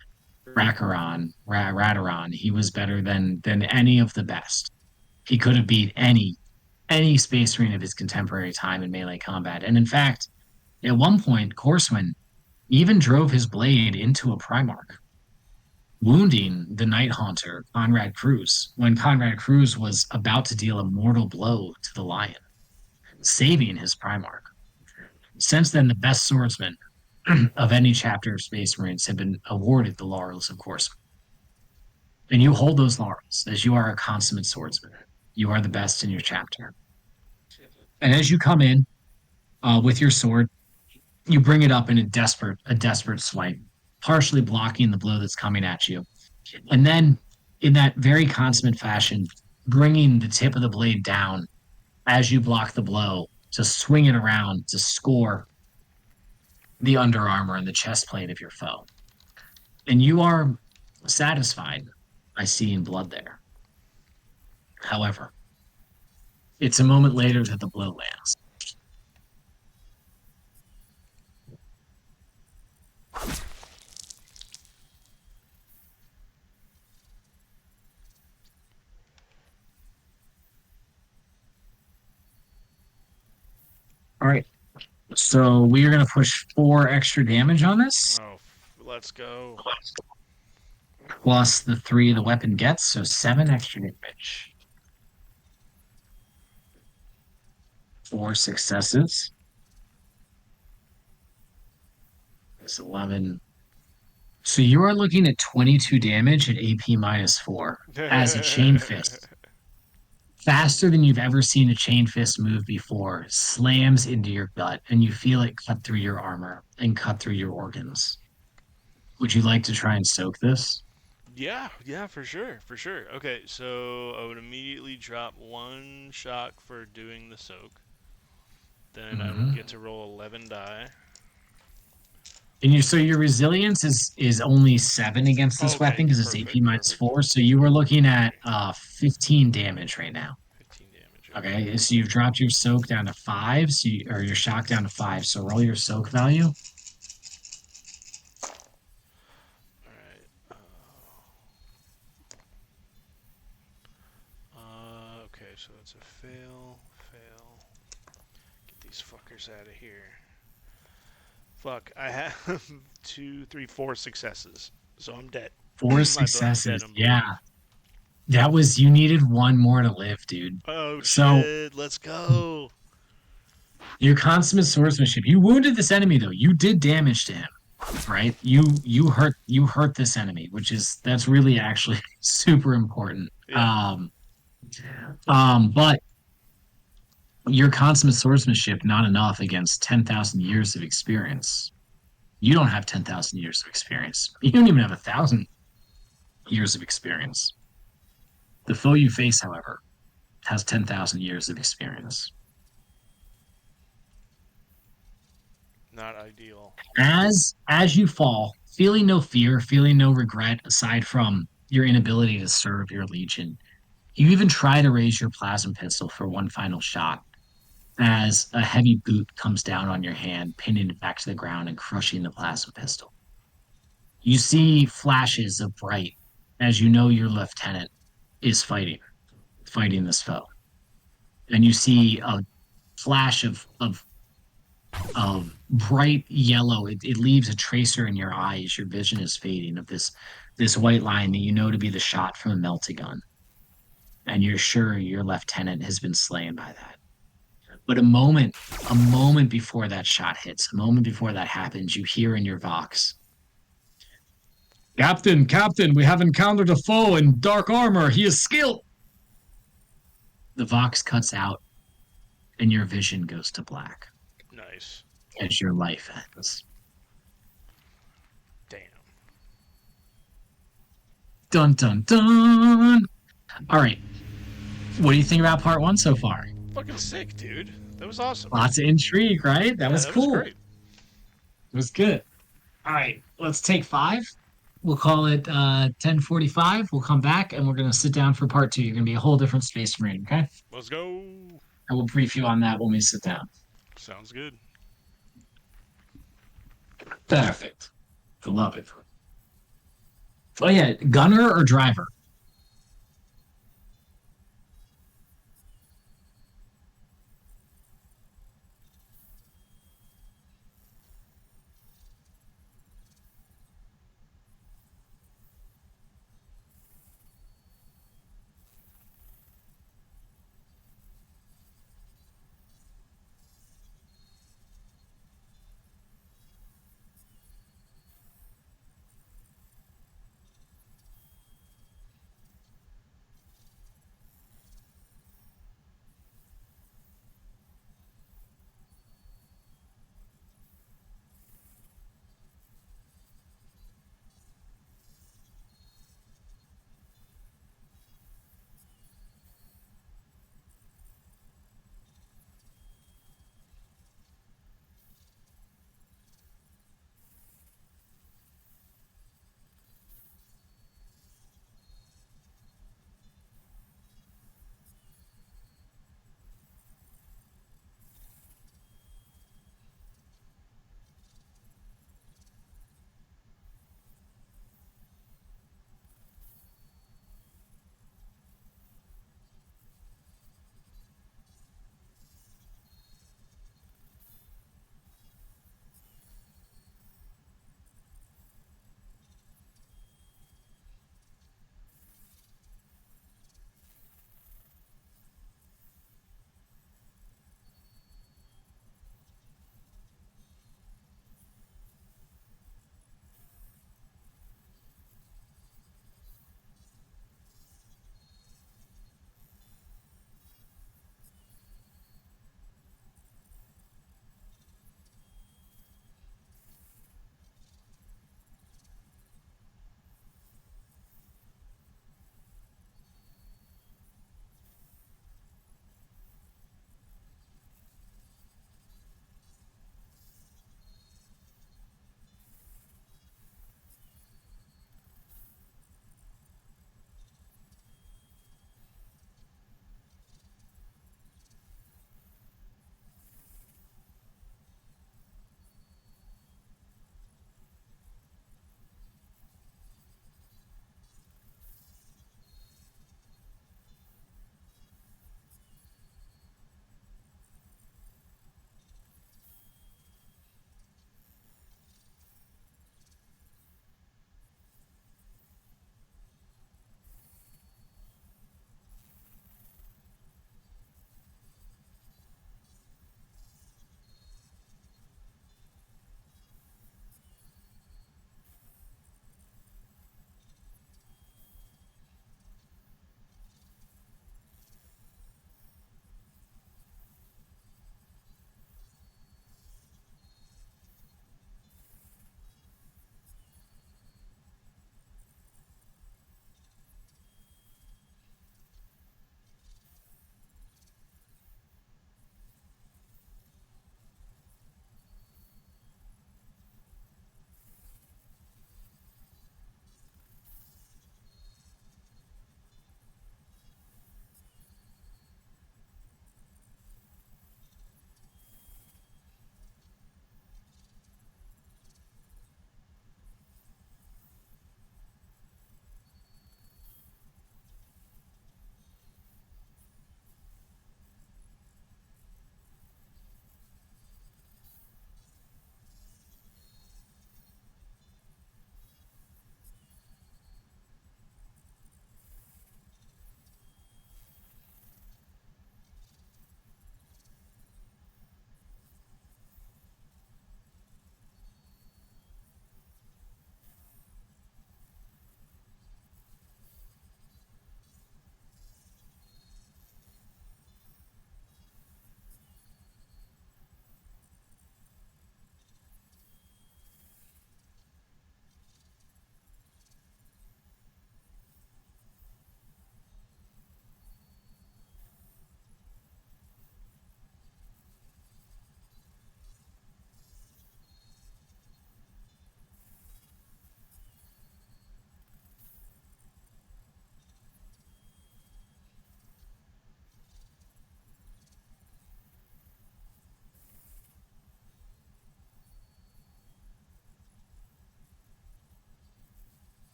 Radaron. He was better than any of the best. He could have beat any Space Marine of his contemporary time in melee combat. And in fact, at one point, Corswin even drove his blade into a Primarch. wounding the Night Haunter, Conrad Cruz, when Conrad Cruz was about to deal a mortal blow to the lion, saving his Primarch. Since then, the best swordsmen of any chapter of Space Marines have been awarded the laurels, of course. And you hold those laurels as you are a consummate swordsman. You are the best in your chapter. And as you come in with your sword, you bring it up in a desperate swipe, partially blocking the blow that's coming at you. And then, in that very consummate fashion, bringing the tip of the blade down as you block the blow to swing it around to score the under armor and the chest plate of your foe. And you are satisfied by seeing blood there. However, it's a moment later that the blow lands. All right. So we are going to push 4 extra damage on this, Oh, let's go. plus the 3 the weapon gets, so 7 extra damage. 4 successes. It's 11. So you are looking at 22 damage at AP -4 as a chain fist, faster than you've ever seen a chain fist move before, slams into your gut, and you feel it cut through your armor and cut through your organs. Would you like to try and soak this? Yeah, for sure, for sure. Okay, so I would immediately drop 1 shock for doing the soak. Then I would get to roll 11 die. And so your resilience is only 7 against this Okay, weapon because it's perfect, AP -4. So you were looking at 15 damage right now. 15 damage. Okay, so you've dropped your soak down to 5, or your shock down to 5. So roll your soak value. Alright. Okay, so that's a fail. Get these fuckers out of here. Fuck, I have 2, 3, 4 successes. So I'm dead. 4 successes. Yeah. That was, you needed 1 more to live, dude. Oh So- shit, let's go. Your consummate swordsmanship. You wounded this enemy though. You did damage to him, right? You hurt this enemy, that's really actually super important. Yeah. But your consummate swordsmanship not enough against 10,000 years of experience. You don't have 10,000 years of experience. You don't even have 1,000 years of experience. The foe you face, however, has 10,000 years of experience. Not ideal. As you fall, feeling no fear, feeling no regret aside from your inability to serve your legion, you even try to raise your plasma pistol for one final shot as a heavy boot comes down on your hand, pinning it back to the ground and crushing the plasma pistol. You see flashes of bright as you know your lieutenant is fighting this foe. And you see a flash of bright yellow. It leaves a tracer in your eye as your vision is fading of this white line that you know to be the shot from a melta-gun. And you're sure your lieutenant has been slain by that. But a moment before that shot hits, a moment before that happens, you hear in your Vox, Captain, we have encountered a foe in dark armor. He is skilled. The Vox cuts out, and your vision goes to black. Nice. As your life ends. Damn. Dun dun dun. All right. What do you think about part 1 so far? Fucking sick, dude. That was awesome. Lots of intrigue, right? That was cool. Was great. It was good. All right, let's take 5. We'll call it 10:45. We'll come back and we're going to sit down for part 2. You're going to be a whole different Space Marine, okay? Let's go. I will brief you on that when we sit down. Sounds good. Perfect. I love it. Oh yeah, gunner or driver?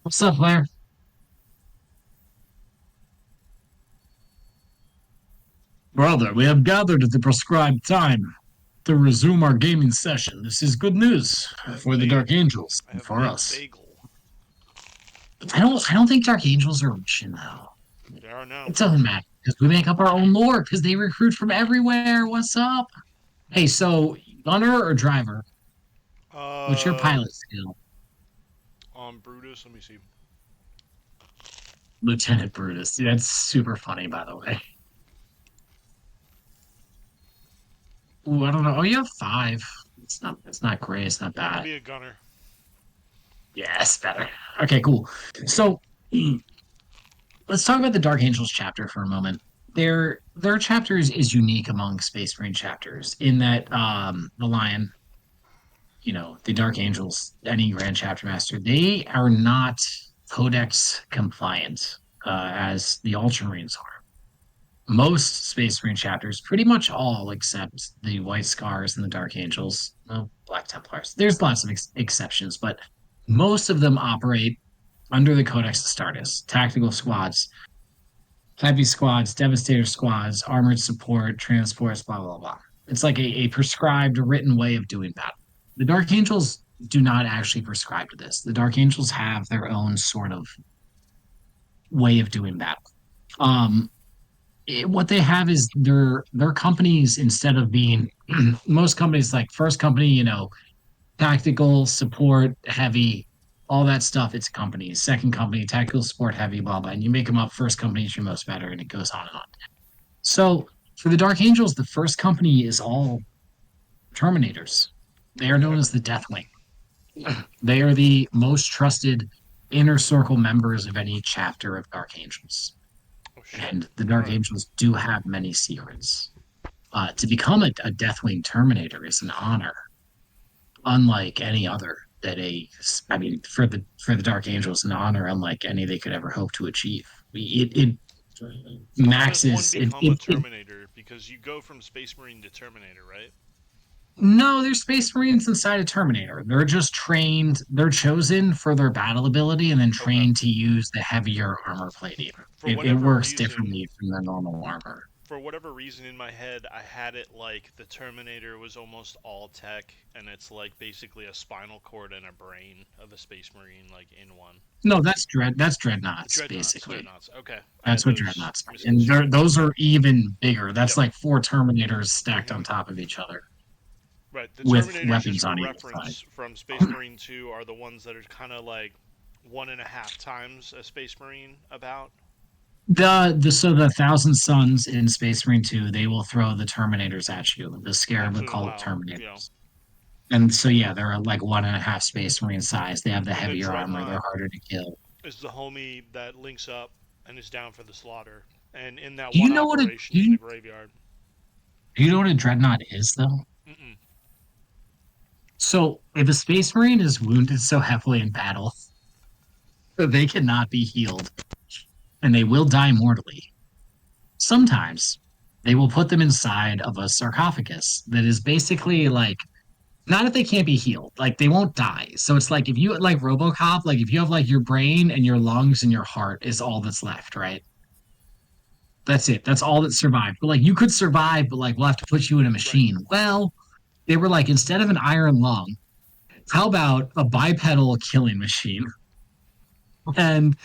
What's up, Blair? Brother, we have gathered at the prescribed time to resume our gaming session. This is good news for the Dark Angels I and have for made us. bagel. I don't think Dark Angels are Russian though. They are now. It doesn't matter because we make up our own lore because they recruit from everywhere. What's up? Hey, so gunner or driver? What's your Uh, pilot skill? on Brutus, let me see. Lieutenant Brutus. That's super funny, by the way. Ooh, I don't know. Oh, you have 5. It's not great. It's not I'll bad. be a gunner. Yes, better. Okay, cool. So let's talk about the Dark Angels chapter for a moment. Their chapters is unique among Space Marine chapters in that the Lion, the Dark Angels, any Grand Chapter Master, they are not Codex compliant as the Ultramarines are. Most Space Marine chapters, pretty much all except the White Scars and the Dark Angels, well, Black Templars. There's lots of exceptions, but most of them operate under the Codex Astartes, tactical squads, heavy squads, devastator squads, armored support, transports, blah, blah, blah. It's like a prescribed, written way of doing battle. The Dark Angels do not actually prescribe to this. The Dark Angels have their own sort of way of doing battle. Um, what they have is their companies instead of being most companies like first company, tactical support heavy, all that stuff. It's companies. Second company, tactical support heavy, blah blah. And you make them up. First company is your most better, and it goes on and on. So for the Dark Angels, the first company is all Terminators. They are known as the Deathwing. They are the most trusted inner circle members of any chapter of Dark Angels. Oh shit. And the Dark Alright. Angels do have many secrets. To become a Deathwing Terminator is an honor, unlike any other I mean, for the Dark Angels, an honor unlike any they could ever hope to achieve. It How does one maxes. become a Terminator? Because you go from Space Marine to Terminator, right? No, they're Space Marines inside a Terminator. They're just trained. They're chosen for their battle ability and then Okay. trained to use the heavier armor plating. For It whatever works reason, differently from the normal armor. for whatever reason in my head, I had it like the Terminator was almost all tech, and it's like basically a spinal cord and a brain of a Space Marine, like in one. No, that's Dreadnoughts, Dreadnoughts, basically. Dreadnoughts. Okay. That's I what had those Dreadnoughts are. And misconstrued. those are even bigger. That's Yep. like 4 Terminators stacked Mhm. on top of each other Right. The with Terminators, weapons just for on either reference, side. from Space Marine 2 are the ones that are kind of like 1.5 times a Space Marine about. The Thousand Suns in Space Marine 2, they will throw the Terminators at you. The Scarab Once in a call it while, Terminators. And so yeah, they're like 1.5 Space Marine size. They have the And the heavier armor. They're Dreadnought harder to kill. is the homie that links up and is down for the slaughter. And in that Do you one know what a operation in the graveyard. do you know what a dreadnought is though? Mm-mm. So if a Space Marine is wounded so heavily in battle, they cannot be healed, and they will die mortally. Sometimes they will put them inside of a sarcophagus that is basically like not if they can't be healed, like they won't die. So it's like if you like RoboCop, like if you have like your brain and your lungs and your heart is all that's left, right? That's it. That's all that survived. But like you could survive, but like we'll have to put you in a machine. Well, they were like instead of an iron lung, how about a bipedal killing machine? And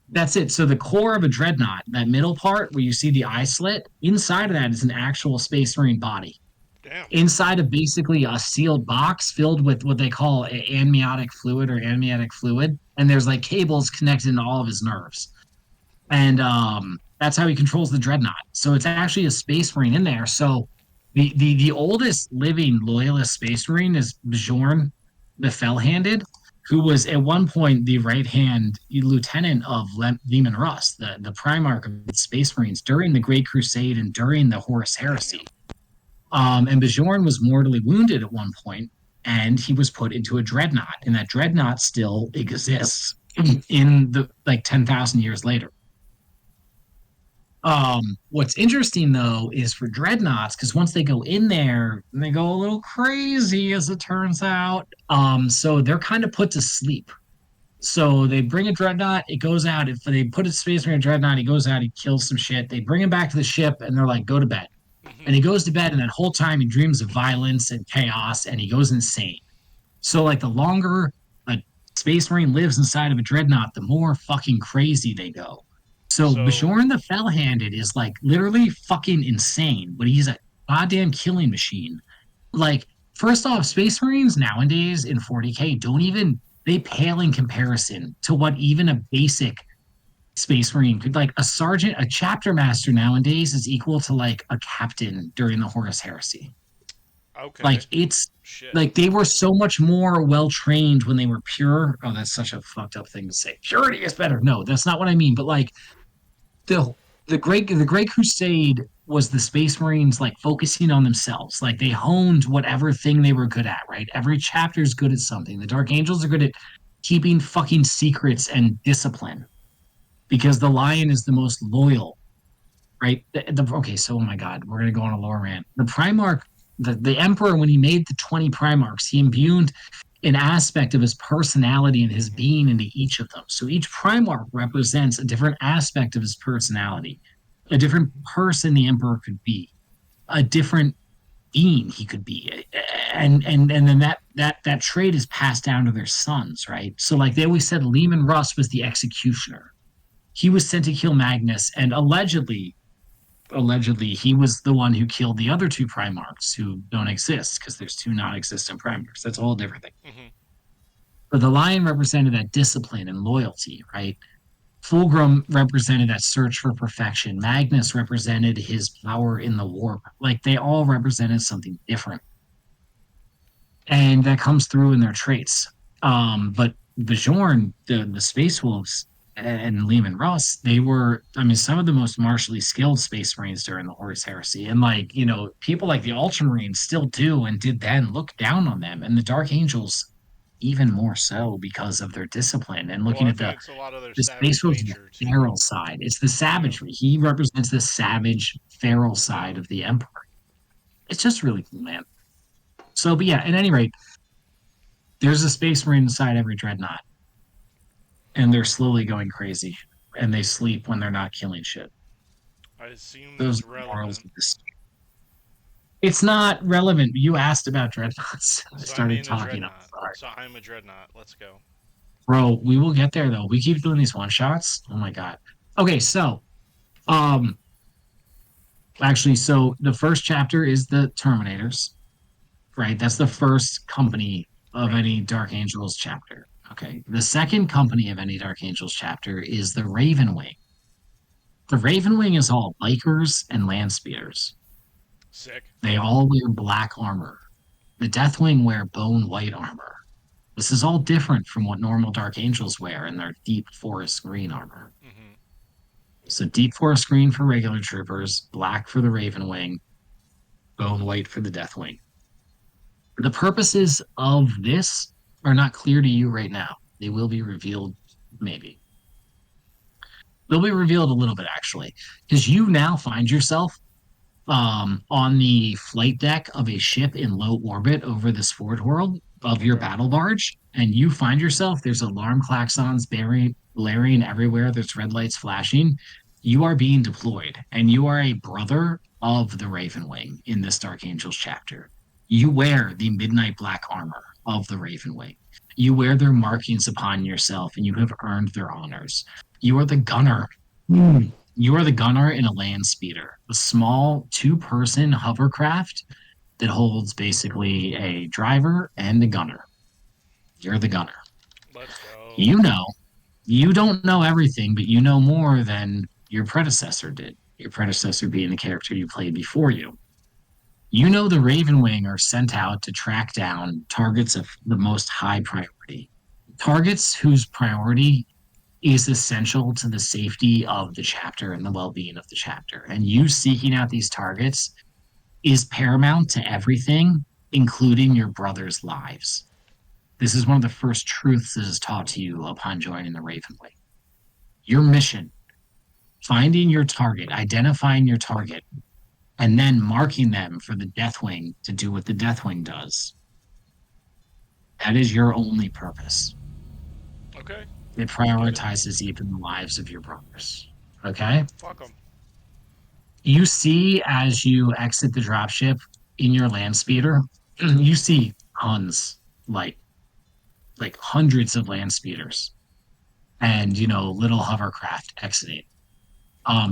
that's it. So the core of a dreadnought, that middle part where you see the eye slit, inside of that is an actual Space Marine body. Damn. Inside of basically a sealed box filled with what they call amniotic fluid, and there's like cables connected to all of his nerves. And that's how he controls the dreadnought. So it's actually a Space Marine in there. So the oldest living loyalist Space Marine is Bjorn the Fell-Handed, who was at one point the right hand lieutenant of Leman Russ, the Primarch of the Space Marines during the Great Crusade and during the Horus Heresy. And Bjorn was mortally wounded at one point, and he was put into a dreadnought, and that dreadnought still exists in the like 10,000 years later. What's interesting though is for dreadnoughts, because once they go in there, they go a little crazy, as it turns out. So they're kind of put to sleep So they bring a dreadnought, it goes out. If they put a space marine in a dreadnought, he goes out, he kills some shit. They bring him back to the ship, and they're like, "Go to bed." And he goes to bed, and that whole time he dreams of violence and chaos, and he goes insane. So like the longer a space marine lives inside of a dreadnought, the more fucking crazy they go. So So- Bajorn the Fell-Handed is like literally fucking insane, but he's a goddamn killing machine. Like, first off, space marines nowadays in 40k don't even they pale in comparison to what even a basic space marine could like a sergeant, a chapter master nowadays is equal to like a captain during the Horus Heresy. Okay. Like it's Shit. like they were so much more well trained when they were pure. Oh, that's such a fucked up thing to say. Purity is better. No, that's not what I mean. But like the the Great Crusade was the Space Marines like focusing on themselves. Like they honed whatever thing they were good at, right? Every chapter is good at something. The Dark Angels are good at keeping fucking secrets and discipline because the Lion is the most loyal, right? Okay, so oh my god, we're gonna go on a lore rant. The Primarch, the Emperor, when he made the 20 Primarchs, he imbued an aspect of his personality and his being into each of them. So each Primarch represents a different aspect of his personality, a different person the Emperor could be, a different being he could be, and then that trait is passed down to their sons, right? So like they always said, Leman Russ was the executioner. He was sent to kill Magnus, and allegedly he was the one who killed the other two Primarchs who don't exist because there's two non-existent Primarchs. That's a whole different thing. Mhm. But the Lion represented that discipline and loyalty, right? Fulgrim represented that search for perfection. Magnus represented his power in the warp. Like they all represented something different, and that comes through in their traits. But Bajorn, the Space Wolves, and Leman Russ, they were, I mean, some of the most martially skilled Space Marines during the Horus Heresy. And like, you know, people like the Ultramarines still do and did then look down on them. And the Dark Angels, even more so because of their discipline. And looking Well, I at think it's a lot of their the savage Space Wolves, nature the too. feral side. It's the savagery. He represents the savage, feral side of the Emperor. It's just really cool, man. So, but yeah, at any rate, there's a Space Marine inside every dreadnought, and they're slowly going crazy, and they sleep when they're not killing shit. I assume Those that's are the morals relevant. of this. It's not relevant. You asked about dreadnoughts. I So I'm started being a talking. I'm dreadnought. sorry. So I'm a dreadnought. Let's go. Bro, we will get there though. We keep doing these one shots. Oh my god. Okay, so um actually, so the first chapter is the Terminators, right? That's the first company of Right. any Dark Angels chapter. Okay. The second company of any Dark Angels chapter is the Raven Wing. The Raven Wing is all bikers and land speeders. Sick. They all wear black armor. The Deathwing wear bone white armor. This is all different from what normal Dark Angels wear in their deep forest green armor. Hmm. So deep forest green for regular troopers, black for the Raven Wing, bone white for the Deathwing. The purposes of this are not clear to you right now. They will be revealed, maybe. They'll be revealed a little bit, actually, because you now find yourself on the flight deck of a ship in low orbit over the sport world of your Okay. battle barge, and you find yourself, there's alarm klaxons blaring everywhere, there's red lights flashing. You are being deployed, and you are a brother of the Raven Wing in this Dark Angels chapter. You wear the midnight black armor of the Raven Wing. You wear their markings upon yourself, and you have earned their honors. You are the gunner. You are the gunner in a land speeder, a small two-person hovercraft that holds basically a driver and a gunner. You're the gunner. Let's go. You don't know everything, but you know more than your predecessor did. Your predecessor being the character you played before you. You know the Raven Wing are sent out to track down targets of the most high priority. Targets whose priority is essential to the safety of the chapter and the well-being of the chapter. And you seeking out these targets is paramount to everything, including your brother's lives. This is one of the first truths that is taught to you upon joining the Raven Wing. Your mission, finding your target, identifying your target, and then marking them for the Deathwing to do what the Deathwing does. That is your only purpose. Okay. It prioritizes even the lives of your brothers. Okay? Fuck them. You see as you exit the dropship in your land speeder, you see tons, like hundreds of land speeders and little hovercraft exiting.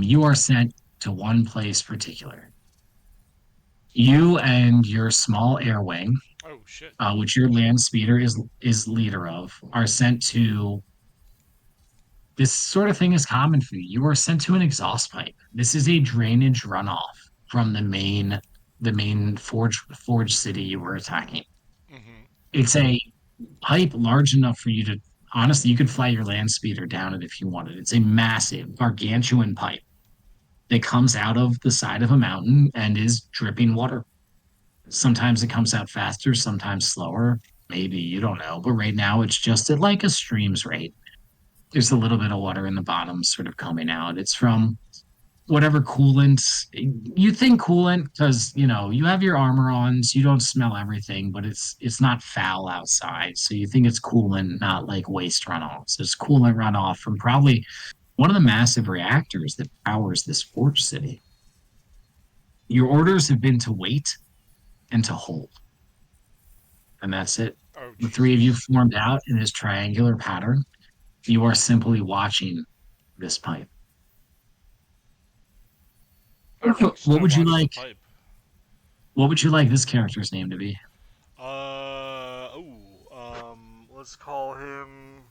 You are sent to one place particular. You and your small air wing, Oh shit. which your land speeder is leader of, are sent to this sort of thing is common for you. You are sent to an exhaust pipe. This is a drainage runoff from the main forge city you were attacking. Mm-hmm. It's a pipe large enough for you to honestly you could fly your land speeder down it if you wanted. It's a massive gargantuan pipe that comes out of the side of a mountain and is dripping water. Sometimes it comes out faster, sometimes slower. Maybe you don't know, but right now it's just at like a stream's rate. There's a little bit of water in the bottom sort of coming out. It's from whatever coolant you think coolant because you have your armor on, so you don't smell everything, but it's not foul outside, so you think it's coolant, not like waste runoff. So it's coolant runoff from probably one of the massive reactors that powers this forge city. Your orders have been to wait and to hold, and that's it. Oh The three of Jesus. you formed out in this triangular pattern. You are simply watching this pipe. What would you Watch the like? pipe. What would you like this character's name to be? Let's call him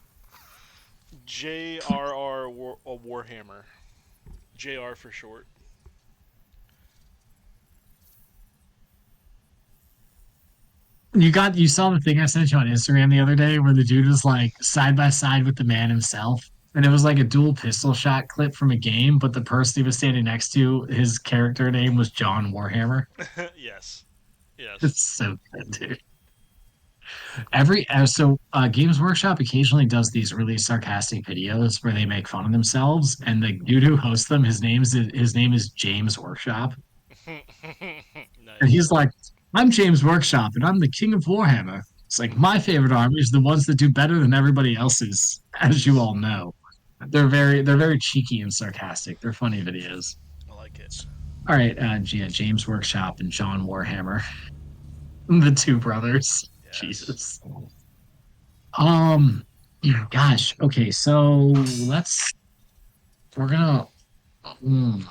J.R.R. Warhammer. JR for short. You saw the thing I sent you on Instagram the other day where the dude was like side by side with the man himself. And it was like a dual pistol shot clip from a game, but the person he was standing next to, his character name was John Warhammer. Yes. Yes. It's so good, dude. Games Workshop occasionally does these really sarcastic videos where they make fun of themselves, and the dude who hosts them, his name is James Workshop, and Nice. he's like, "I'm James Workshop, and I'm the king of Warhammer." It's like my favorite armies, the ones that do better than everybody else's, as you all know. They're very cheeky and sarcastic. They're funny videos. I like it. All right, James Workshop and John Warhammer, the two brothers. Yes. Jesus. Um, gosh. Okay, so let's. We're gonna. mm,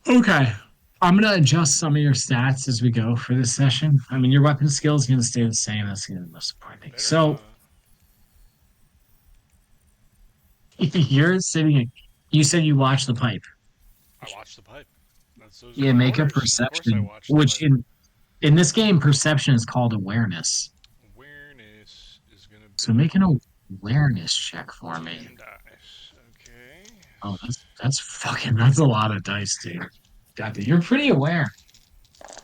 Okay, I'm gonna adjust some of your stats as we go for this session. I mean, your weapon skill is gonna stay the same. That's gonna be the most important thing. Better So not. you're sitting. You said you watched the pipe. I watched the pipe. Those are Yeah, my make a orders. Of course I perception. watched the Which pipe. in this game, perception is called awareness. Awareness is gonna So be make an awareness check for me. 10 dice. Okay. Oh, that's a lot of dice, dude. God, dude, you're pretty aware. Alright.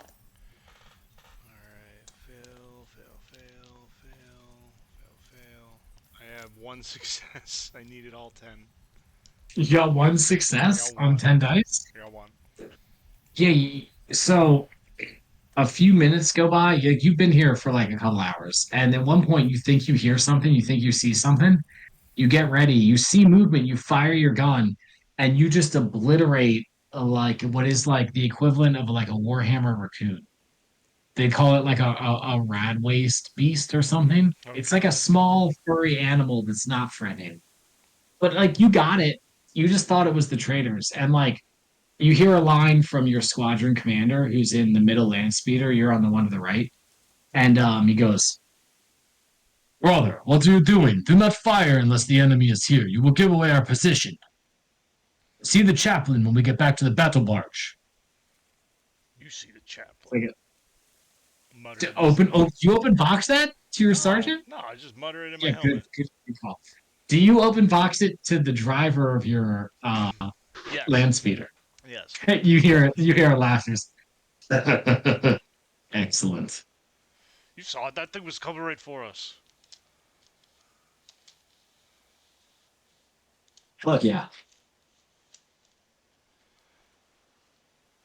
Fail, fail, fail, fail, fail, fail. I have one success. I needed all 10. You got one success I got on one. 10 dice. I got one. Yeah. So a few minutes go by. You've been here for like a couple hours, and at one point you think you hear something. You think you see something. You get ready. You see movement. You fire your gun, and you just obliterate like what is like the equivalent of like a Warhammer raccoon. They call it like a rad waste beast or something. It's like Okay. a small furry animal that's not threatening. But like you got it. You just thought it was the traitors. And like you hear a line from your squadron commander who's in the middle land speeder. You're on the one to the right. And he goes, "Brother, what are you doing? Do not fire unless the enemy is here. You will give away our position. See the chaplain when we get back to the battle barge." You see the chaplain. Like Mutter to in open his- oh, do you open box that to your No, sergeant? no, I just mutter it in my Yeah, helmet. good call. Do you open box it to the driver of your Yes. land speeder? Yes. You hear laughter. Excellent. You saw it. That thing was coming right for us. Look, yeah.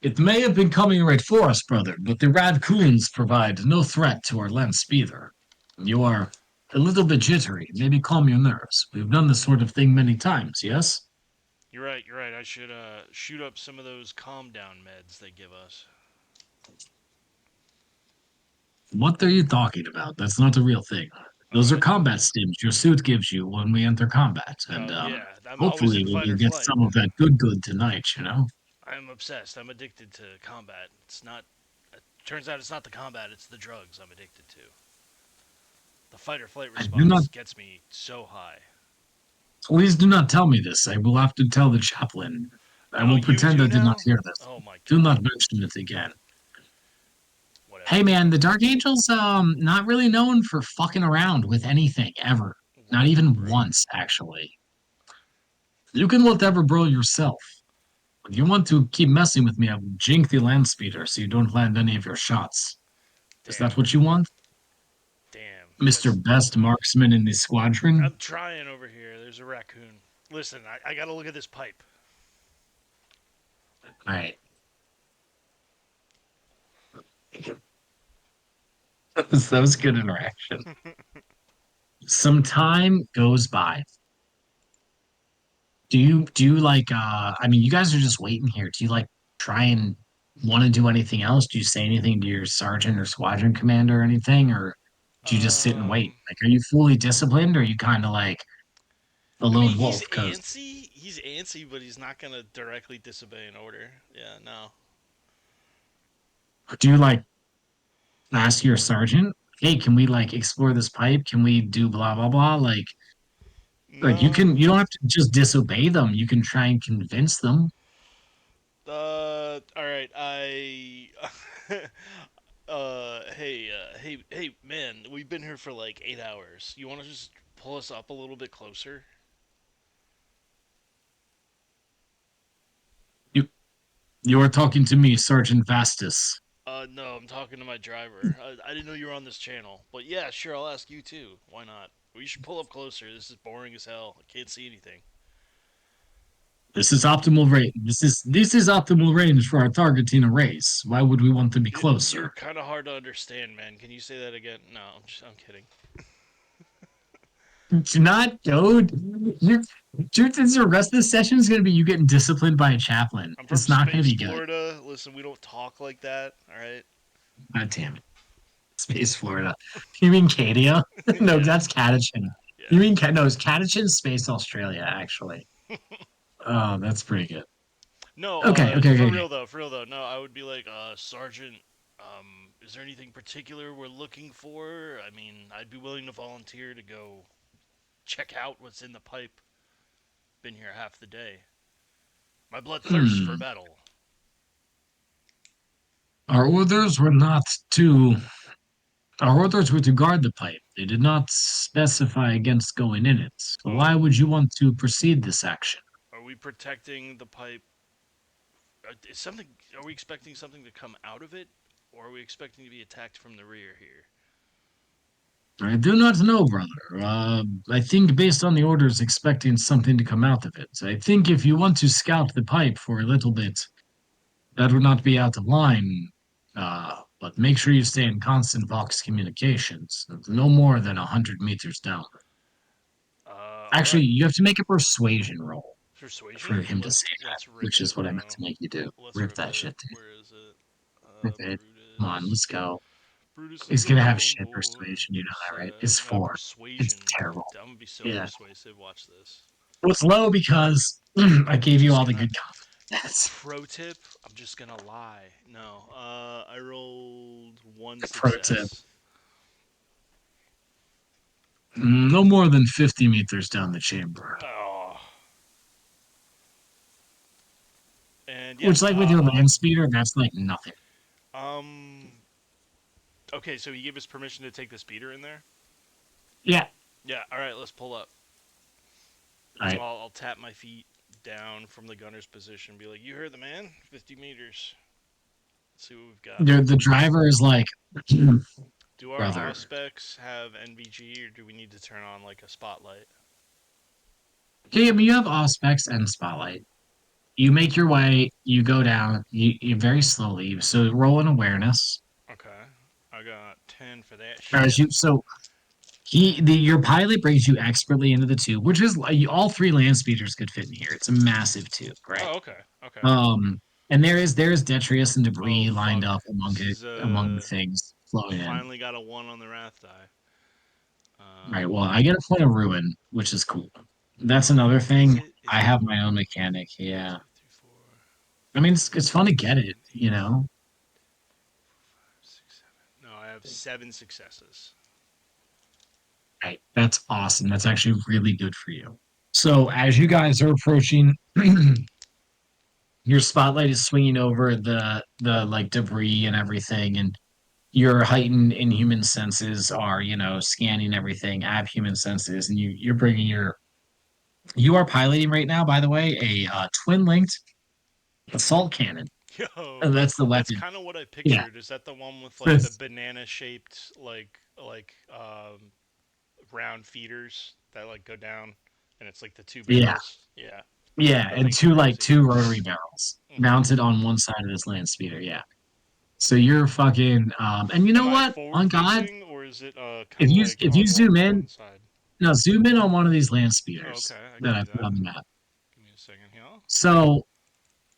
It may have been coming right for us, brother, but the raccoons provide no threat to our land speeder. You are a little bit jittery. Maybe calm your nerves. We've done this sort of thing many times, yes? You're right. You're right. I should shoot up some of those calm down meds they give us. What are you talking about? That's not a real thing. Those are Alright. combat stims your suit gives you when we enter combat, and Yeah, I'm always hopefully in fight we'll or get flight. some of that good tonight. You know. I'm obsessed. I'm addicted to combat. It's not. It turns out it's not the combat. It's the drugs I'm addicted to. The fight or flight I do not. response gets me so high. Please do not tell me this. I will have to tell the chaplain. I Oh, will you pretend do I did not now? hear this. Oh my Do god. not mention it again. Whatever. Hey man, the Dark Angels not really known for fucking around with anything ever. Not even Great. once, actually. You can whatever bro yourself. If you want to keep messing with me, I will jink the land speeder so you don't land any of your shots. Is Damn. that what you want? Damn. Mr. Best Marksman in the squadron? I'm trying over here. There's a raccoon. Listen, I gotta look at this pipe. Alright. That was good interaction. Some time goes by. Do you like I mean you guys are just waiting here. Do you like try and want to do anything else? Do you say anything to your sergeant or squadron commander or anything? Or do you just sit and wait? Um, Like are you fully disciplined or are you kinda like a I mean, lone he's wolf? Because antsy. He's antsy, but he's not gonna directly disobey an order. Yeah, no. do you like ask your sergeant, hey, can we like explore this pipe? Can we do blah blah blah? Like No. you don't have to just disobey them. You can try and convince them. All right. Hey, man. We've been here for like 8 hours. You want to just pull us up a little bit closer? You are talking to me, Sergeant Vastus. No, I'm talking to my driver. I didn't know you were on this channel, but yeah, sure. I'll ask you too. Why not? We should pull up closer. This is boring as hell. I can't see anything. This is optimal range. This is optimal range for our targeting a race. Why would we want to be You're closer? kind of hard to understand, man. Can you say that again? No, I'm kidding. Do not, dude. Truth is, the rest of the session is going to be you getting disciplined by a chaplain. I'm from It's not going to Space, be good. Florida. Listen, we don't talk like that. All right. God damn it. Space Florida. You mean Cadia? No, Yeah. that's Catachin. Yeah. You mean no? It's Catachin Space Australia, actually. Oh, that's pretty good. No, Okay. for real though. No, I would be like, Sergeant, is there anything particular we're looking for? I mean, I'd be willing to volunteer to go check out what's in the pipe. Been here half the day. My blood thirsts for battle. Our orders were not to. Our orders were to guard the pipe. They did not specify against going in it. So why Oh, would you want to proceed this action? are we protecting the pipe? Is something? Are we expecting something to come out of it, or are we expecting to be attacked from the rear here? I do not know, brother. I think based on the orders, expecting something to come out of it. I think if you want to scout the pipe for a little bit, that would not be out of line. But make sure you stay in constant Vox communications, no more than 100 meters down. All Actually, right. you have to make a persuasion roll for Persuasion. him to say that, Let's rip which it, is what I bro. meant to make you do. Let's Rip rip that it. shit, dude. Where is it? Rip it. Come on, Brutus. let's go. Brutus He's is a gonna have dumb shit boy. persuasion, you know that, right? It's Yeah, 4. It's persuasion. terrible. I'm gonna be so Yeah. persuasive. Watch this. Well, it's low because I gave you all the good confidence. Pro tip: I'm just gonna lie. No. I rolled one Pro tip. success. No more than 50 meters down the chamber. Oh. And yeah. Which, like with your land speeder, that's like nothing. Um. Okay, so he gave us permission to take the speeder in there. Yeah. Yeah. All right. Let's pull up. All right. So I'll tap my feet down from the gunner's position. Be like, you heard the man. 50 meters. Let's see what we've got. The driver is like, Do our brother. specs have NVG, or do we need to turn on like a spotlight? okay, I mean, you have Auspex and Spotlight. you make your way, you go down, you very slowly. So roll an awareness. Okay. I got 10 for that As shit. you so your pilot brings you expertly into the tube, which is all three land speeders could fit in here. It's a massive tube, right? Oh, okay. Okay. And there's detritus and Oh, debris lined fuck. up This is, among the things flowing in. finally got a 1 on the wrath die. Right. Well, I get a point of ruin, which is cool. That's Oh, another is thing. it? Is I it have cool? my own mechanic. Yeah. 2, 3, 4, I mean, it's fun to get 7, it. 8, 9, 10, You 6, 7. No, I have 7 successes. Right. That's awesome. That's actually really good for you. So as you guys are approaching, your spotlight is swinging over the like debris and everything, and your heightened inhuman senses are scanning everything. Abhuman senses, and you're bringing you are piloting right now. By the way, a twin linked assault cannon. Yo, And that's the that's weapon. kind of what I Yeah. pictured. Is that the one with like the This- banana shaped round feeders that like go down and it's like the 2 yeah. barrels? Yeah. Yeah, and Nothing too crazy. two rotary barrels Mhm. mounted on one side of this land speeder. Yeah. So you're fucking and you know Am I what? forward On God, facing or is it if kind of you like if you on zoom in, one side? no, zoom in on one of these land Oh, speeders okay, I that can I do put that. on the map. Give me a second here. So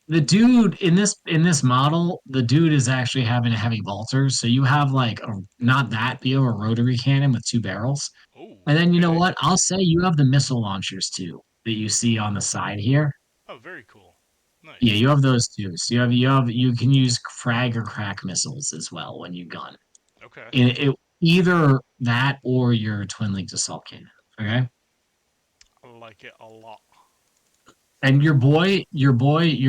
the dude in this model, the dude is actually having a heavy bolter. So you have like a not that, but you have a rotary cannon with two barrels. Oh, And then you know okay. what? I'll say you have the missile launchers too that you see on the side here. Oh, very cool. Yeah, Nice. you have those too. So you can use frag or crack missiles as well when you gun. Okay. Either that or your twin linked assault cannon. Okay. I like it a lot. And your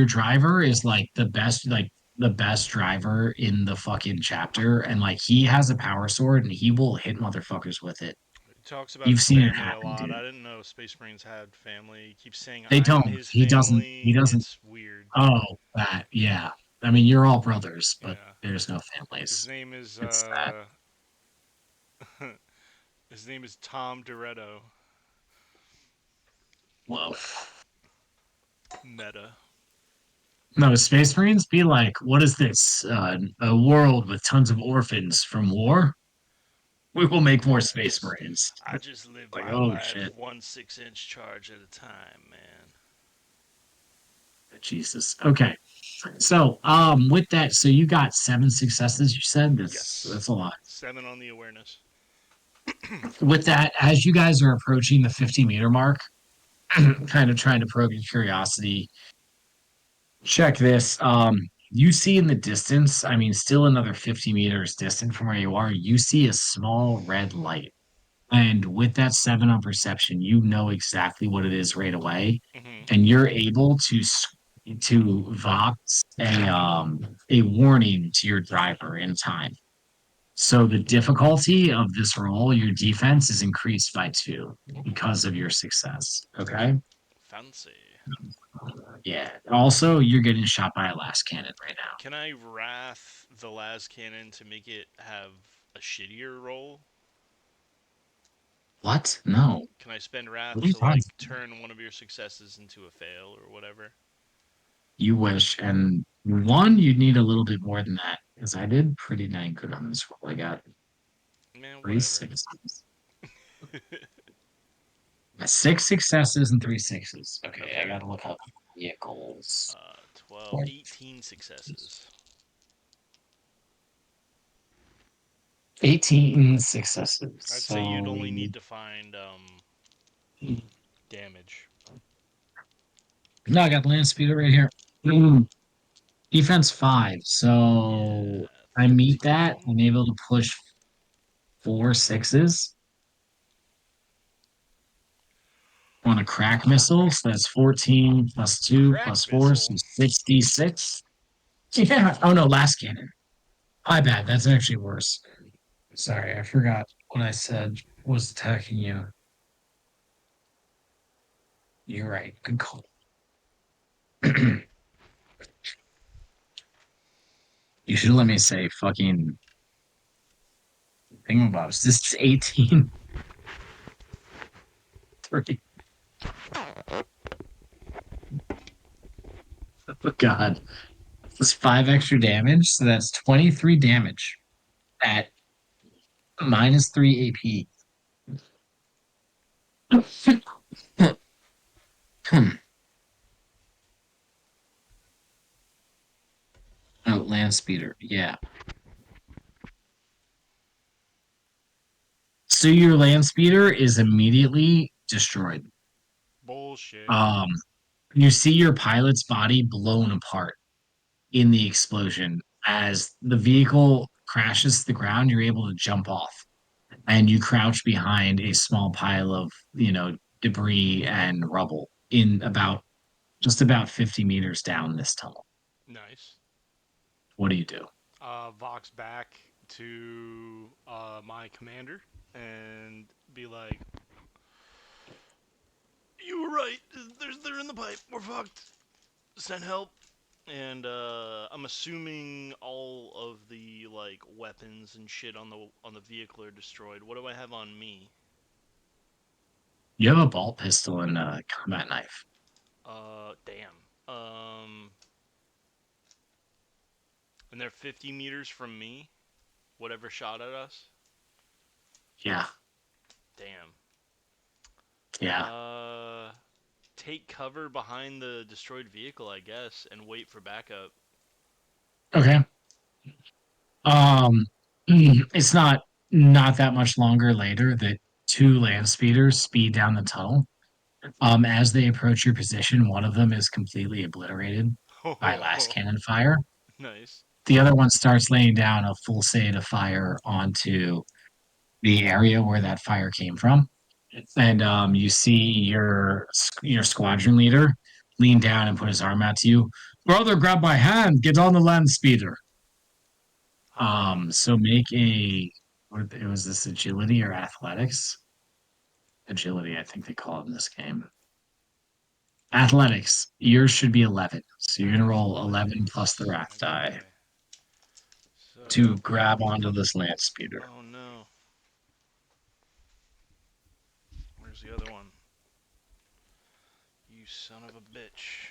driver is like the best driver in the fucking chapter. And like he has a power sword and he will hit motherfuckers with it. He talks about You've his seen it family a happen, lot. dude. I didn't know Space Marines had family. He keeps saying They I'm don't. his He family. doesn't. It's weird. Oh, that. Yeah. I mean, you're all brothers, but Yeah. there's no His families. name is It's that. his name is Tom Doretto. Whoa. Meta. No, Space Marines be like, what is this? A world with tons of orphans from war? We will make more Space Marines. I just live Like, my oh life shit. 1 6-inch charge at a time, man. Jesus. Okay. So, with that, so you got 7 successes, you said? Yes. That's a lot. 7 on the awareness. With that, as you guys are approaching the 50-meter mark, kind of trying to probe your curiosity, check this. You see in the distance, I mean, still another 50 meters distant from where you are, you see a small red light. And with that 7 on perception, you know exactly what it is right away. Hmm. And you're able to vox a warning to your driver in time. So the difficulty of this roll, your defense is increased by 2 because of your success. Okay. Fancy. Yeah. Also, you're getting shot by a last cannon right now. Can I wrath the las cannon to make it have a shittier roll? What? No. Can I spend wrath What are you to like talking? turn one of your successes into a fail or whatever? You wish. And one, you'd need a little bit more than that because I did pretty dang good on this roll. I got Man, three whatever. sixes. 6 successes and 3 6s. Okay, I gotta look up vehicles. 12, 18 successes. 18 successes. I'd say you'd only need to find damage. No, I got land speeder right here. Defense 5. So Yeah, I meet 13. that. I'm able to push 4 6s on a crack missile. So that's 14 plus 2 Crack plus 4, so missile? 66. Yeah. Oh no, last cannon. My bad. That's actually worse. Sorry, I forgot what I said was attacking you. You're right. Good call. You should let me say fucking thingamabobs. This is 18. 3. Oh God. That's 5 extra damage, so that's 23 damage at -3 AP. Oh, land speeder. Yeah. So your land speeder is immediately destroyed. Bullshit. Um, you see your pilot's body blown apart in the explosion. As the vehicle crashes to the ground, you're able to jump off and you crouch behind a small pile of, debris and rubble in about just about 50 meters down this tunnel. Nice. What do you do? Vox back to my commander and be like, "You were right. They're in the pipe. We're fucked. Send help." And I'm assuming all of the like weapons and shit on the vehicle are destroyed. What do I have on me? You have a bolt pistol and a combat knife. Damn. And they're 50 meters from me. Whatever shot at us. Yeah, Damn. yeah. Take cover behind the destroyed vehicle, I guess, and wait for backup. Okay. Um, it's not that much longer later that two land speeders speed down the tunnel. As they approach your position, one of them is completely obliterated by last Oh, cannon fire. nice. The other one starts laying down a full sade of fire onto the area where that fire came from. And you see your squadron leader lean down and put his arm out to you. Brother, grab my hand. Get on the land speeder. So make it was this agility or athletics? Agility, I think they call it in this game. Athletics. Yours should be 11. So you're gonna roll 11 plus the wrath die Okay. to So, grab onto this land speeder. oh no. Where's the other one? You son of a bitch.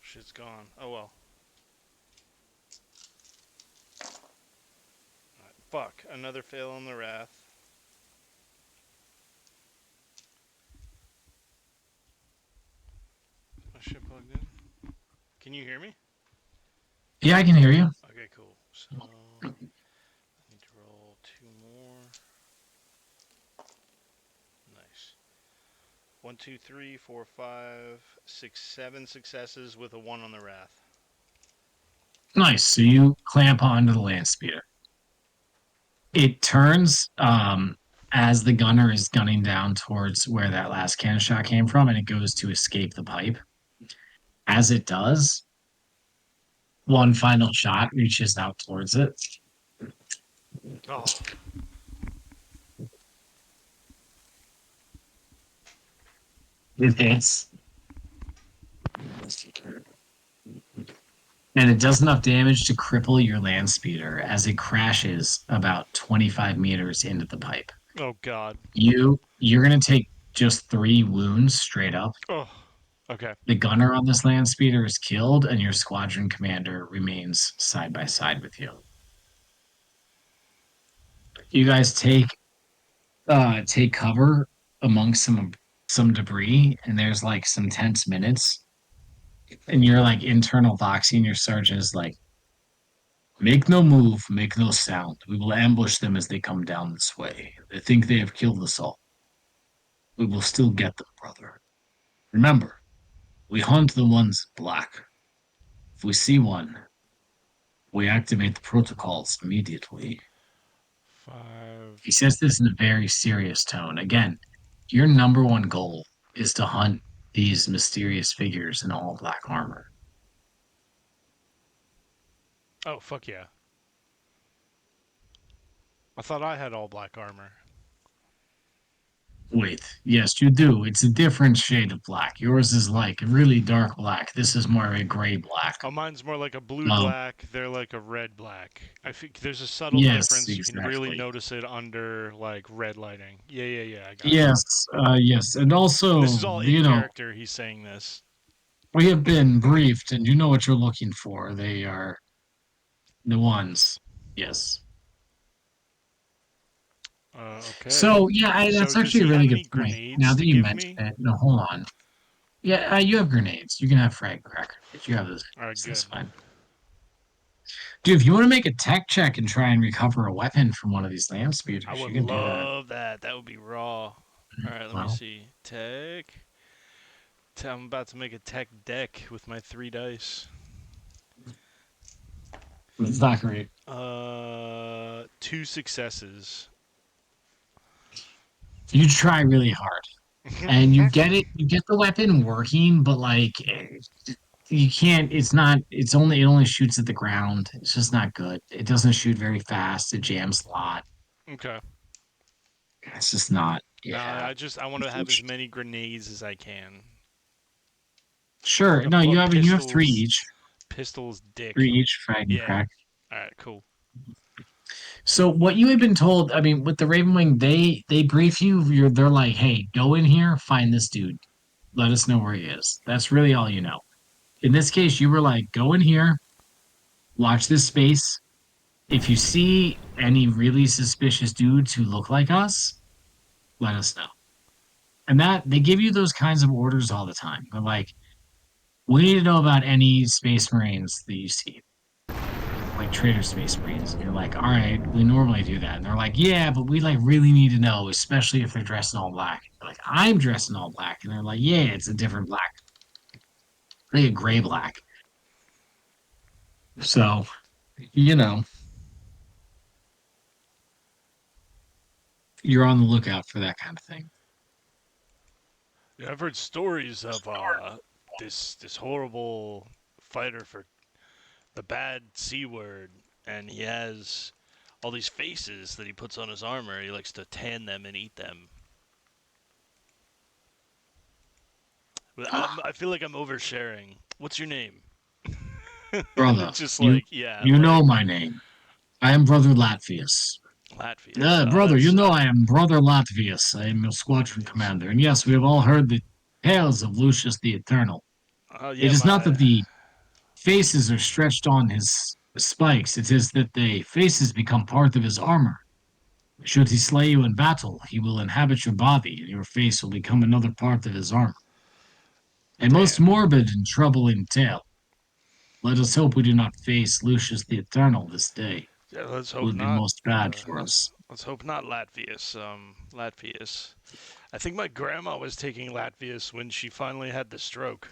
Shit's gone. Oh well. Alright, fuck. Another fail on the wrath. My shit plugged in. Can you hear me? Yeah, I can hear you. Okay, cool. So, I need to roll 2 more. Nice. 1, 2, 3, 4, 5, 6, 7 successes with a 1 on the wrath. Nice. So you clamp onto the land speeder. It turns as the gunner is gunning down towards where that last cannon shot came from, and it goes to escape the pipe. As it does, one final shot reaches out towards it. Oh. It hits. And it does enough damage to cripple your land speeder as it crashes about 25 meters into the pipe. Oh god. You're gonna take just 3 wounds straight up. Oh. Okay. The gunner on this land speeder is killed, and your squadron commander remains side by side with you. You guys take cover amongst some debris, and there's like some tense minutes. And your like internal voxing, your sergeant is like, make no move, make no sound. We will ambush them as they come down this way. They think they have killed us all. We will still get them, brother. Remember, we hunt the ones in black. If we see one, we activate the protocols immediately. 5. He says this in a very serious tone. Again, your number one goal is to hunt these mysterious figures in all black armor. Oh, fuck yeah. I thought I had all black armor. Wait, yes, you do. It's a different shade of black. Yours is like really dark black. This is more a gray black. Oh, mine's more like a blue Um, black. They're like a red black. I think there's a subtle yes, difference. You can really exactly. notice it under like red lighting. Yeah, yeah, yeah. I got you. Yes, yes, and And this is also, all in you know, character. He's saying this. we have been briefed, and you know what you're looking for. They are the ones. Yes. Okay. So yeah, So that's does actually a he really have good any point. Now grenades that to you give mention me? it, no, hold on. Yeah, you have grenades. You can have frag cracker. You have this. All right, That's good. fine. Dude, if you want to make a tech check and try and recover a weapon from one of these land I speeders, would you can do that. love that. That would be raw. All right, let me Well, see. Tech. I'm about to make a tech deck with my 3 dice. it's not great. 2 successes. You try really hard, and you get it. You get the weapon working, but like you can't. It's not. It's only. It only shoots at the ground. It's just not good. It doesn't shoot very fast. It jams a lot. Okay. It's just not. No, Yeah. I want to have as many grenades as I can. Sure. No, But you have three pistols, each. pistols, Three dick. each frag and Yeah. crack. All right, cool. So what you had been told, I mean, with the Ravenwing, they brief you. They're like, hey, go in here, find this dude. Let us know where he is. That's really all you know. In this case, you were like, go in here, watch this space. If you see any really suspicious dudes who look like us, let us know. And that they give you those kinds of orders all the time. They're like, we need to know about any space marines that you see, like Trader Space Marines. And you're like, all right, we normally do that. And they're like, yeah, but we like really need to know, especially if they're dressed in all black. You're like, I'm dressed in all black. And they're like, yeah, it's a different black, like a gray black. So, you know, you're on the lookout for that kind of thing. Yeah, I've heard stories of this horrible fighter for the bad C word, and he has all these faces that he puts on his armor. He likes to tan them and eat them. But I feel like I'm oversharing. What's your name? Brother, Just you like, yeah, you know like my name. I am Brother Latvius. Latvius. Oh, Brother, you that's know I am Brother Latvius. I am your squadron Latvius. commander. And yes, we have all heard the tales of Lucius the Eternal. Yeah, It is not that my the faces are stretched on his spikes, it is that the faces become part of his armor. Should he slay you in battle, he will inhabit your body, and your face will become another part of his armor. A most damn. morbid and troubling tale. Let us hope we do not face Lucius the Eternal this day. Yeah, let's It hope would be not. most bad for us. Let's hope not Latvius. Latvius. I think my grandma was taking Latvius when she finally had the stroke.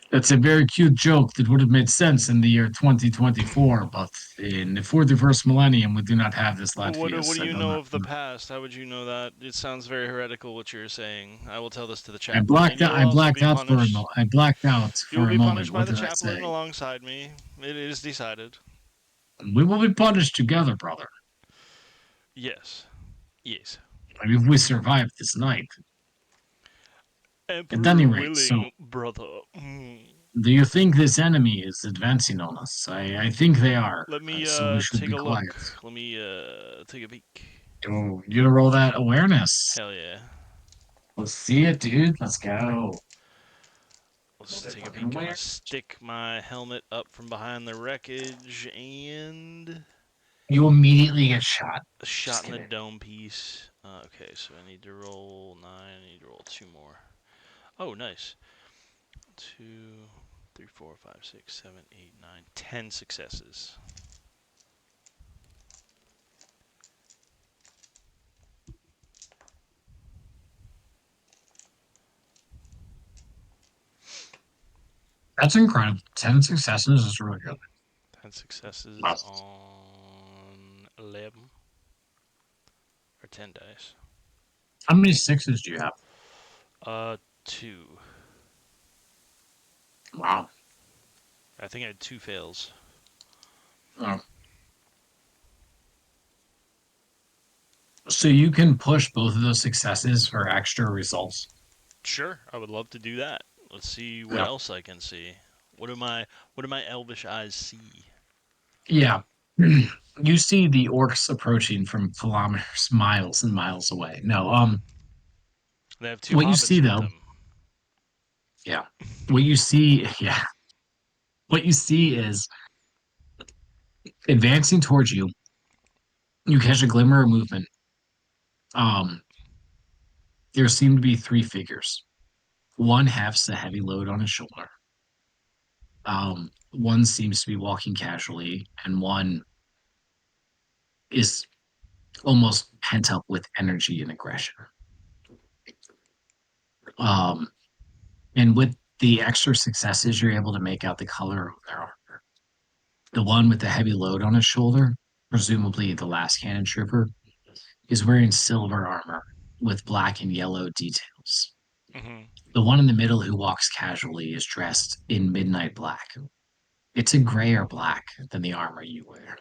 That's a very cute joke that would have made sense in the year 2024, but in the 41st millennium, we do not have this What Latvius. do I you do know not. of the past? How would you know that? It sounds very heretical what you're saying. I will tell this to the I chaplain, and blacked you out. will I also blacked be out for punished. I blacked out You will for a be moment. punished by What the did I chaplain say? alongside me. It is decided. We will be punished together, brother. Yes. Yes. I mean, if we survive this night. At any Emperor rate, so willing, brother. do you think this enemy is advancing on us? I think they are. Let me So we should take be a look. quiet. Let me take a peek. Oh, you gonna roll that awareness? Hell yeah. Let's see it, dude. Let's go. Let's Roll that take a fucking peek. I'm gonna awareness. stick my helmet up from behind the wreckage and You immediately get shot. a Just shot in the kidding. dome piece. Okay, so I need to roll 9. I need to roll 2 more. Oh, nice. 2, 3, 4, 5, 6, 7, 8, 9, 10 successes. That's incredible. 10 successes is really good. 10 successes Wow. on 11 or 10 dice. How many sixes do you have? 2. Wow. I think I had 2 fails. Oh. So you can push both of those successes for extra results. Sure, I would love to do that. Let's see what Yeah. else I can see. What do my elvish eyes see? Yeah. You see the orcs approaching from kilometers, miles and miles away. No, They have two what you see hobbits with though, them. yeah. What you see, yeah. What you see is advancing towards you, you catch a glimmer of movement. Um, there seem to be three figures. One has a heavy load on his shoulder. One seems to be walking casually, and one is almost pent up with energy and aggression. Um, and with the extra successes, you're able to make out the color of their armor. The one with the heavy load on his shoulder, presumably the last cannon trooper, is wearing silver armor with black and yellow details. Hmm. The one in the middle who walks casually is dressed in midnight black. It's a grayer black than the armor you wear.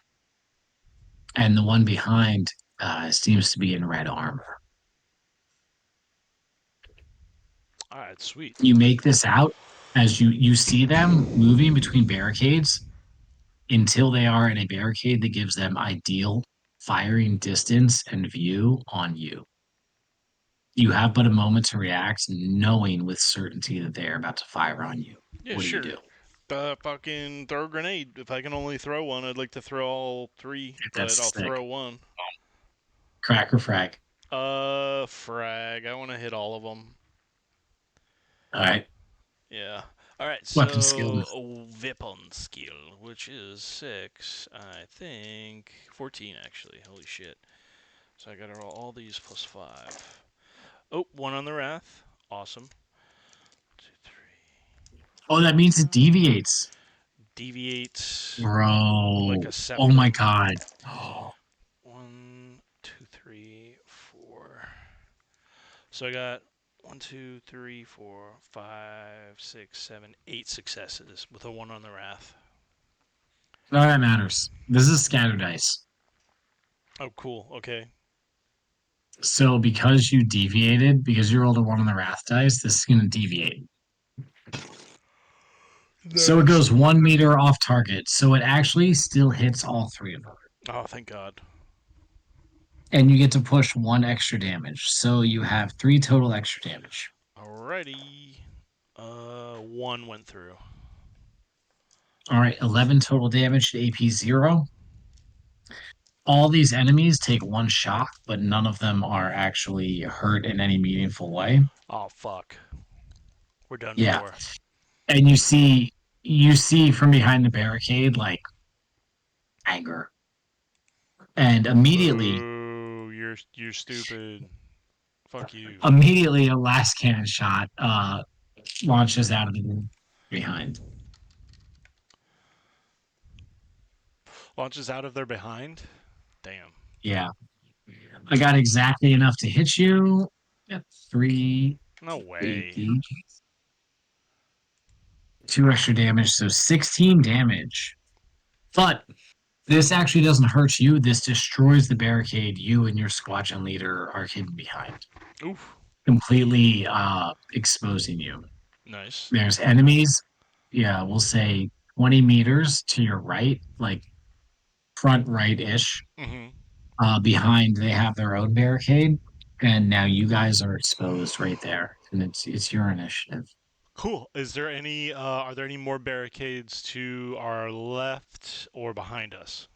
And the one behind seems to be in red armor. All right, sweet. You make this out as you see them moving between barricades until they are in a barricade that gives them ideal firing distance and view on you. You have but a moment to react, knowing with certainty that they are about to fire on you. Yeah, What do you sure. do? Fucking throw a grenade. If I can only throw one, I'd like to throw all three, but I'll That's sick. throw one. Cracker frag. Frag. I want to hit all of them. All right. Yeah. All right. Weapon skill. So weapon skill, which is 6, I think 14 actually. Holy shit. So I got to roll all these plus 5. Oh, 1 on the wrath. Awesome. 2, 3. Oh, that means it deviates. Deviate like Bro. a Oh my septum. god. 1, 2, 3, 4. So I got 1, 2, 3, 4, 5, 6, 7, 8 successes with a 1 on the wrath. None of that matters. This is scatter dice. Oh, cool. Okay. So because you deviated, because you rolled a one on the wrath dice, this is gonna deviate. So it Nice. goes 1 meter off target. So it actually still hits all three of them. Oh, thank God. And you get to push one extra damage. So you have three total extra damage. Alrighty. 1 went through. All right, 11 total damage to AP 0. All these enemies take one shock, but none of them are actually hurt in any meaningful way. Oh, fuck. We're done Yeah. for. And you see from behind the barricade like anger. And Boo, you're stupid. Fuck you. immediately a last cannon shot launches out of the room behind. Launches out of their behind? Damn. Yeah. I got exactly enough to hit you at three No way. AP. Two extra damage, so 16 damage. But this actually doesn't hurt you. This destroys the barricade you and your squadron leader are hidden behind, Oof. completely exposing you. Nice. There's enemies, yeah, we'll say 20 meters to your right, like front right ish. Mm-hmm. Behind, they have their own barricade, and now you guys are exposed right there, and it's your initiative. Cool. Are there any more barricades to our left or behind us?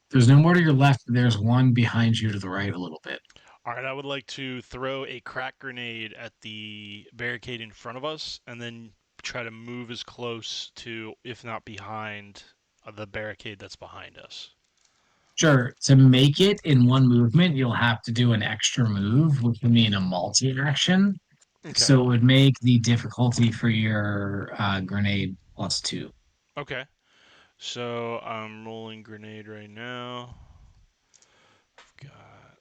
There's no more to your left. There's one behind you to the right a little bit. All right, I would like to throw a crack grenade at the barricade in front of us and then try to move as close to, if not behind, the barricade that's behind us. Sure. To make it in one movement, you'll have to do an extra move, which would mean a multi-action. Okay. So it would make the difficulty for your grenade +2. Okay. So I'm rolling grenade right now. I've got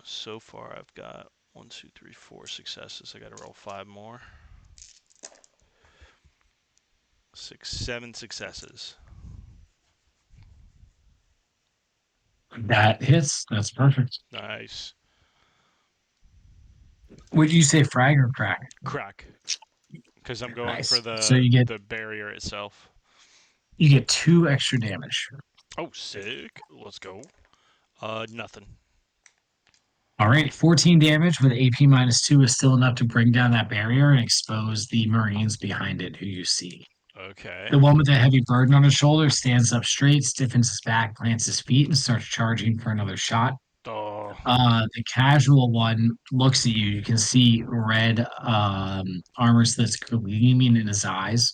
so far I've got 1, 2, 3, 4 successes. I got to roll 5 more. 6, 7 successes. That hits. That's perfect. Nice. Would you say frag or crack? Crack. Because I'm going Nice. for the So you get the barrier itself. 2 extra damage. Oh, sick. Let's go. Nothing. All right, 14 damage with AP -2 is still enough to bring down that barrier and expose the Marines behind it, who you see. Okay. The one with the heavy burden on his shoulder stands up straight, stiffens his back, plants his feet, and starts charging for another shot. Oh. The casual one looks at you. You can see red armor that's gleaming in his eyes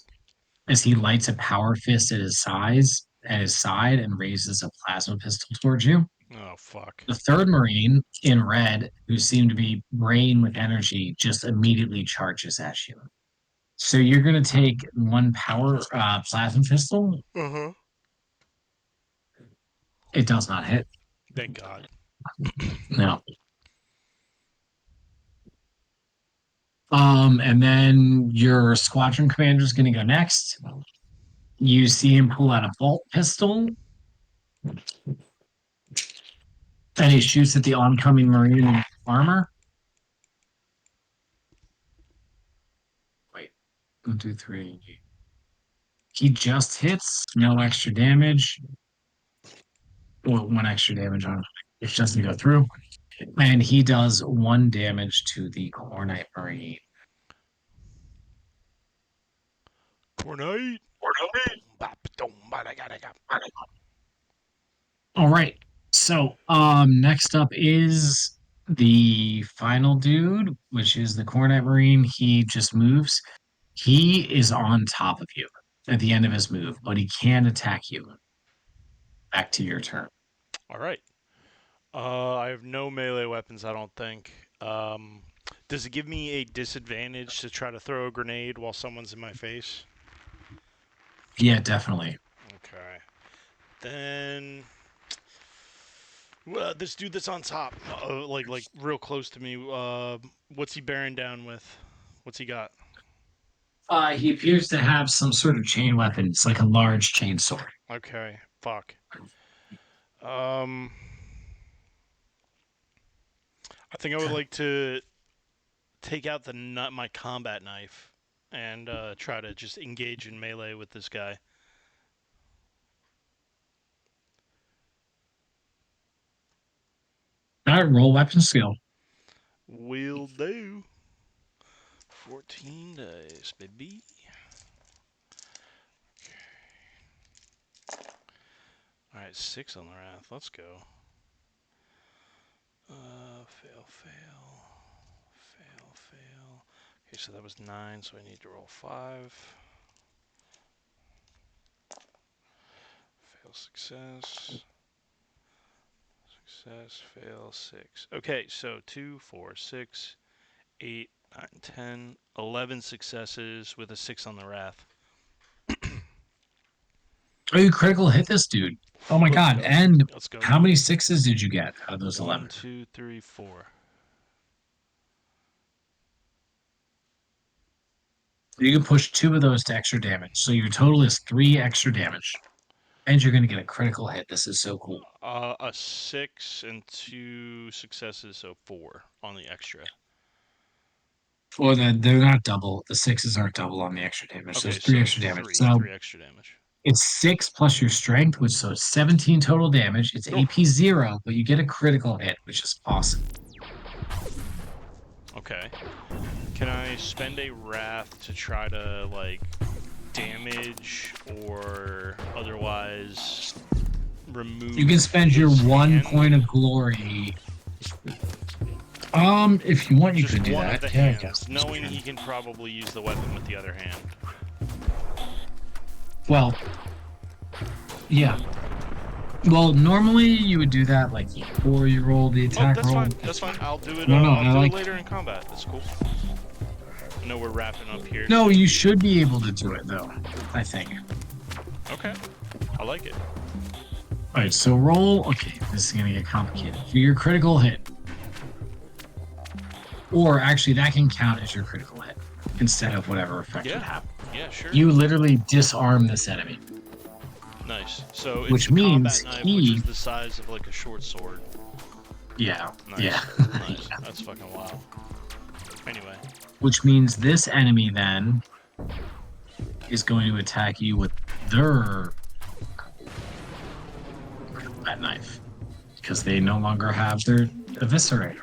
as he lights a power fist at his side and raises a plasma pistol towards you. Oh, fuck. The third Marine in red, who seemed to be braying with energy, just immediately charges at you. So you're going to take 1 power plasma pistol. Uh-huh. It does not hit. Thank God. No. And then your squadron commander is going to go next. You see him pull out a bolt pistol. And he shoots at the oncoming Marine in armor. Wait. 1, 2, 3. He just hits. No extra damage. Well, 1 extra damage on it. It doesn't go through. And he does 1 damage to the Cornite Marine. Cornite. All right. So, next up is the final dude, which is the Cornet Marine. He just moves. He is on top of you at the end of his move, but he can attack you. Back to your turn. All right. I have no melee weapons, I don't think. Does it give me a disadvantage to try to throw a grenade while someone's in my face? Yeah, definitely. Okay. Then, well, this dude that's on top, like real close to me. What's he bearing down with? What's he got? He appears to have some sort of chain weapon. It's like a large chainsaw. Okay. Fuck. I think I would like to take out my combat knife and try to just engage in melee with this guy. All right, roll weapon skill. Will do. 14 dice, baby. Alright, 6 on the wrath. Let's go. Fail. Okay, so that was 9, so I need to roll 5. Fail, success. Success, fail, 6. Okay, so 2, 4, 6, 8, 9, 10, 11 successes with a 6 on the wrath. Oh, you critical hit this dude. Oh my god. And Let's go. how many 6s did you get out of those 1, 11? 2, 3, 4. You can push 2 of those to extra damage. So your total is 3 extra damage. And you're going to get a critical hit. This is so cool. A 6 and 2 successes, so 4 on the extra. Or they're not double. The 6s aren't double on the extra damage. So Okay, it's 3 so extra damage. 3, So 3 extra damage. it's 6 plus your strength, which so 17 total damage. It's Oh. AP 0, but you get a critical hit, which is awesome. Okay. Can I spend a wrath to try to, like, damage or otherwise remove? You can spend your his 1 hand? point of glory. If you want, you Just could do one that. of the Yeah, I hands, guess. knowing he can probably use the weapon with the other hand. Well, yeah. Well, normally you would do that like before you roll the Oh, attack that's roll. fine. That's fine. I'll do it. No, no, I'll I do like- it later in combat. That's cool. I know we're wrapping up here. No, you should be able to do it though. I think. Okay. I like it. All right, so roll. Okay, this is gonna get complicated. For your critical hit, or actually, that can count as your critical hit instead of whatever effect Yeah. would have. Yeah, sure. You literally disarm this enemy. Nice. So it's Which a means combat knife, he- which is the size of like a short sword. Yeah. Nice. Yeah. Nice. That's fucking wild. Anyway. Which means this enemy then is going to attack you with their combat knife. Because they no longer have their eviscerator.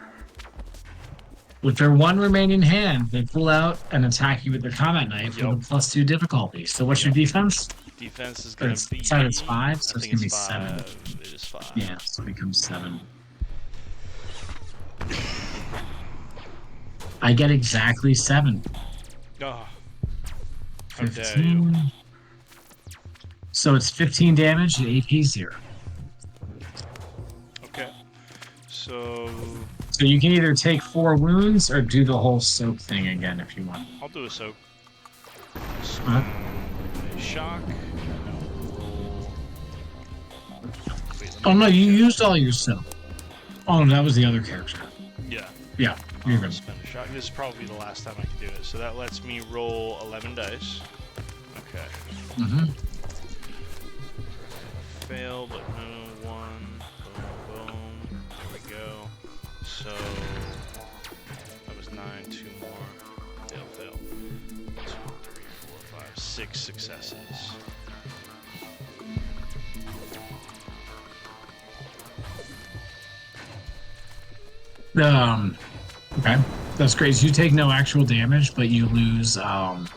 With their one remaining hand, they pull out and attack you with their combat knife Yup. with a +2 difficulty. So what's your defense? Defense is Or gonna it's- be. it said it's 5, I so it's think gonna be it's 7. 5. It is 5. Yeah, so it becomes 7. I get exactly 7. Oh. How dare you? 15. So it's 15 damage and AP 0. Okay. So So you can either take 4 wounds or do the whole soak thing again if you want. I'll do a soak. Huh? Shock. Wait, let Oh me no, you check. used all your soak. Oh, that was the other character. Yeah. Yeah, you're I'll good. spend a shock. This is probably the last time I can do it. So that lets me roll 11 dice. Okay. Mm-hmm. Fail, but no one. Boom, boom. There we go. So that was 9. 2 more. Fail, fail. 2, 3, 4, 5, 6 successes. Okay, that's great. So you take no actual damage, but you lose 5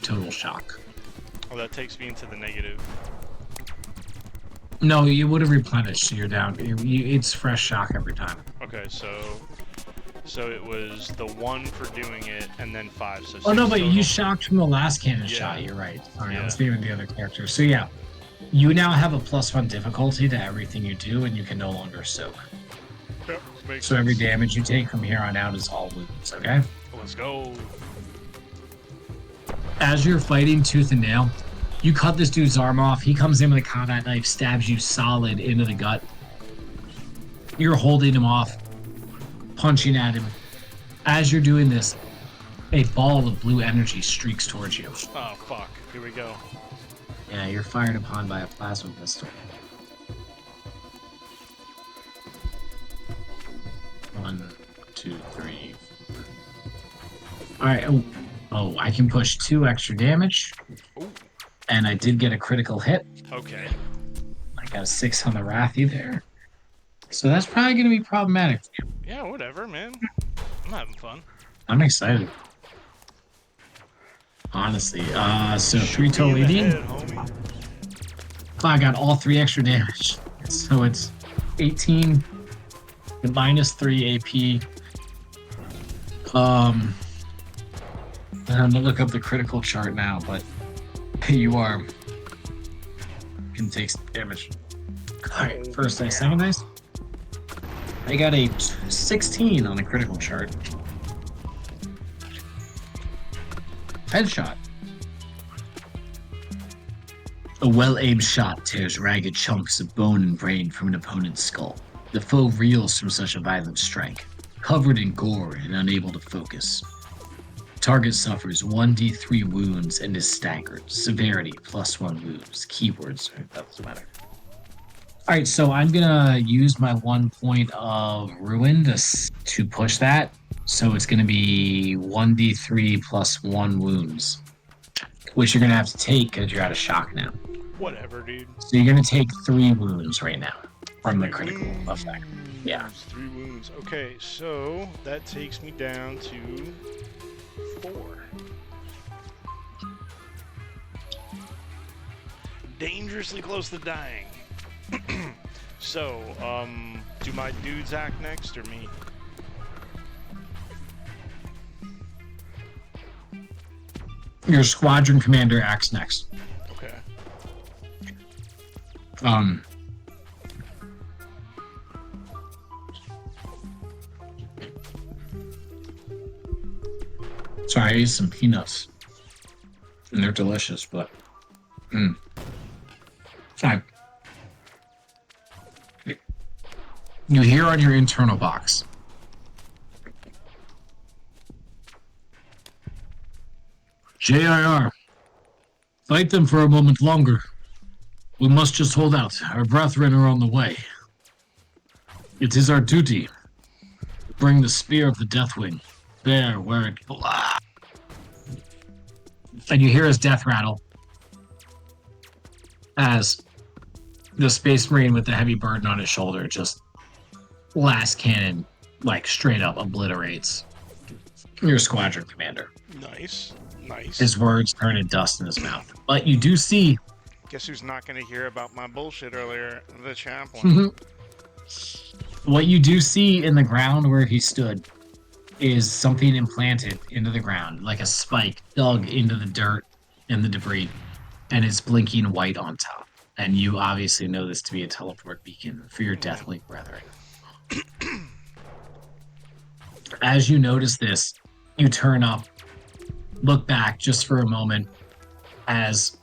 total shock. Oh, that takes me into the negative. No, you would have replenished. So you're down. It's fresh shock every time. Okay, so it was the 1 for doing it, and then 5. So Oh no, 6 but total. you shocked from the last cannon Yeah. shot. You're right. Sorry, I was Yeah. thinking of the other character. So yeah, you now have a +1 difficulty to everything you do, and you can no longer soak. Yep, makes So every sense. damage you take from here on out is all wounds. Okay. Let's go. As you're fighting tooth and nail, you cut this dude's arm off. He comes in with a combat knife, stabs you solid into the gut. You're holding him off, punching at him. As you're doing this, a ball of blue energy streaks towards you. Oh fuck. Here we go. Yeah, you're fired upon by a plasma pistol. 1, 2, 3. All right. Oh, I can push 2 extra damage, Ooh. and I did get a critical hit. Okay. I got a 6 on the Wrathy there. So that's probably going to be problematic for you. Yeah, whatever, man. I'm having fun. I'm excited. Honestly. So 3 Shoot total me in the eating. head, homie. I got all 3 extra damage. So it's 18 with -3 AP. I'm gonna look up the critical chart now, but you can take some damage. Alright, first dice, second dice. I got a 16 on the critical chart. Headshot. A well-aimed shot tears ragged chunks of bone and brain from an opponent's skull. The foe reels from such a violent strike, covered in gore and unable to focus. Target suffers 1d3 wounds and is staggered. Severity +1 wounds. Keywords, that doesn't matter. Alright, so I'm gonna use my 1 point of ruin to push that. So it's gonna be 1d3 +1 wounds, which you're gonna have to take because you're out of shock now. Whatever, dude. So you're gonna take 3 wounds right now from the critical effect. Yeah. 3 wounds. Okay, so that takes me down to 4. Dangerously close to dying. So, do my dudes act next or me? Your squadron commander acts next. Okay. Sorry, I used some peanuts. And they're delicious, but Sorry. You hear on your internal box. JIR. Fight them for a moment longer. We must just hold out. Our brethren are on the way. It is our duty to bring the spear of the Deathwing there where it belongs. And you hear his death rattle as the Space Marine with the heavy burden on his shoulder just last cannon, like straight up obliterates your squadron commander. Nice. Nice. His words turn to dust in his mouth. But you do see. Guess who's not going to hear about my bullshit earlier? The chaplain. What you do see in the ground where he stood is something implanted into the ground, like a spike dug into the dirt and the debris, and it's blinking white on top. And you obviously know this to be a teleport beacon for your Deathwing brethren. As you notice this, you turn up, look back just for a moment, as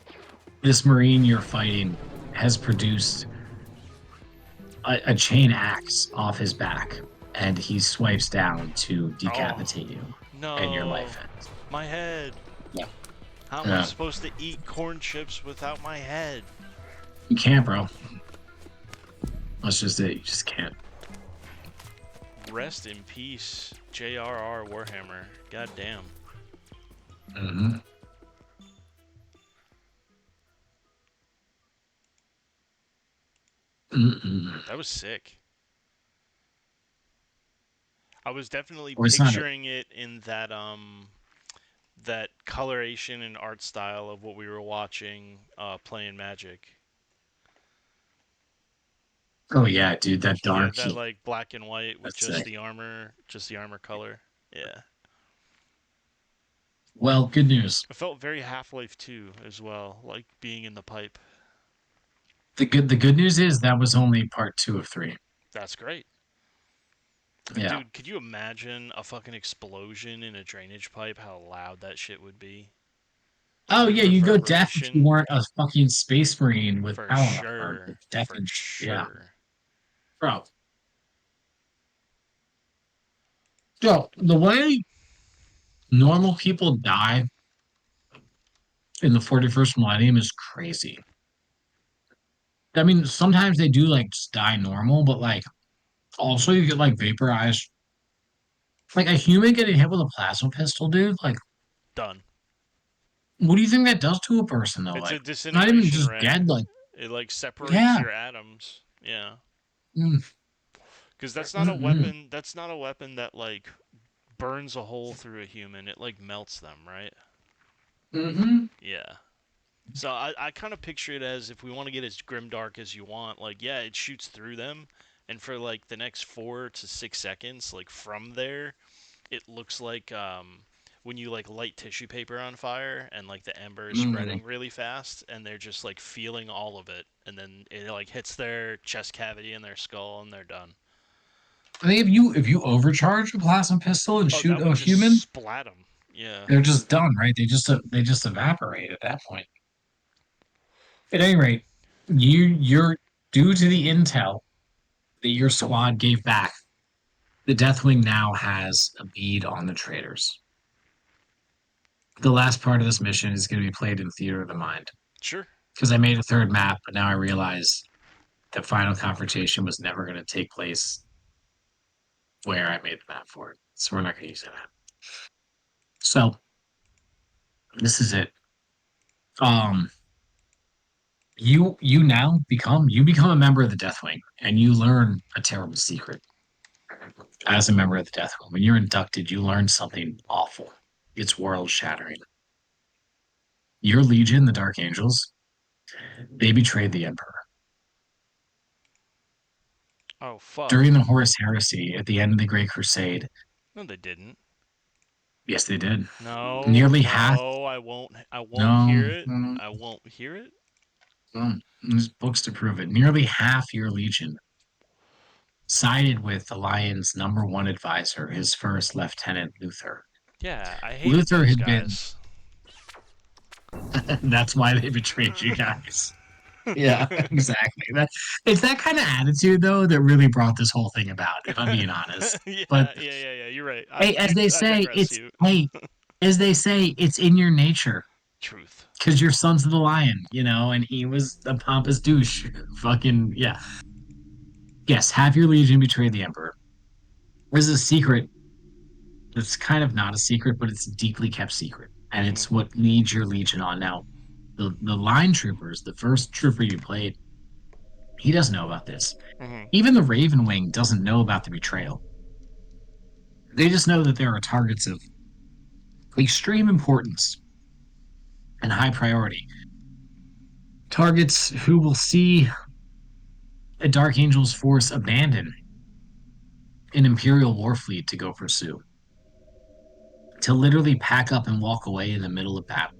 this Marine you're fighting has produced a chain axe off his back, and he swipes down to decapitate you No. and your life ends. My head. Yeah. How am I supposed to eat corn chips without my head? You can't, bro. That's just it. You just can't. Rest in peace, J.R.R. Warhammer. God damn. Mm-hmm. Mm-mm. That was sick. I was definitely Or it's not a- picturing it in that that coloration and art style of what we were watching playing Magic. Oh yeah, dude, that dark. Yeah, that like black and white with That's just sick. the armor color. Yeah. Well, good news. It felt very Half-Life 2 as well, like being in the pipe. The good news is that was only part 2 of 3. That's great. Yeah. Dude, could you imagine a fucking explosion in a drainage pipe? How loud that shit would be? Oh yeah, you go deaf if you Reverberation. weren't a fucking space marine with For power. sure. Deaf For and yeah, sure. bro. So the way normal people die in the 41st millennium is crazy. I mean, sometimes they do like just die normal, but like also you get like vaporized. Like a human getting hit with a plasma pistol, dude. Like, Done. what do you think that does to a person though? It's Like, a not even disintegration just ray. dead. Like, It like separates yeah. your atoms. Yeah. Mm. Because that's not a Mhm. weapon. That's not a weapon that like burns a hole through a human. It like melts them, right? Mm-hmm. Yeah. So I kind of picture it as if we want to get as grimdark as you want, like yeah, it shoots through them, and for like the next 4 to 6 seconds, like from there, it looks like when you like light tissue paper on fire and like the ember is spreading really fast, and they're just like feeling all of it, and then it like hits their chest cavity and their skull, and they're done. I think if you overcharge a plasma pistol and Oh, shoot that would a just human, splat them. Yeah. they're just done, right? They just evaporate at that point. At any rate, you're due to the intel that your squad gave back. The Deathwing now has a bead on the traitors. The last part of this mission is going to be played in Theater of the Mind. Sure. Because I made a third map, but now I realize the final confrontation was never going to take place where I made the map for it. So we're not going to use that map. So this is it. You become a member of the Deathwing, and you learn a terrible secret. As a member of the Deathwing, when you're inducted, you learn something awful. It's world-shattering. Your Legion, the Dark Angels, they betrayed the Emperor. Oh fuck. During the Horus Heresy, at the end of the Great Crusade, No, they didn't. yes, they did. No. Nearly half. No, I won't No, hear it. no, I won't hear it. no. There's books to prove it. Nearly half your Legion sided with the Lion's #1 advisor, his first Lieutenant Luther. Yeah, I hate Luther those had been- guys. That's why they betrayed you guys. Yeah, exactly. It's that kind of attitude though that really brought this whole thing about, if I'm being honest. yeah, But- yeah. You're right. Hey, as they say, digress, it's in your nature. truth. Because you're Sons of the Lion, and he was a pompous douche. Fucking, yeah. Yes, have your legion betray the Emperor. This is a secret that's kind of not a secret, but it's a deeply kept secret. And it's what leads your legion on. Now, the line troopers, the first trooper you played, he doesn't know about this. Hmm. Even the Raven Wing doesn't know about the betrayal. They just know that there are targets of extreme importance and high priority. Targets who will see a Dark Angel's force abandon an Imperial war fleet to go pursue. To literally pack up and walk away in the middle of battle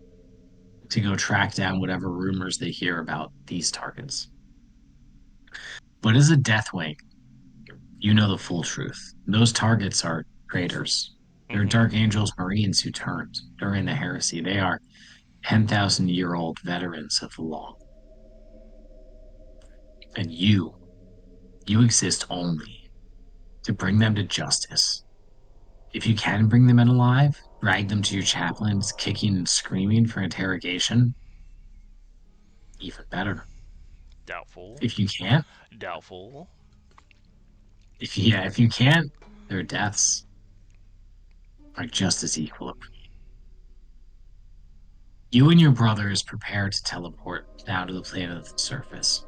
to go track down whatever rumors they hear about these targets. But as a Deathwing, you know the full truth. Those targets are traitors. They're Dark Angels Marines who turned during the heresy. They are 10,000-year-old veterans of the law. And you exist only to bring them to justice. If you can bring them in alive, drag them to your chaplains, kicking and screaming for interrogation, even better. Doubtful. If you can't, Doubtful. if you can't, their deaths are just as equal. You and your brothers prepare to teleport down to the plane of the surface.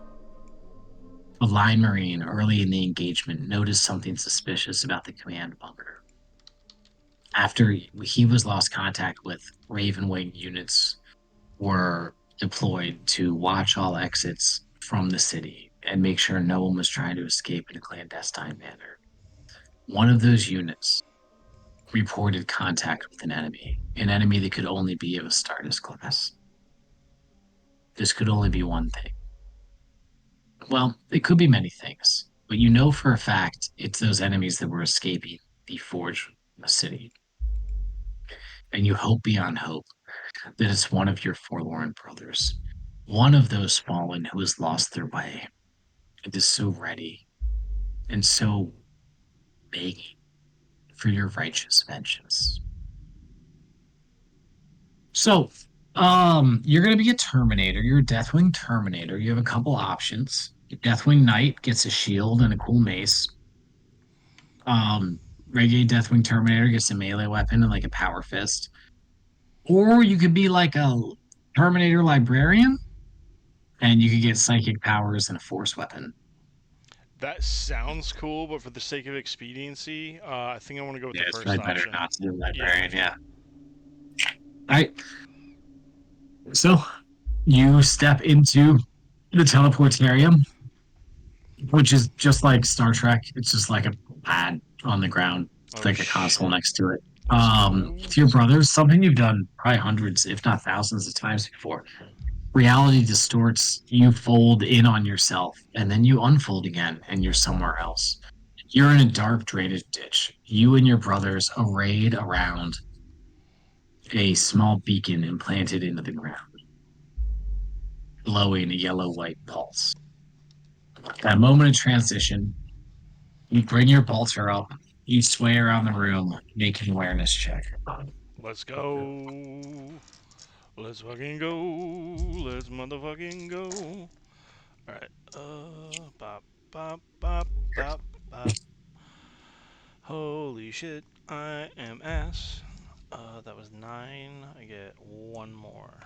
A line marine early in the engagement noticed something suspicious about the command bunker. After he was lost contact with, Raven Wing units were deployed to watch all exits from the city and make sure no one was trying to escape in a clandestine manner. One of those units reported contact with an enemy that could only be of Astartes class. This could only be one thing. Well, it could be many things, but you know for a fact it's those enemies that were escaping the Forge city. And you hope beyond hope that it's one of your forlorn brothers, one of those fallen who has lost their way, and is so ready and so begging for your righteous vengeance. So, you're gonna be a Terminator. You're a Deathwing Terminator. You have a couple options. Deathwing Knight gets a shield and a cool mace. Um, Renegade Deathwing Terminator gets a melee weapon and like a power fist. Or you could be like a Terminator Librarian, and you could get psychic powers and a force weapon. That sounds cool, but for the sake of expediency, I think I want to go with Yeah, the it's first probably better option. not to do Librarian. Yeah. All right. So you step into the teleportarium, which is just like Star Trek. It's just like a pad on the ground, Oh, like a console shit. next to it. Let's go. To your brothers, something you've done probably hundreds, if not thousands of times before. Reality distorts, you fold in on yourself, and then you unfold again, and you're somewhere else. You're in a dark drainage ditch. You and your brothers arrayed around a small beacon implanted into the ground, glowing a yellow-white pulse. That moment of transition, you bring your bolter up, you sway around the room, make an awareness check. Let's go. Let's fucking go. Let's motherfucking go. Alright. Bop, bop, bop, bop, bop. Holy shit, I am ass. That was 9. I get 1 more.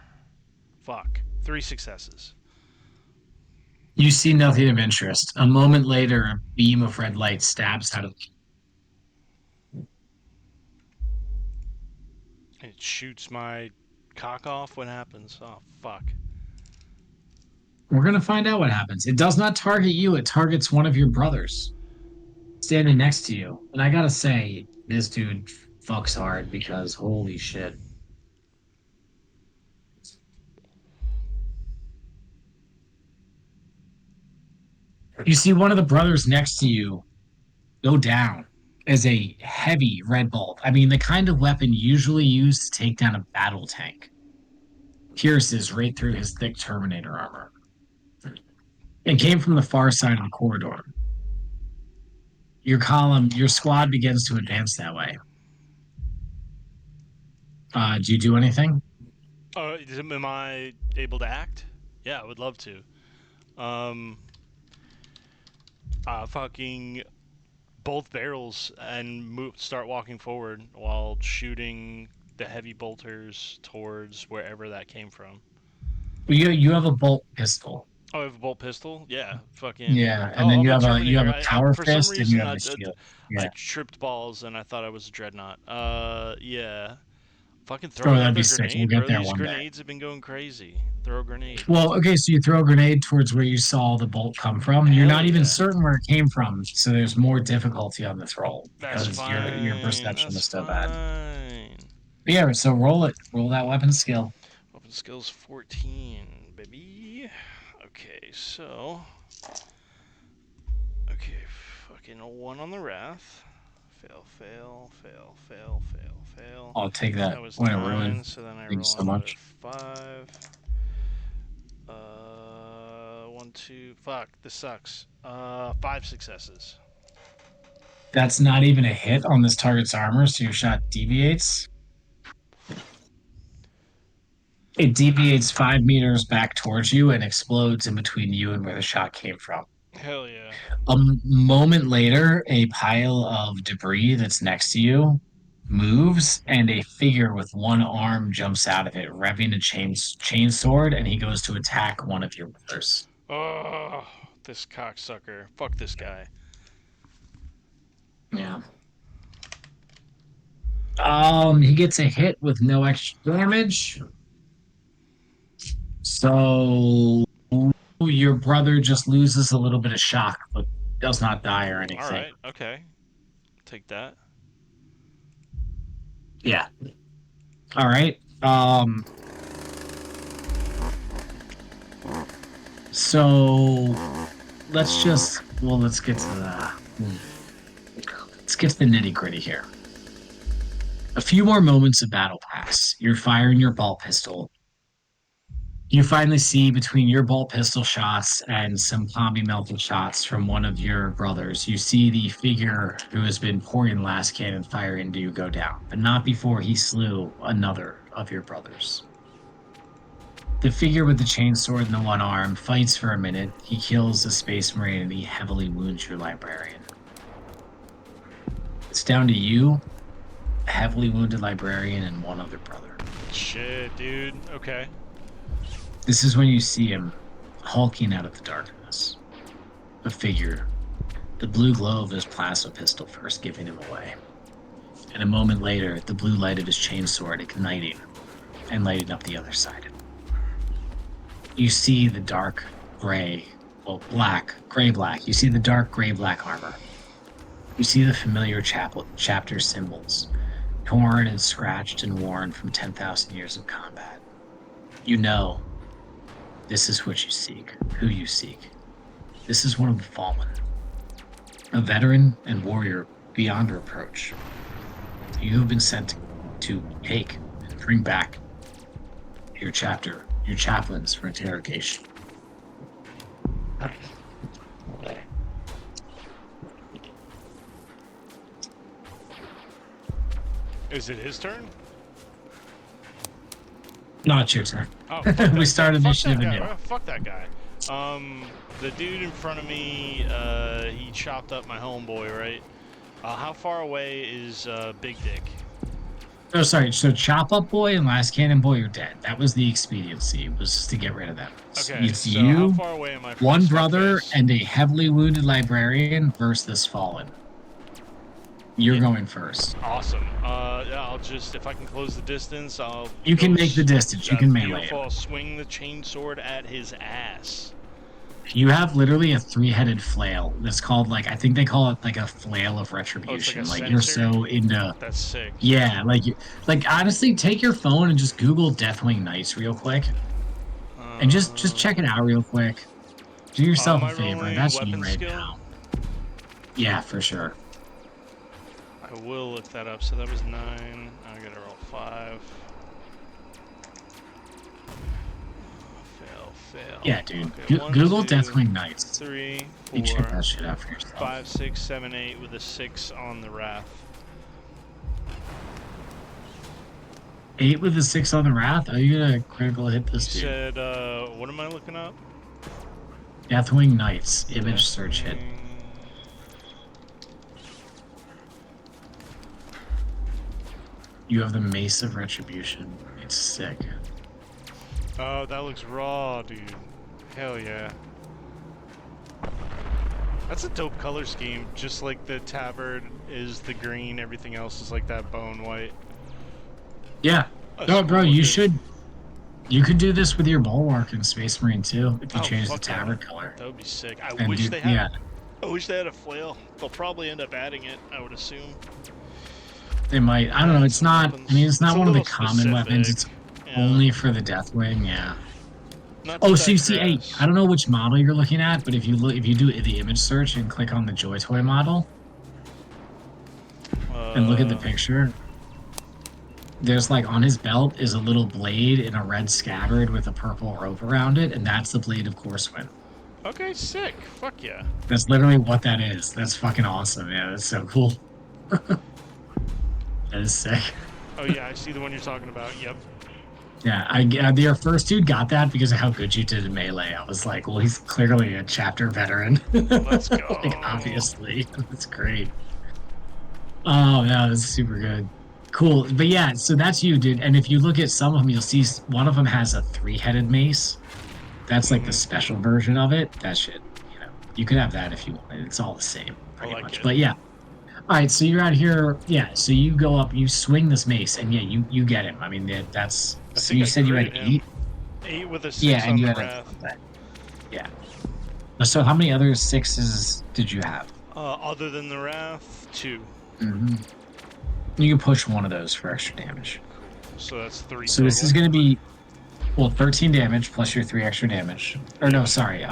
Fuck. 3 successes. You see nothing of interest. A moment later, a beam of red light stabs out of. It shoots my cock off. What happens? Oh, fuck. We're gonna find out what happens. It does not target you. It targets one of your brothers standing next to you. And I gotta say, this dude fucks hard because holy shit. You see one of the brothers next to you go down as a heavy red bolt. I mean, the kind of weapon usually used to take down a battle tank pierces right through his thick Terminator armor. It came from the far side of the corridor. Your squad begins to advance that way. Do you do anything? Am I able to act? Yeah, I would love to. Fucking both barrels and start walking forward while shooting the heavy bolters towards wherever that came from. Well, you have a bolt pistol. Oh, I have a bolt pistol? Yeah, fucking. Yeah, and Oh, then I'm you a have Terminator. a power For some fist and you reason, have a shield. I Yeah. tripped balls and I thought I was a dreadnought. Yeah. Fucking Oh, throw that'd another be sick. We'll grenade, get bro. there These one day. grenades have been going crazy. Throw a grenade. Well, okay, so you throw a grenade towards where you saw the bolt come from. You're Hell not even yeah. certain where it came from, so there's more difficulty on this roll That's because fine. your perception That's is so bad. fine. But yeah, so roll it. Roll that weapon skill. Weapon skills 14, baby. Okay, so. Okay, fucking a 1 on the wrath. Fail, fail, fail, fail, fail, fail. I'll take that. That was Point of 9, ruin. so then I Thank you roll so another much. 5. 1, 2. Fuck, this sucks. 5 successes. That's not even a hit on this target's armor, so your shot deviates. It deviates 5 meters back towards you and explodes in between you and where the shot came from. Hell yeah. A moment later, a pile of debris that's next to you moves, and a figure with one arm jumps out of it, revving a chainsword, and he goes to attack one of your brothers. Oh, this cocksucker. Fuck this guy. Yeah. He gets a hit with no extra damage. So your brother just loses a little bit of shock, but does not die or anything. Alright, okay. Take that. Yeah. All right. So let's get to the nitty-gritty here. A few more moments of battle pass. You're firing your bolt pistol. You finally see between your bolt pistol shots and some combi melted shots from one of your brothers, you see the figure who has been pouring last cannon fire into you go down, but not before he slew another of your brothers. The figure with the chainsword in the one arm fights for a minute. He kills the Space Marine and he heavily wounds your librarian. It's down to you, a heavily wounded librarian, and one other brother. Shit, dude. Okay. This is when you see him hulking out of the darkness. A figure. The blue glow of his plasma pistol first giving him away. And a moment later, the blue light of his chainsword igniting and lighting up the other side. You see the dark gray, gray-black. You see the dark gray-black armor. You see the familiar chapter symbols, torn and scratched and worn from 10,000 years of combat. You know, this is what you seek, who you seek. This is one of the fallen. A veteran and warrior beyond reproach. You have been sent to take and bring back your chaplains for interrogation. Is it his turn? No, it's your turn. Oh, We started fuck initiative that guy, anew. bro. Fuck that guy. The dude in front of me, he chopped up my homeboy, right? How far away is Big Dick? Oh, sorry. So Chop Up Boy and Last Cannon Boy are dead. That was the expediency, was just to get rid of them. Okay, It's so you, how far away am I from one this brother, fuckface? and a heavily wounded librarian versus this fallen. You're going first. Awesome. Yeah, I'll just, if I can close the distance, I'll... You can go make the distance. You can melee beautiful. him. I'll swing the chainsword at his ass. You have literally a 3-headed flail. That's called, like, I think they call it, like, a flail of Oh, retribution. it's like a Like, you're censer? so into... That's sick. Yeah, like honestly, take your phone and just Google Deathwing Knights real quick. And just check it out real quick. Do yourself am a I favor. rolling That's you weapon right skill? now. Yeah, for sure. I will look that up. So that was 9. I gotta roll 5. Fail. Yeah, dude. Okay, 1, Google 2, Deathwing Knights. 3, You check 4, that shit out for yourself. 5, 6, 7, 8 with a 6 on the wrath. 8 with a 6 on the Wrath? Are you gonna critical hit You this dude? said, what am I looking up? Deathwing Knights, image search hit. Deathwing- You have the Mace of Retribution. It's sick. Oh, that looks raw, dude. Hell yeah. That's a dope color scheme. Just like the tabard is the green, everything else is like that bone white. Yeah. That's No, bro, cool you looking. should. You could do this with your Bulwark and Space Marine too, if you Oh, change the fuck yeah. tabard color. That would be sick. I And wish do- they had. yeah, I wish they had a flail. They'll probably end up adding it. I would assume. they might. I don't know. It's Some not. weapons. I mean, it's not It's a one of the little common weapons. It's specific. Yeah. only for the Deathwing. Yeah. Not Oh, to so you see 8. digress. I don't know which model you're looking at, but if you look, if you do the image search and click on the Joy Toy model and look at the picture, there's like on his belt is a little blade in a red scabbard with a purple rope around it, and that's the blade of Corsewind. Okay, sick. Fuck yeah. That's literally what that is. That's fucking awesome. Yeah, that's so cool. That is sick. Oh yeah, I see the one you're talking about. Yep. Yeah, your first dude got that because of how good you did in Melee. I was like, well, he's clearly a chapter veteran. Let's go. Like, obviously. That's great. Oh, no, that's super good. Cool. But yeah, so that's you, dude. And if you look at some of them, you'll see one of them has a 3-headed mace. That's like the special version of it. That shit, you know, you could have that if you want. It's all the same, pretty like much. it. But yeah. All right, so you're out here. Yeah, so you go up, you swing this mace, and yeah, you get him. I mean, that's. I So think you I said you had critted him. 8. 8 with a 6 Yeah, on and you the had wrath. that. Yeah. So how many other 6s did you have? Other than the wrath, 2. Mm-hmm. You can push one of those for extra damage. So that's 3 So this is total. going to be, well, 13 damage plus your 3 extra damage. Or no, sorry.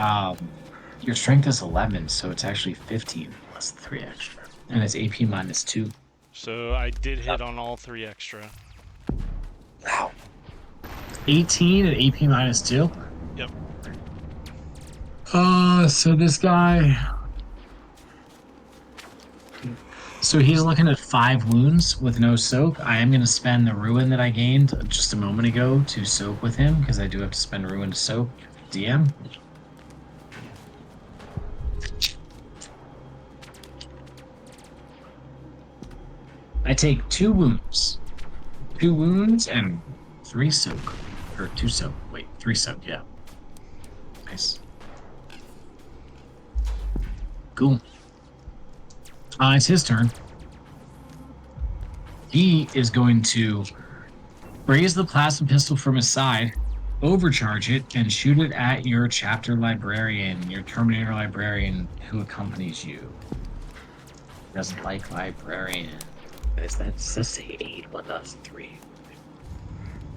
Your strength is 11, so it's actually 15 plus 3 extra. And it's AP minus 2. So I did hit on all 3 extra. Wow. 18 and AP minus 2? Yep. So this guy... So he's looking at 5 wounds with no soak. I am going to spend the ruin that I gained just a moment ago to soak with him, because I do have to spend ruin to soak. DM. I take 2 wounds. 2 wounds and 3 soak. Or 2 soak. Wait, 3 soak, yeah. Nice. Cool. It's his turn. He is going to raise the plasma pistol from his side, overcharge it, and shoot it at your chapter librarian, your Terminator librarian who accompanies you. Doesn't like librarian. Is that says say 8, but that's 3.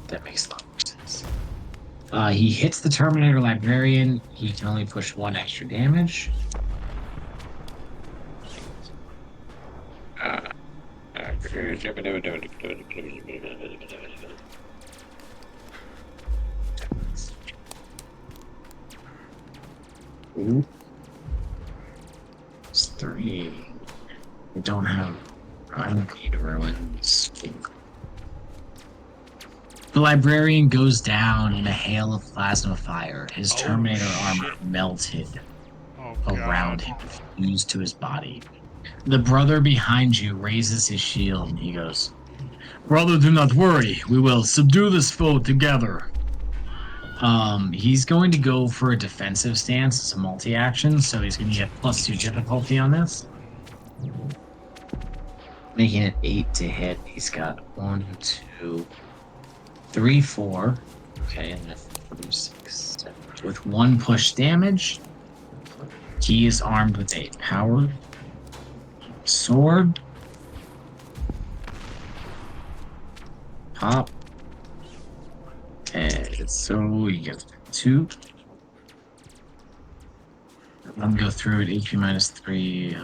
That makes a lot more sense. He hits the Terminator librarian. He can only push 1 extra damage. Ooh. It's 3. I don't have. I don't need ruins. The librarian goes down in a hail of plasma fire. His Oh, Terminator shit. armor melted Oh, around God. him, fused to his body. The brother behind you raises his shield and he goes, "Brother, do not worry. We will subdue this foe together." He's going to go for a defensive stance. It's a multi-action, so he's going to get +2 difficulty on this. Making it 8 to hit. He's got 1, 2, 3, 4. Okay, and that's 5, 6, 7. With 1 push damage. He is armed with a powered sword. Pop. And so you get 2. Let me go through it. HP minus 3.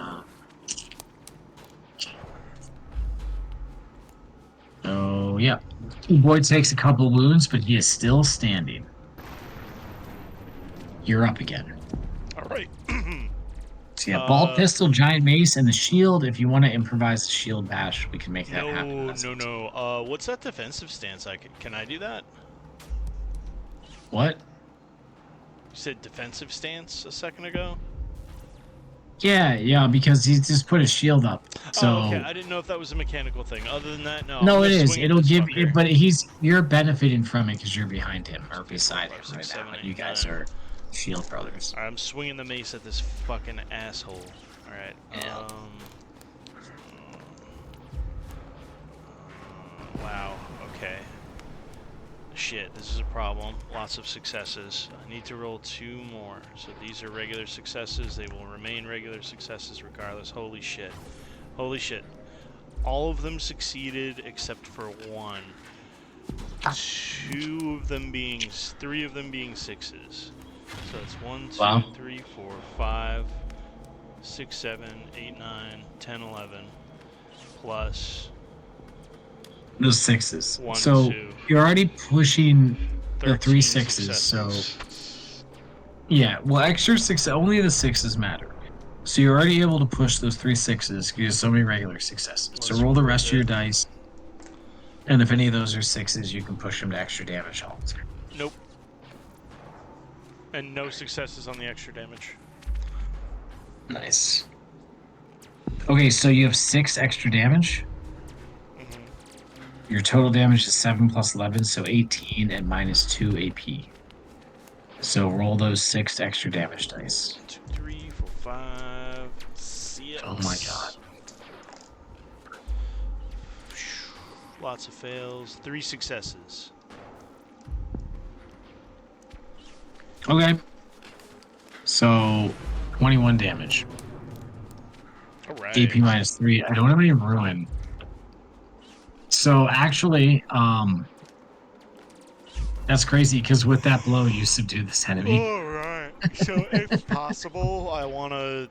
So, yeah. Boy takes a couple wounds, but he is still standing. You're up again. All right. So yeah, ball pistol, giant mace, and the shield. If you want to improvise the shield bash, we can make that happen. No, That's no. What's that defensive stance? Can I do that? what? You said defensive stance a second ago. Yeah, because he just put his shield up. So Oh, okay. I didn't know if that was a mechanical thing. Other than that, no. no, I'm it gonna is. swing at It'll this give fucker. it, but you're benefiting from it because you're behind him or beside 4, him 5, 6, right now. 7, And you 8, guys 9. are shield brothers. I'm swinging the mace at this fucking asshole. All right. Yeah. Wow. Okay. Shit, this is a problem. Lots of successes. I need to roll 2 more. So these are regular successes. They will remain regular successes regardless. Holy shit. Holy shit. All of them succeeded except for 1. 3 of them being 6s. So it's 1, 2, Wow. 3, 4, 5, 6, 7, 8, 9, 10, 11, plus Those 6s. 1, So 2. you're already pushing the 3 13 6s. So successes. yeah, well, extra 6. Only the 6s matter. So you're already able to push those 3 6s because you have so many regular successes. So Let's roll the roll rest of your it. dice, and if any of those are 6s, you can push them to extra damage. All Nope. And no successes on the extra damage. nice. Okay, so you have 6 extra damage. Mm-hmm. Your total damage is 7 plus 11, so 18 and minus 2 AP. So roll those 6 extra damage dice. 1, 2, 3, 4, 5, 6. Oh my god. Lots of fails. 3 successes. Okay. So 21 damage. Alright. AP minus 3. I don't have any ruin. So actually, that's crazy because with that blow, you subdue this enemy. Alright. So if possible, I want to,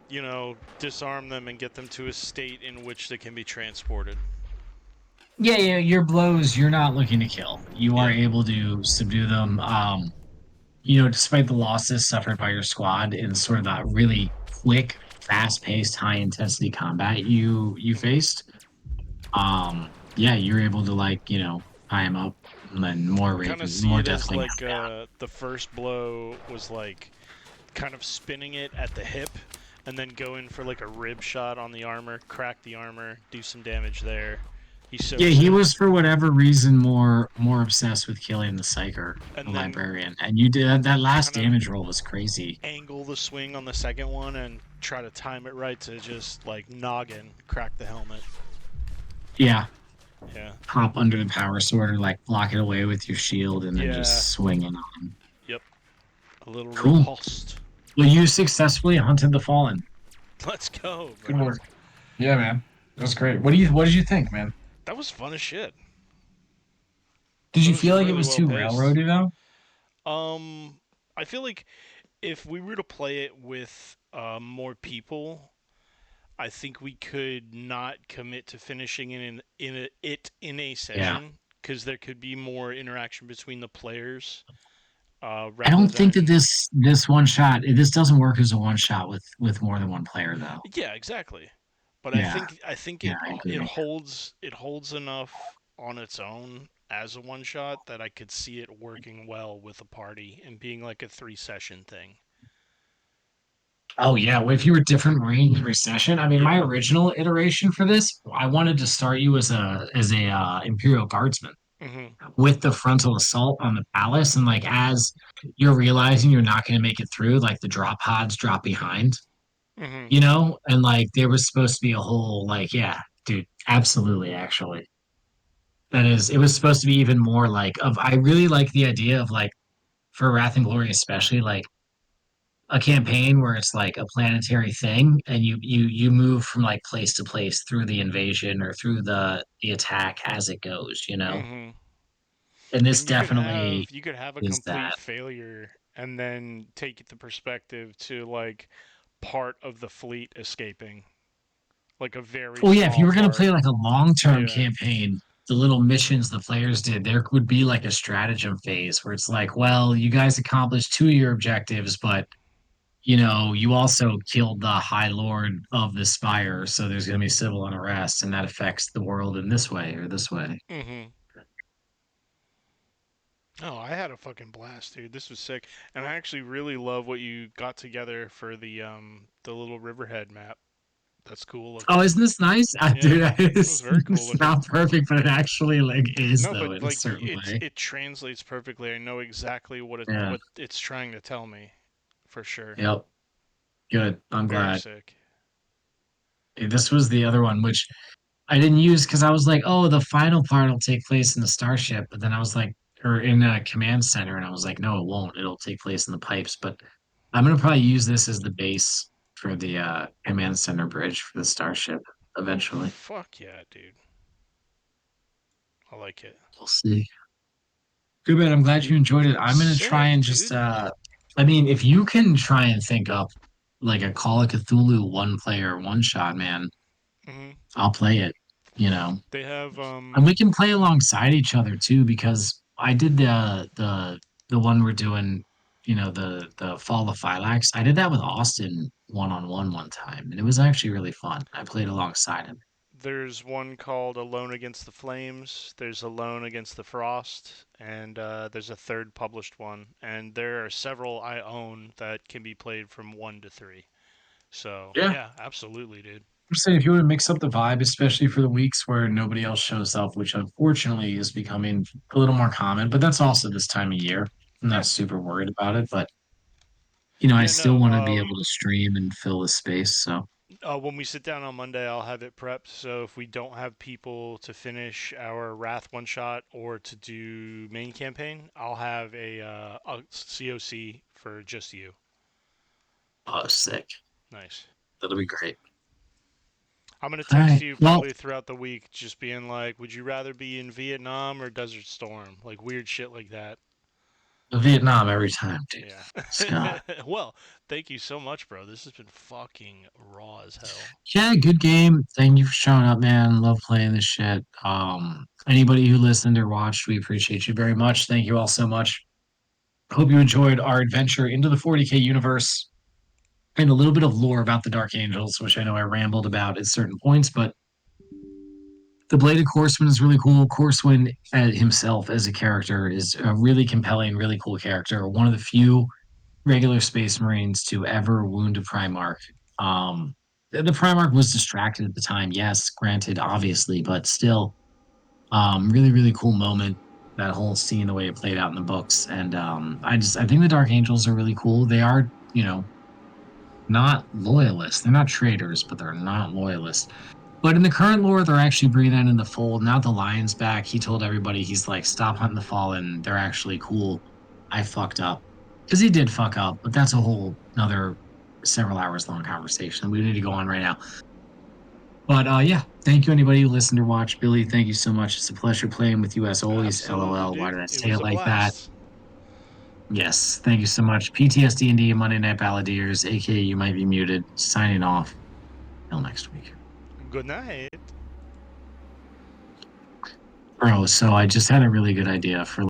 disarm them and get them to a state in which they can be transported. Yeah, your blows, you're not looking to kill. You are Yeah. able to subdue them. Despite the losses suffered by your squad in sort of that really quick, fast-paced, high-intensity combat you faced, yeah, you're able to tie him up and then more Kind of rapids, see more it as deathly. like the first blow was like kind of spinning it at the hip and then go in for like a rib shot on the armor, crack the armor, do some damage there. Yeah, he was for whatever reason more obsessed with killing the psyker, And the then librarian, and you did that last kind of damage roll was crazy. angle the swing on the second one and try to time it right to just like noggin crack the helmet. Yeah, Yeah. hop under the power sword or like block it away with your shield and then Yeah. just swing in on him. Yep. A little Cool. riposte. Well, you successfully hunted the fallen. Let's go. Good bro. work. Yeah, man, that was great. What did you think, man? That was fun as shit. Did It you was feel like it really was too well-paced. railroady though? I feel like if we were to play it with more people, I think we could not commit to finishing it in a session because there could be more interaction between the players. I don't think that this one shot. This doesn't work as a one shot with more than one player though. Yeah, exactly. But Yeah. I think Yeah, I agree. it holds enough on its own as a one shot that I could see it working well with a party and being like a 3-session thing. Oh yeah, well, if you were different range recession, I mean, my original iteration for this, I wanted to start you as a Imperial Guardsman Hmm. with the frontal assault on the palace, and like as you're realizing you're not going to make it through, like the drop pods drop behind, Hmm. and like there was supposed to be a whole yeah, dude, absolutely, actually, it was supposed to be even more like of. I really like the idea of like for Wrath and Glory, especially like a campaign where it's like a planetary thing and you move from like place to place through the invasion or through the attack as it goes, Hmm. and this And definitely you could have a is complete that. failure and then take the perspective to like part of the fleet escaping, like a very Well, yeah, if you small were going to part. play like a long-term Yeah. campaign, the little missions the players did, there would be like a stratagem phase where it's like, well, you guys accomplished 2 of your objectives, but you know, you also killed the High Lord of the Spire, so there's going to be civil unrest, and that affects the world in this way or this way. Mm-hmm. Oh, I had a fucking blast, dude. This was sick, and I actually really love what you got together for the little Riverhead map. That's cool Oh, looking. isn't this nice? Yeah, Dude, it was very cool it's looking. not perfect, but it actually like is No, though but in a like certain way. it translates perfectly. I know exactly Yeah. what it's trying to tell me, for sure. Yep. Good. I'm Very glad. sick. This was the other one, which I didn't use because I was like, oh, the final part will take place in the starship. But then I was like, or in a command center, and I was like, no, it won't. It'll take place in the pipes. But I'm gonna probably use this as the base for the command center bridge for the starship Oh eventually. fuck yeah, dude. I like it. We'll see. Good man. I'm glad you enjoyed it. I'm gonna try Sick, and just dude. I mean, if you can try and think up like a Call of Cthulhu one player one shot, man, Hmm. I'll play it, you know. They have And we can play alongside each other too, because I did the one we're doing, you know, the Fall of Phylax. I did that with Austin one-on-one one time, and it was actually really fun. I played alongside him. There's one called Alone Against the Flames. There's Alone Against the Frost, and there's a third published one. And there are several I own that can be played from 1 to 3. So Yeah. yeah, absolutely, dude. I'm saying if you want to mix up the vibe, especially for the weeks where nobody else shows up, which unfortunately is becoming a little more common, but that's also this time of year. I'm Yeah. not super worried about it, but you know, I Yeah. still No. want to be able to stream and fill the space. So When we sit down on Monday, I'll have it prepped. So if we don't have people to finish our Wrath one shot or to do main campaign, I'll have a COC for just you. oh, sick. Nice. That'll be great. I'm gonna All text right. you Well, probably throughout the week, just being like, "Would you rather be in Vietnam or Desert Storm?" Like weird shit like that. Vietnam every time, dude. Yeah. Scott. Well, thank you so much, bro. This has been fucking raw as hell. Yeah, good game. Thank you for showing up, man. Love playing this shit. Anybody who listened or watched, we appreciate you very much. Thank you all so much. Hope you enjoyed our adventure into the 40K universe and a little bit of lore about the Dark Angels, which I know I rambled about at certain points, but the Bladed Corpsman is really cool. Corpsman himself as a character is a really compelling, really cool character. One of the few regular Space Marines to ever wound a Primarch. The Primarch was distracted at the time, yes, granted, obviously, but still, really, really cool moment. That whole scene, the way it played out in the books, and I think the Dark Angels are really cool. They are, you know, not loyalists. They're not traitors, but they're not loyalists. But in the current lore, they're actually bringing that in the fold. Now the Lion's back. He told everybody, he's like, stop hunting the Fallen. They're actually cool. I fucked up. Because he did fuck up, but that's a whole another several hours long conversation. We need to go on right now. But yeah, thank you anybody who listened or watched. Billy, thank you so much. It's a pleasure playing with you as always. Absolutely, LOL. Why dude. did I It say was it a like that? blast. Yes, thank you so much. PTSD and D Monday Night Balladeers, aka you might be muted. Signing off. Till next week. Good night. Bro, so I just had a really good idea for